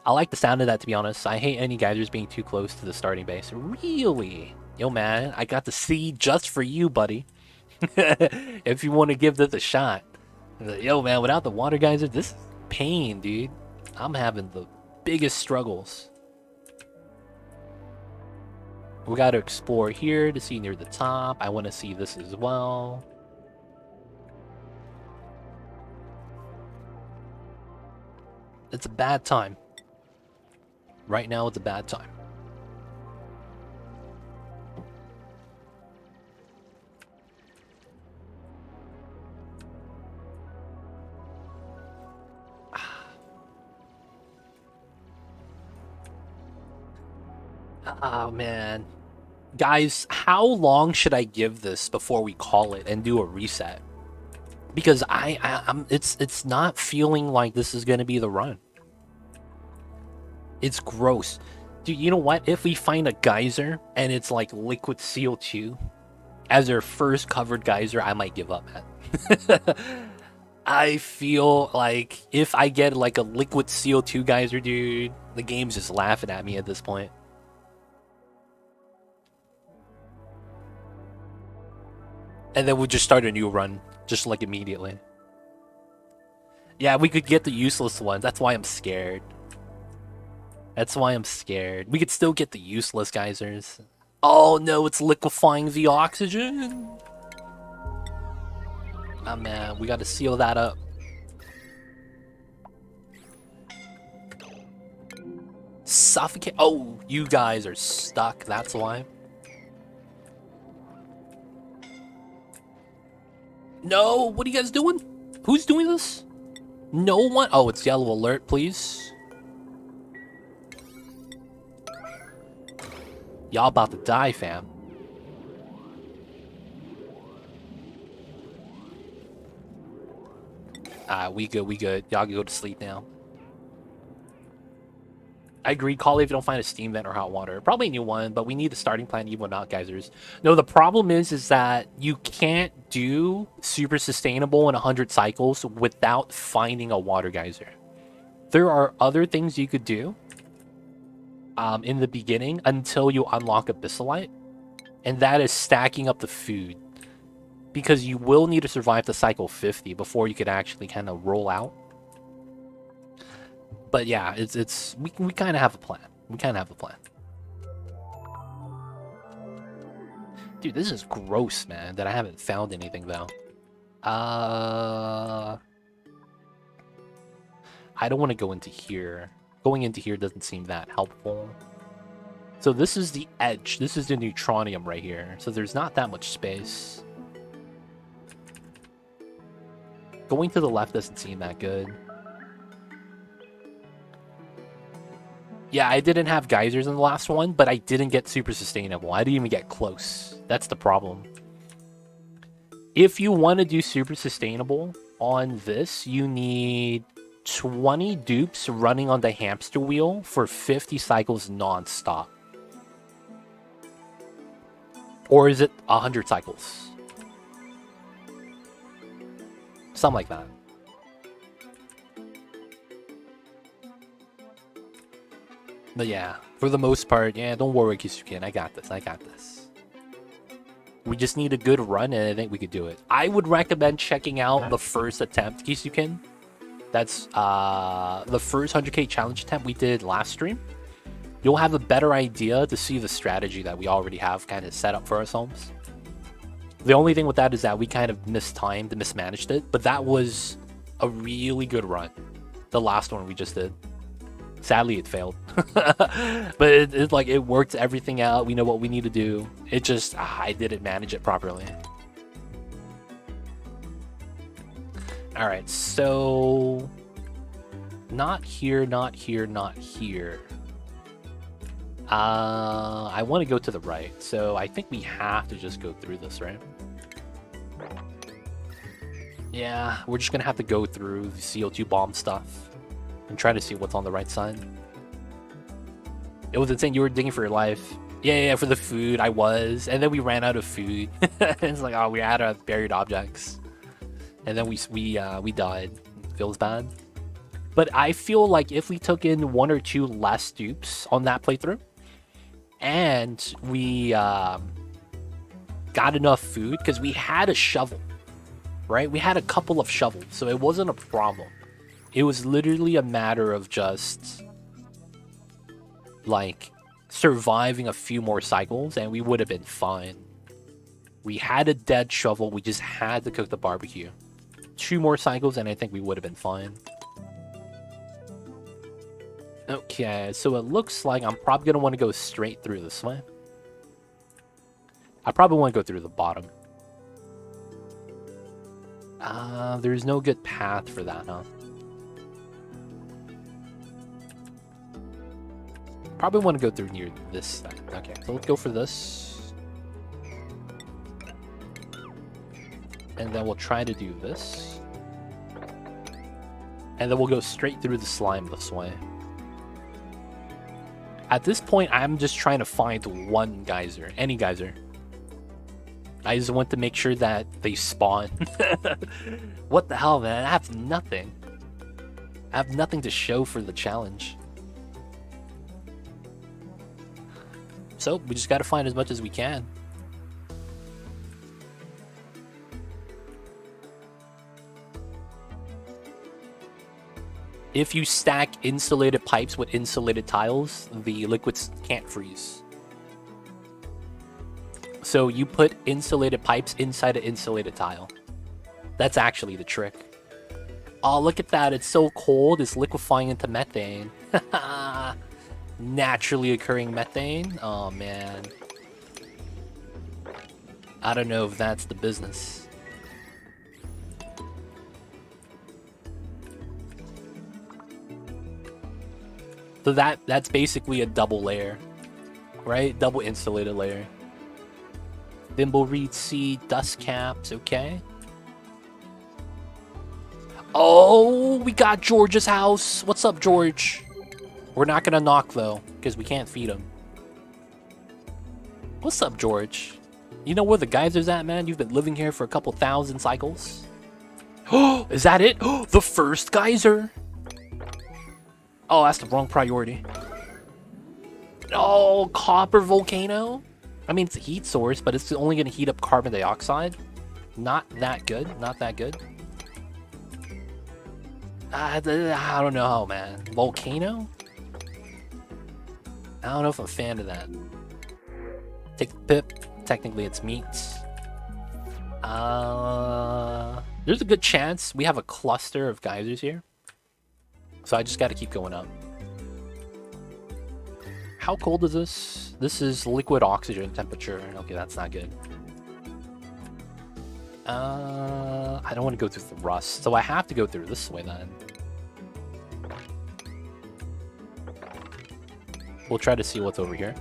I like the sound of that, to be honest. I hate any geysers being too close to the starting base. Really? Yo, man, I got the seed just for you, buddy. If you want to give this a shot. Yo, man, without the water geyser, this is pain, dude. I'm having the biggest struggles. We got to explore here to see near the top. I want to see this as well. It's a bad time. Right now, it's a bad time. Oh, man. Guys, how long should I give this before we call it and do a reset? Because it's not feeling like this is going to be the run. It's gross. Dude, you know what? If we find a geyser and it's like liquid CO2 as our first covered geyser, I might give up, man. I feel like if I get like a liquid CO2 geyser, dude, the game's just laughing at me at this point. And then we'll just start a new run, just like immediately. Yeah, we could get the useless ones. That's why I'm scared. That's why I'm scared. We could still get the useless geysers. Oh no, it's liquefying the oxygen. Oh man, we gotta seal that up. Suffocate. Oh, you guys are stuck. That's why. No, what are you guys doing? Who's doing this? No one. Oh, it's yellow alert, please. Y'all about to die, fam. We good, we good. Y'all can go to sleep now. I agree, call it if you don't find a steam vent or hot water. Probably a new one, but we need a starting plan even without geysers. No, the problem is that you can't do super sustainable in 100 cycles without finding a water geyser. There are other things you could do in the beginning until you unlock Abyssalite, and that is stacking up the food. Because you will need to survive the cycle 50 before you could actually kind of roll out. But yeah, we kind of have a plan. We kind of have a plan. Dude, this is gross, man, that I haven't found anything, though. I don't want to go into here. Going into here doesn't seem that helpful. So this is the edge. This is the neutronium right here. So there's not that much space. Going to the left doesn't seem that good. Yeah, I didn't have geysers in the last one, but I didn't get super sustainable. I didn't even get close. That's the problem. If you want to do super sustainable on this, you need 20 dupes running on the hamster wheel for 50 cycles non-stop. Or is it 100 cycles? Something like that. But yeah, for the most part, yeah, don't worry, Kisuken. I got this. I got this. We just need a good run, and I think we could do it. I would recommend checking out the first attempt, Kisuken. That's the first 100k challenge attempt we did last stream. You'll have a better idea to see the strategy that we already have kind of set up for ourselves. The only thing with that is that we kind of mistimed and mismanaged it, but that was a really good run. The last one we just did. Sadly, it failed. But it worked everything out. We know what we need to do. It just, I didn't manage it properly. All right, so not here, not here, not here. I want to go to the right, so I think we have to just go through this, right? Yeah, we're just gonna have to go through the CO2 bomb stuff and try to see what's on the right side. It was insane. You were digging for your life. Yeah, for the food. I was, and then we ran out of food. It's like, oh, we're out of buried objects, and then we died. Feels bad, but I feel like if we took in 1 or 2 less dupes on that playthrough, and we got enough food, because we had a shovel, right? We had a couple of shovels, so it wasn't a problem. It was literally a matter of just like surviving a few more cycles and we would have been fine. We had a dead shovel. We just had to cook the barbecue. 2 more cycles and I think we would have been fine. Okay, so it looks like I'm probably going to want to go straight through this way. I probably want to go through the bottom. There's no good path for that, huh? Probably want to go through near this side. Okay, so let's go for this. And then we'll try to do this. And then we'll go straight through the slime this way. At this point, I'm just trying to find one geyser. Any geyser. I just want to make sure that they spawn. What the hell, man? I have nothing. I have nothing to show for the challenge. So, we just gotta find as much as we can. If you stack insulated pipes with insulated tiles, the liquids can't freeze. So you put insulated pipes inside an insulated tile. That's actually the trick. Oh, look at that. It's so cold. It's liquefying into methane. Naturally occurring methane. Oh, man. I don't know if that's the business. So that's basically a double layer, right? Double insulated layer. Thimbleweed seed, dust caps, okay. Oh, we got George's house. What's up, George? We're not gonna knock though, because we can't feed him. What's up, George? You know where the geysers at, man? You've been living here for a couple thousand cycles. Oh, is that it? Oh, the first geyser. Oh, that's the wrong priority. Oh, copper volcano? I mean, it's a heat source, but it's only going to heat up carbon dioxide. Not that good. Not that good. I don't know, man. Volcano? I don't know if I'm a fan of that. Take the pip. Technically, it's meat. There's a good chance we have a cluster of geysers here. So I just got to keep going up. How cold is this? This is liquid oxygen temperature. Okay, that's not good. I don't want to go through the rust, so I have to go through this way then. We'll try to see what's over here.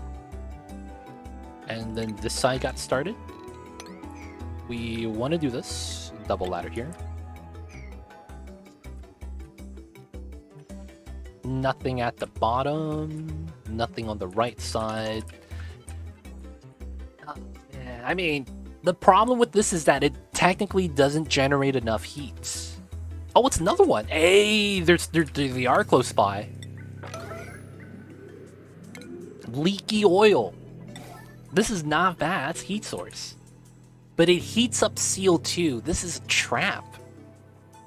And then this side got started. We want to do this. Double ladder here. Nothing at the bottom. Nothing on the right side. Oh, man. I mean, the problem with this is that it technically doesn't generate enough heat. Oh, it's another one. Hey, they are close by. Leaky oil. This is not bad. It's heat source. But it heats up CO2. This is a trap.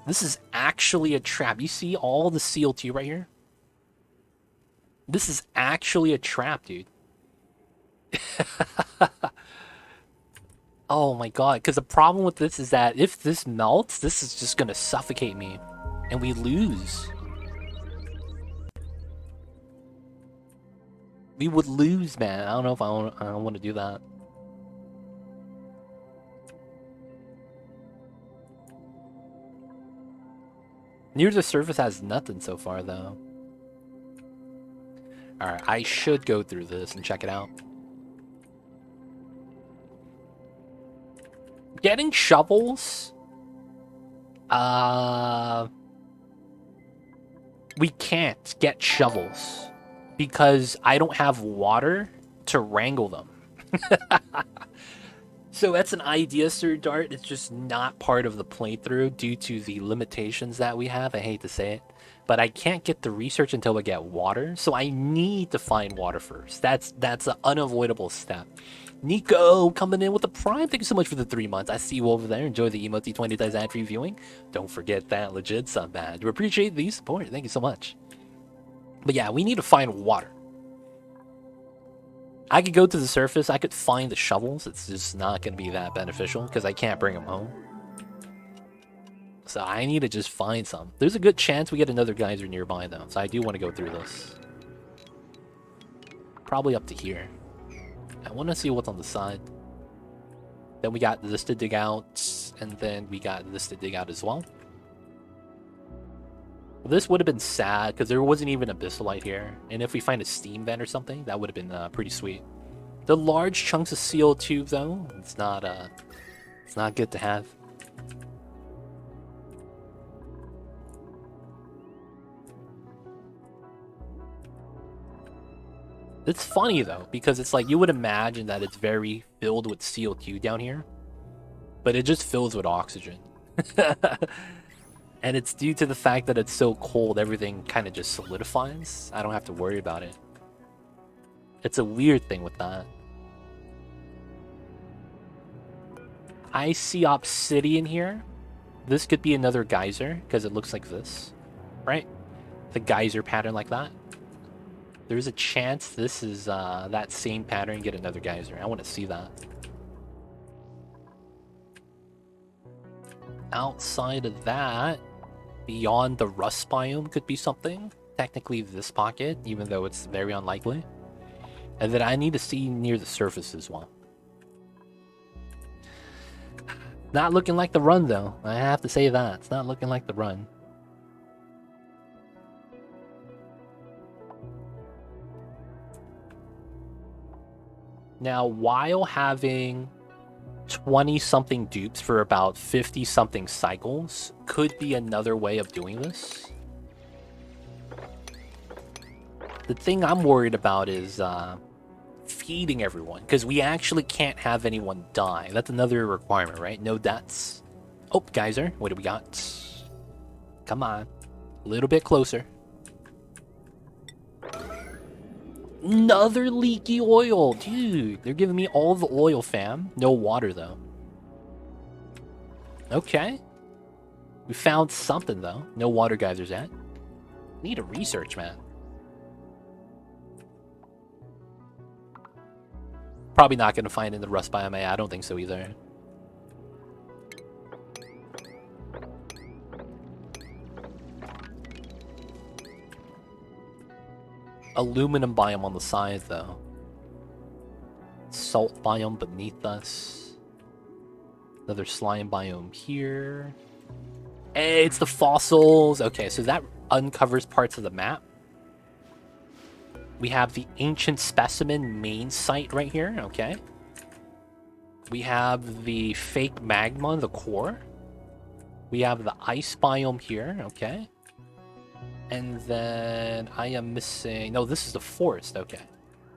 This is actually a trap. You see all the CO2 right here? This is actually a trap, dude. Oh my god, because the problem with this is that if this melts, this is just going to suffocate me. And we lose. We would lose, man. I don't know if I don't want to do that. Near the surface has nothing so far, though. Alright, I should go through this and check it out. Getting shovels... we can't get shovels. Because I don't have water to wrangle them. So that's an idea, Sir Dart. It's just not part of the playthrough due to the limitations that we have. I hate to say it. But I can't get the research until I get water. So I need to find water first. That's an unavoidable step. Nico coming in with the Prime. Thank you so much for the 3 months. I see you over there. Enjoy the emote 20 times ad free viewing. Don't forget that legit sub badge. We appreciate the support. Thank you so much. But yeah, we need to find water. I could go to the surface. I could find the shovels. It's just not going to be that beneficial because I can't bring them home. So I need to just find some. There's a good chance we get another geyser nearby, though. So I do want to go through this. Probably up to here. I want to see what's on the side. Then we got this to dig out. And then we got this to dig out as well. This would have been sad because there wasn't even abyssalite here. And if we find a steam vent or something, that would have been pretty sweet. The large chunks of CO2, though, it's not good to have. It's funny, though, because it's like you would imagine that it's very filled with CO2 down here, but it just fills with oxygen. And it's due to the fact that it's so cold, everything kind of just solidifies. I don't have to worry about it. It's a weird thing with that. I see obsidian here. This could be another geyser, because it looks like this, right? The geyser pattern like that. There's a chance this is that same pattern, get another geyser. I want to see that. Outside of that, beyond the rust biome could be something. Technically this pocket, even though it's very unlikely. And then I need to see near the surface as well. Not looking like the run, though. I have to say that. It's not looking like the run. Now, while having 20-something dupes for about 50-something cycles could be another way of doing this. The thing I'm worried about is feeding everyone, because we actually can't have anyone die. That's another requirement, right? No deaths. Oh, geyser, what do we got? Come on. A little bit closer. Another leaky oil. Dude, they're giving me all the oil, fam. No water, though. Okay. We found something, though. No water geysers yet. Need a research, man. Probably not going to find in the rust biome. I don't think so either. Aluminum biome on the side, though. Salt biome beneath us. Another slime biome here. Hey, it's the fossils! Okay, so that uncovers parts of the map. We have the ancient specimen main site right here, okay. We have the fake magma, the core. We have the ice biome here, okay. And then I am missing... No, this is the forest. Okay.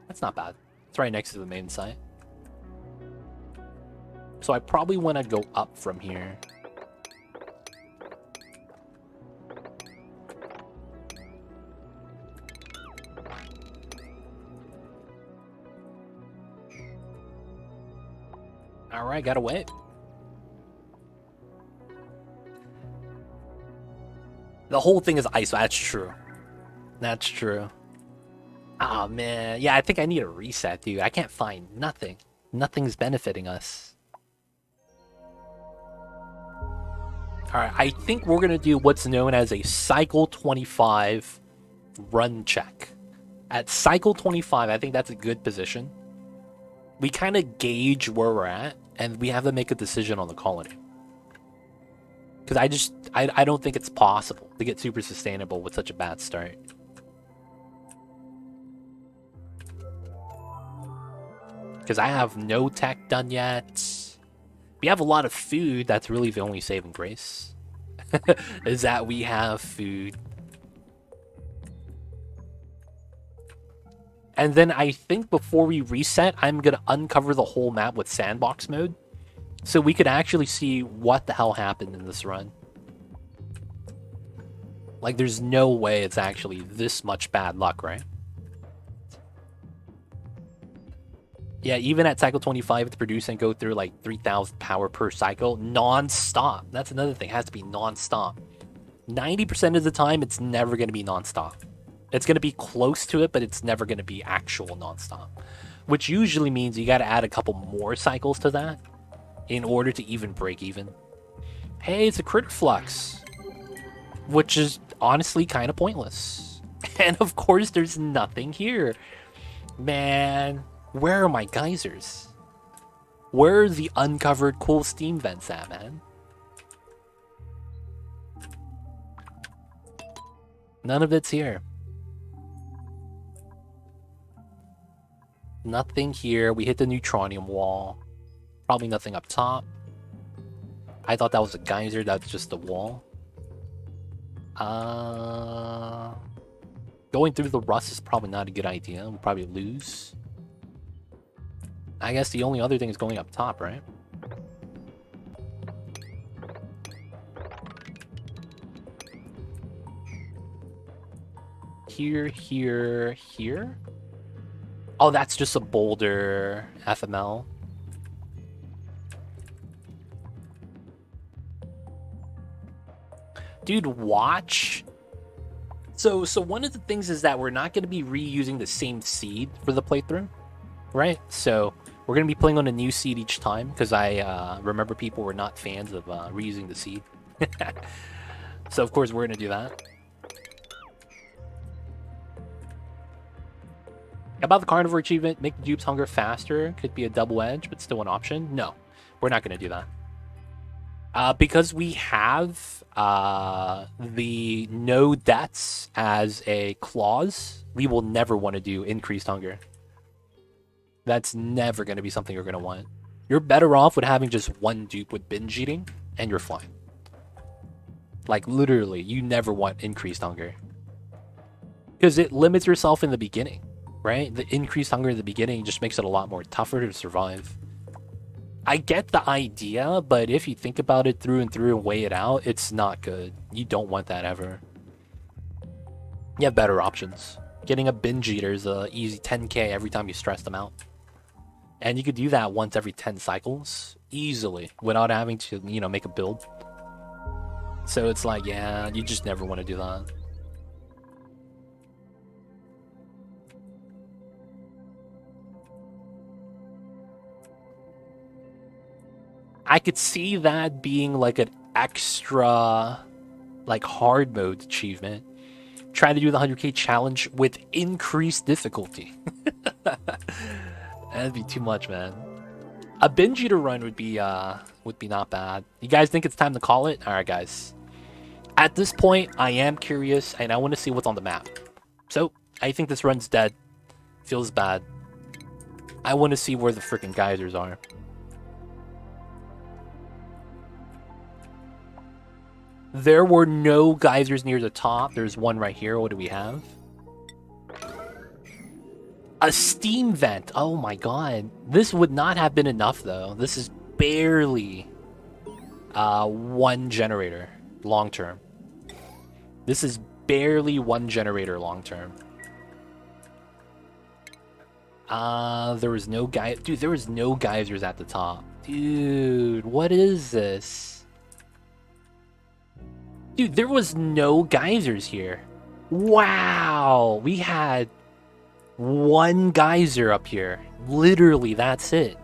That's not bad. It's right next to the main site. So I probably want to go up from here. Alright, gotta wait. The whole thing is ice. That's true. That's true. Oh, man. Yeah, I think I need a reset, dude. I can't find nothing. Nothing's benefiting us. Alright, I think we're going to do what's known as a Cycle 25 run check. At Cycle 25, I think that's a good position. We kind of gauge where we're at, and we have to make a decision on the colony. Because I don't think it's possible to get super sustainable with such a bad start. Because I have no tech done yet. We have a lot of food. That's really the only saving grace. Is that we have food. And then I think before we reset, I'm going to uncover the whole map with sandbox mode. So we could actually see what the hell happened in this run. Like, there's no way it's actually this much bad luck, right? Yeah, even at cycle 25, it's produce and go through like 3,000 power per cycle non-stop. That's another thing. It has to be non-stop. 90% of the time, it's never going to be non-stop. It's going to be close to it, but it's never going to be actual non-stop. which usually means you got to add a couple more cycles to that in order to even break even. Hey, it's a critter flux, which is honestly kind of pointless. And of course, there's nothing here. Man, where are my geysers? Where are the uncovered cool steam vents at, man? None of it's here. Nothing here. We hit the neutronium wall. Probably nothing up top. I thought that was a geyser. That's just a wall. Going through the rust is probably not a good idea. We'll probably lose. I guess the only other thing is going up top, right? Here. Oh, that's just a boulder FML. Dude, watch. So one of the things is that we're not going to be reusing the same seed for the playthrough, right? So we're going to be playing on a new seed each time because I remember people were not fans of reusing the seed. So of course we're going to do that. About the Carnivore Achievement, make the dupes hunger faster. Could be a double edge, but still an option. No, we're not going to do that. Because we have the no deaths as a clause, we will never want to do increased hunger. That's never going to be something you're going to want. You're better off with having just one dupe with binge eating, and you're fine. Like, literally, you never want increased hunger. Because it limits yourself in the beginning, right? The increased hunger in the beginning just makes it a lot more tougher to survive. I get the idea, but if you think about it through and through and weigh it out, it's not good. You don't want that ever. You have better options. Getting a binge eater is a easy 10k every time you stress them out. And you could do that once every 10 cycles, easily, without having to, you know, make a build. So it's like, yeah, you just never want to do that. I could see that being like an extra, like, hard mode achievement. Try to do the 100k challenge with increased difficulty. That'd be too much, man. A binge eater run would be not bad. You guys think it's time to call it? All right, guys. At this point, I am curious and I want to see what's on the map. So I think this run's dead. Feels bad. I want to see where the freaking geysers are. There were no geysers near the top. There's one right here. What do we have? A steam vent. Oh my god. This would not have been enough, though. This is barely one generator long term. This is barely one generator long term. There was no Dude, there was no geysers at the top. Dude, what is this? Dude, there was no geysers here. Wow, we had one geyser up here. Literally, that's it.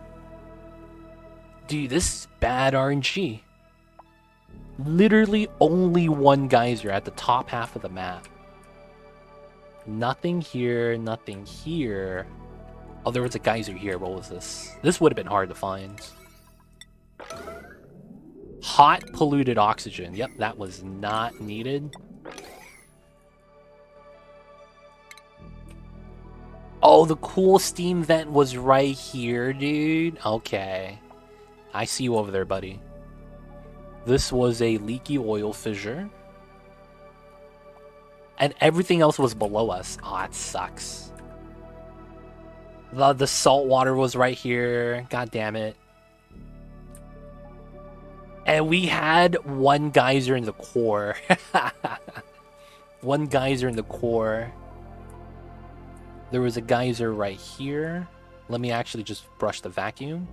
Dude, this is bad RNG. Literally only one geyser at the top half of the map. Nothing here, nothing here. Oh, there was a geyser here. What was this? This would have been hard to find. Hot polluted oxygen. Yep, that was not needed. Oh, the cool steam vent was right here, dude. Okay. I see you over there, buddy. This was a leaky oil fissure. And everything else was below us. Oh, it sucks. The salt water was right here. God damn it. And we had one geyser in the core. One geyser in the core. There was a geyser right here. Let me actually just brush the vacuum.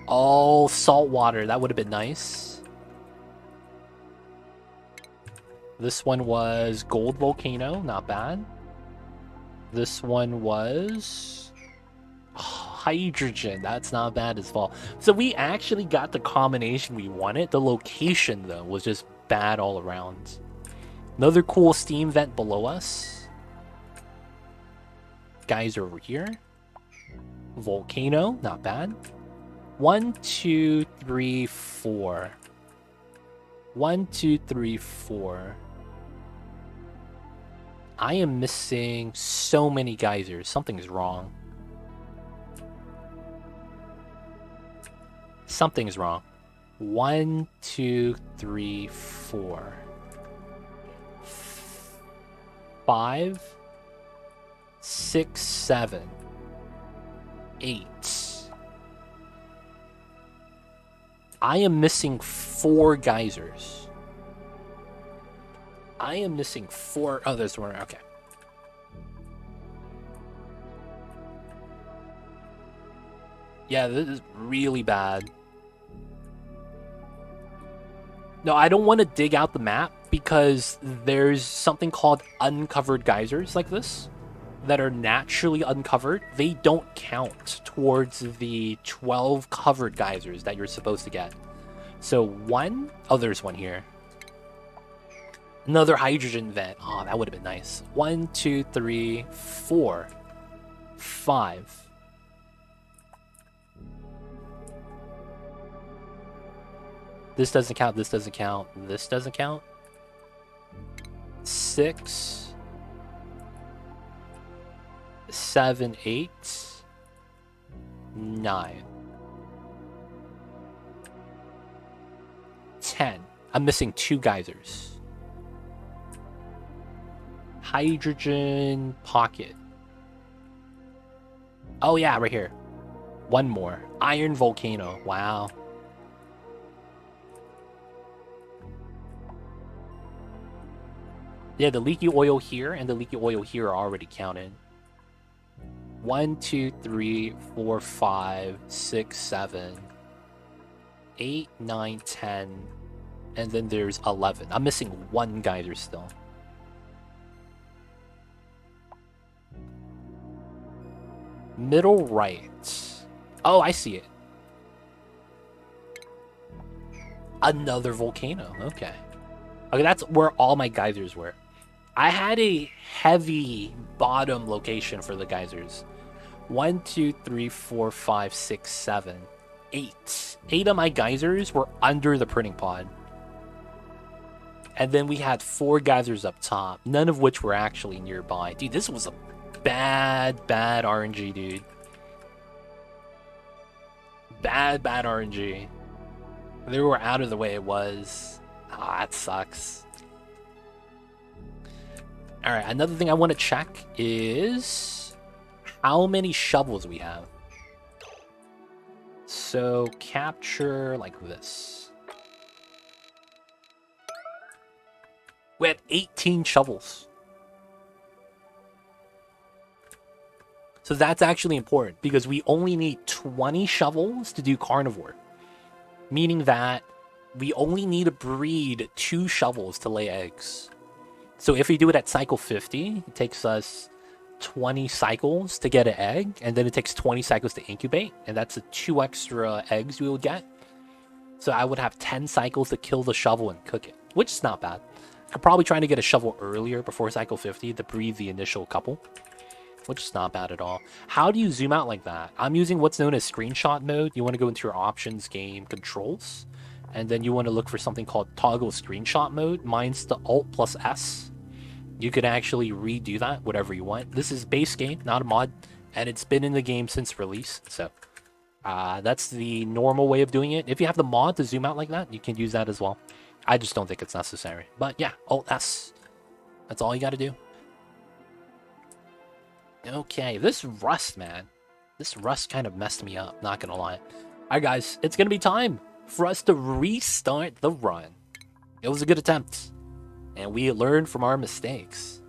Oh, salt water. That would have been nice. This one was gold volcano. Not bad. This one was hydrogen. That's not bad as well. So we actually got the combination we wanted. The location, though, was just bad all around. Another cool steam vent below us. Geyser over here. Volcano, not bad. 1, 2, 3, 4. 1, 2, 3, 4. I am missing so many geysers. Something's wrong. Something's wrong. 1, 2, 3, 4. 5, 6, 7, 8. I am missing 4 geysers. I am missing 4. Oh, there's one. Okay. Yeah, this is really bad. No, I don't want to dig out the map because there's something called uncovered geysers like this that are naturally uncovered. They don't count towards the 12 covered geysers that you're supposed to get. So 1, oh, there's one here. Another hydrogen vent. Oh, that would have been nice. 1, 2, 3, 4, 5. This doesn't count, this doesn't count, this doesn't count. 6, 7, 8, 9. 10. I'm missing 2 geysers. Hydrogen pocket. Oh yeah, right here. 1 more. Iron volcano. Wow. Yeah, the leaky oil here and the leaky oil here are already counted. 1, 2, 3, 4, 5, 6, 7, 8, 9, 10, and then there's 11. I'm missing 1 geyser still. Middle right. Oh, I see it. Another volcano. Okay. Okay, that's where all my geysers were. I had a heavy bottom location for the geysers. 1, 2, 3, 4, 5, 6, 7, 8. 8 of my geysers were under the printing pod. And then we had 4 geysers up top, none of which were actually nearby. Dude, this was a bad RNG, dude. Bad RNG. They were out of the way it was. Ah, that sucks. Alright, another thing I want to check is how many shovels we have. So, capture like this. We have 18 shovels. So that's actually important because we only need 20 shovels to do carnivore. Meaning that we only need to breed 2 shovels to lay eggs. So if we do it at cycle 50, it takes us 20 cycles to get an egg, and then it takes 20 cycles to incubate, and that's the 2 extra eggs we will get. So I would have 10 cycles to kill the shovel and cook it, which is not bad. I'm probably trying to get a shovel earlier before cycle 50 to breed the initial couple, which is not bad at all. How do you zoom out like that? I'm using what's known as screenshot mode. You want to go into your options, game, controls, and then you want to look for something called toggle screenshot mode. Mine's the Alt plus S. You could actually redo that, whatever you want. This is base game, not a mod, and it's been in the game since release, so that's the normal way of doing it. If you have the mod to zoom out like that, you can use that as well. I just don't think it's necessary. But yeah, Alt S. That's all you got to do. Okay, this rust, man. This rust kind of messed me up, not gonna lie. Alright guys, it's gonna be time for us to restart the run. It was a good attempt, and we learned from our mistakes.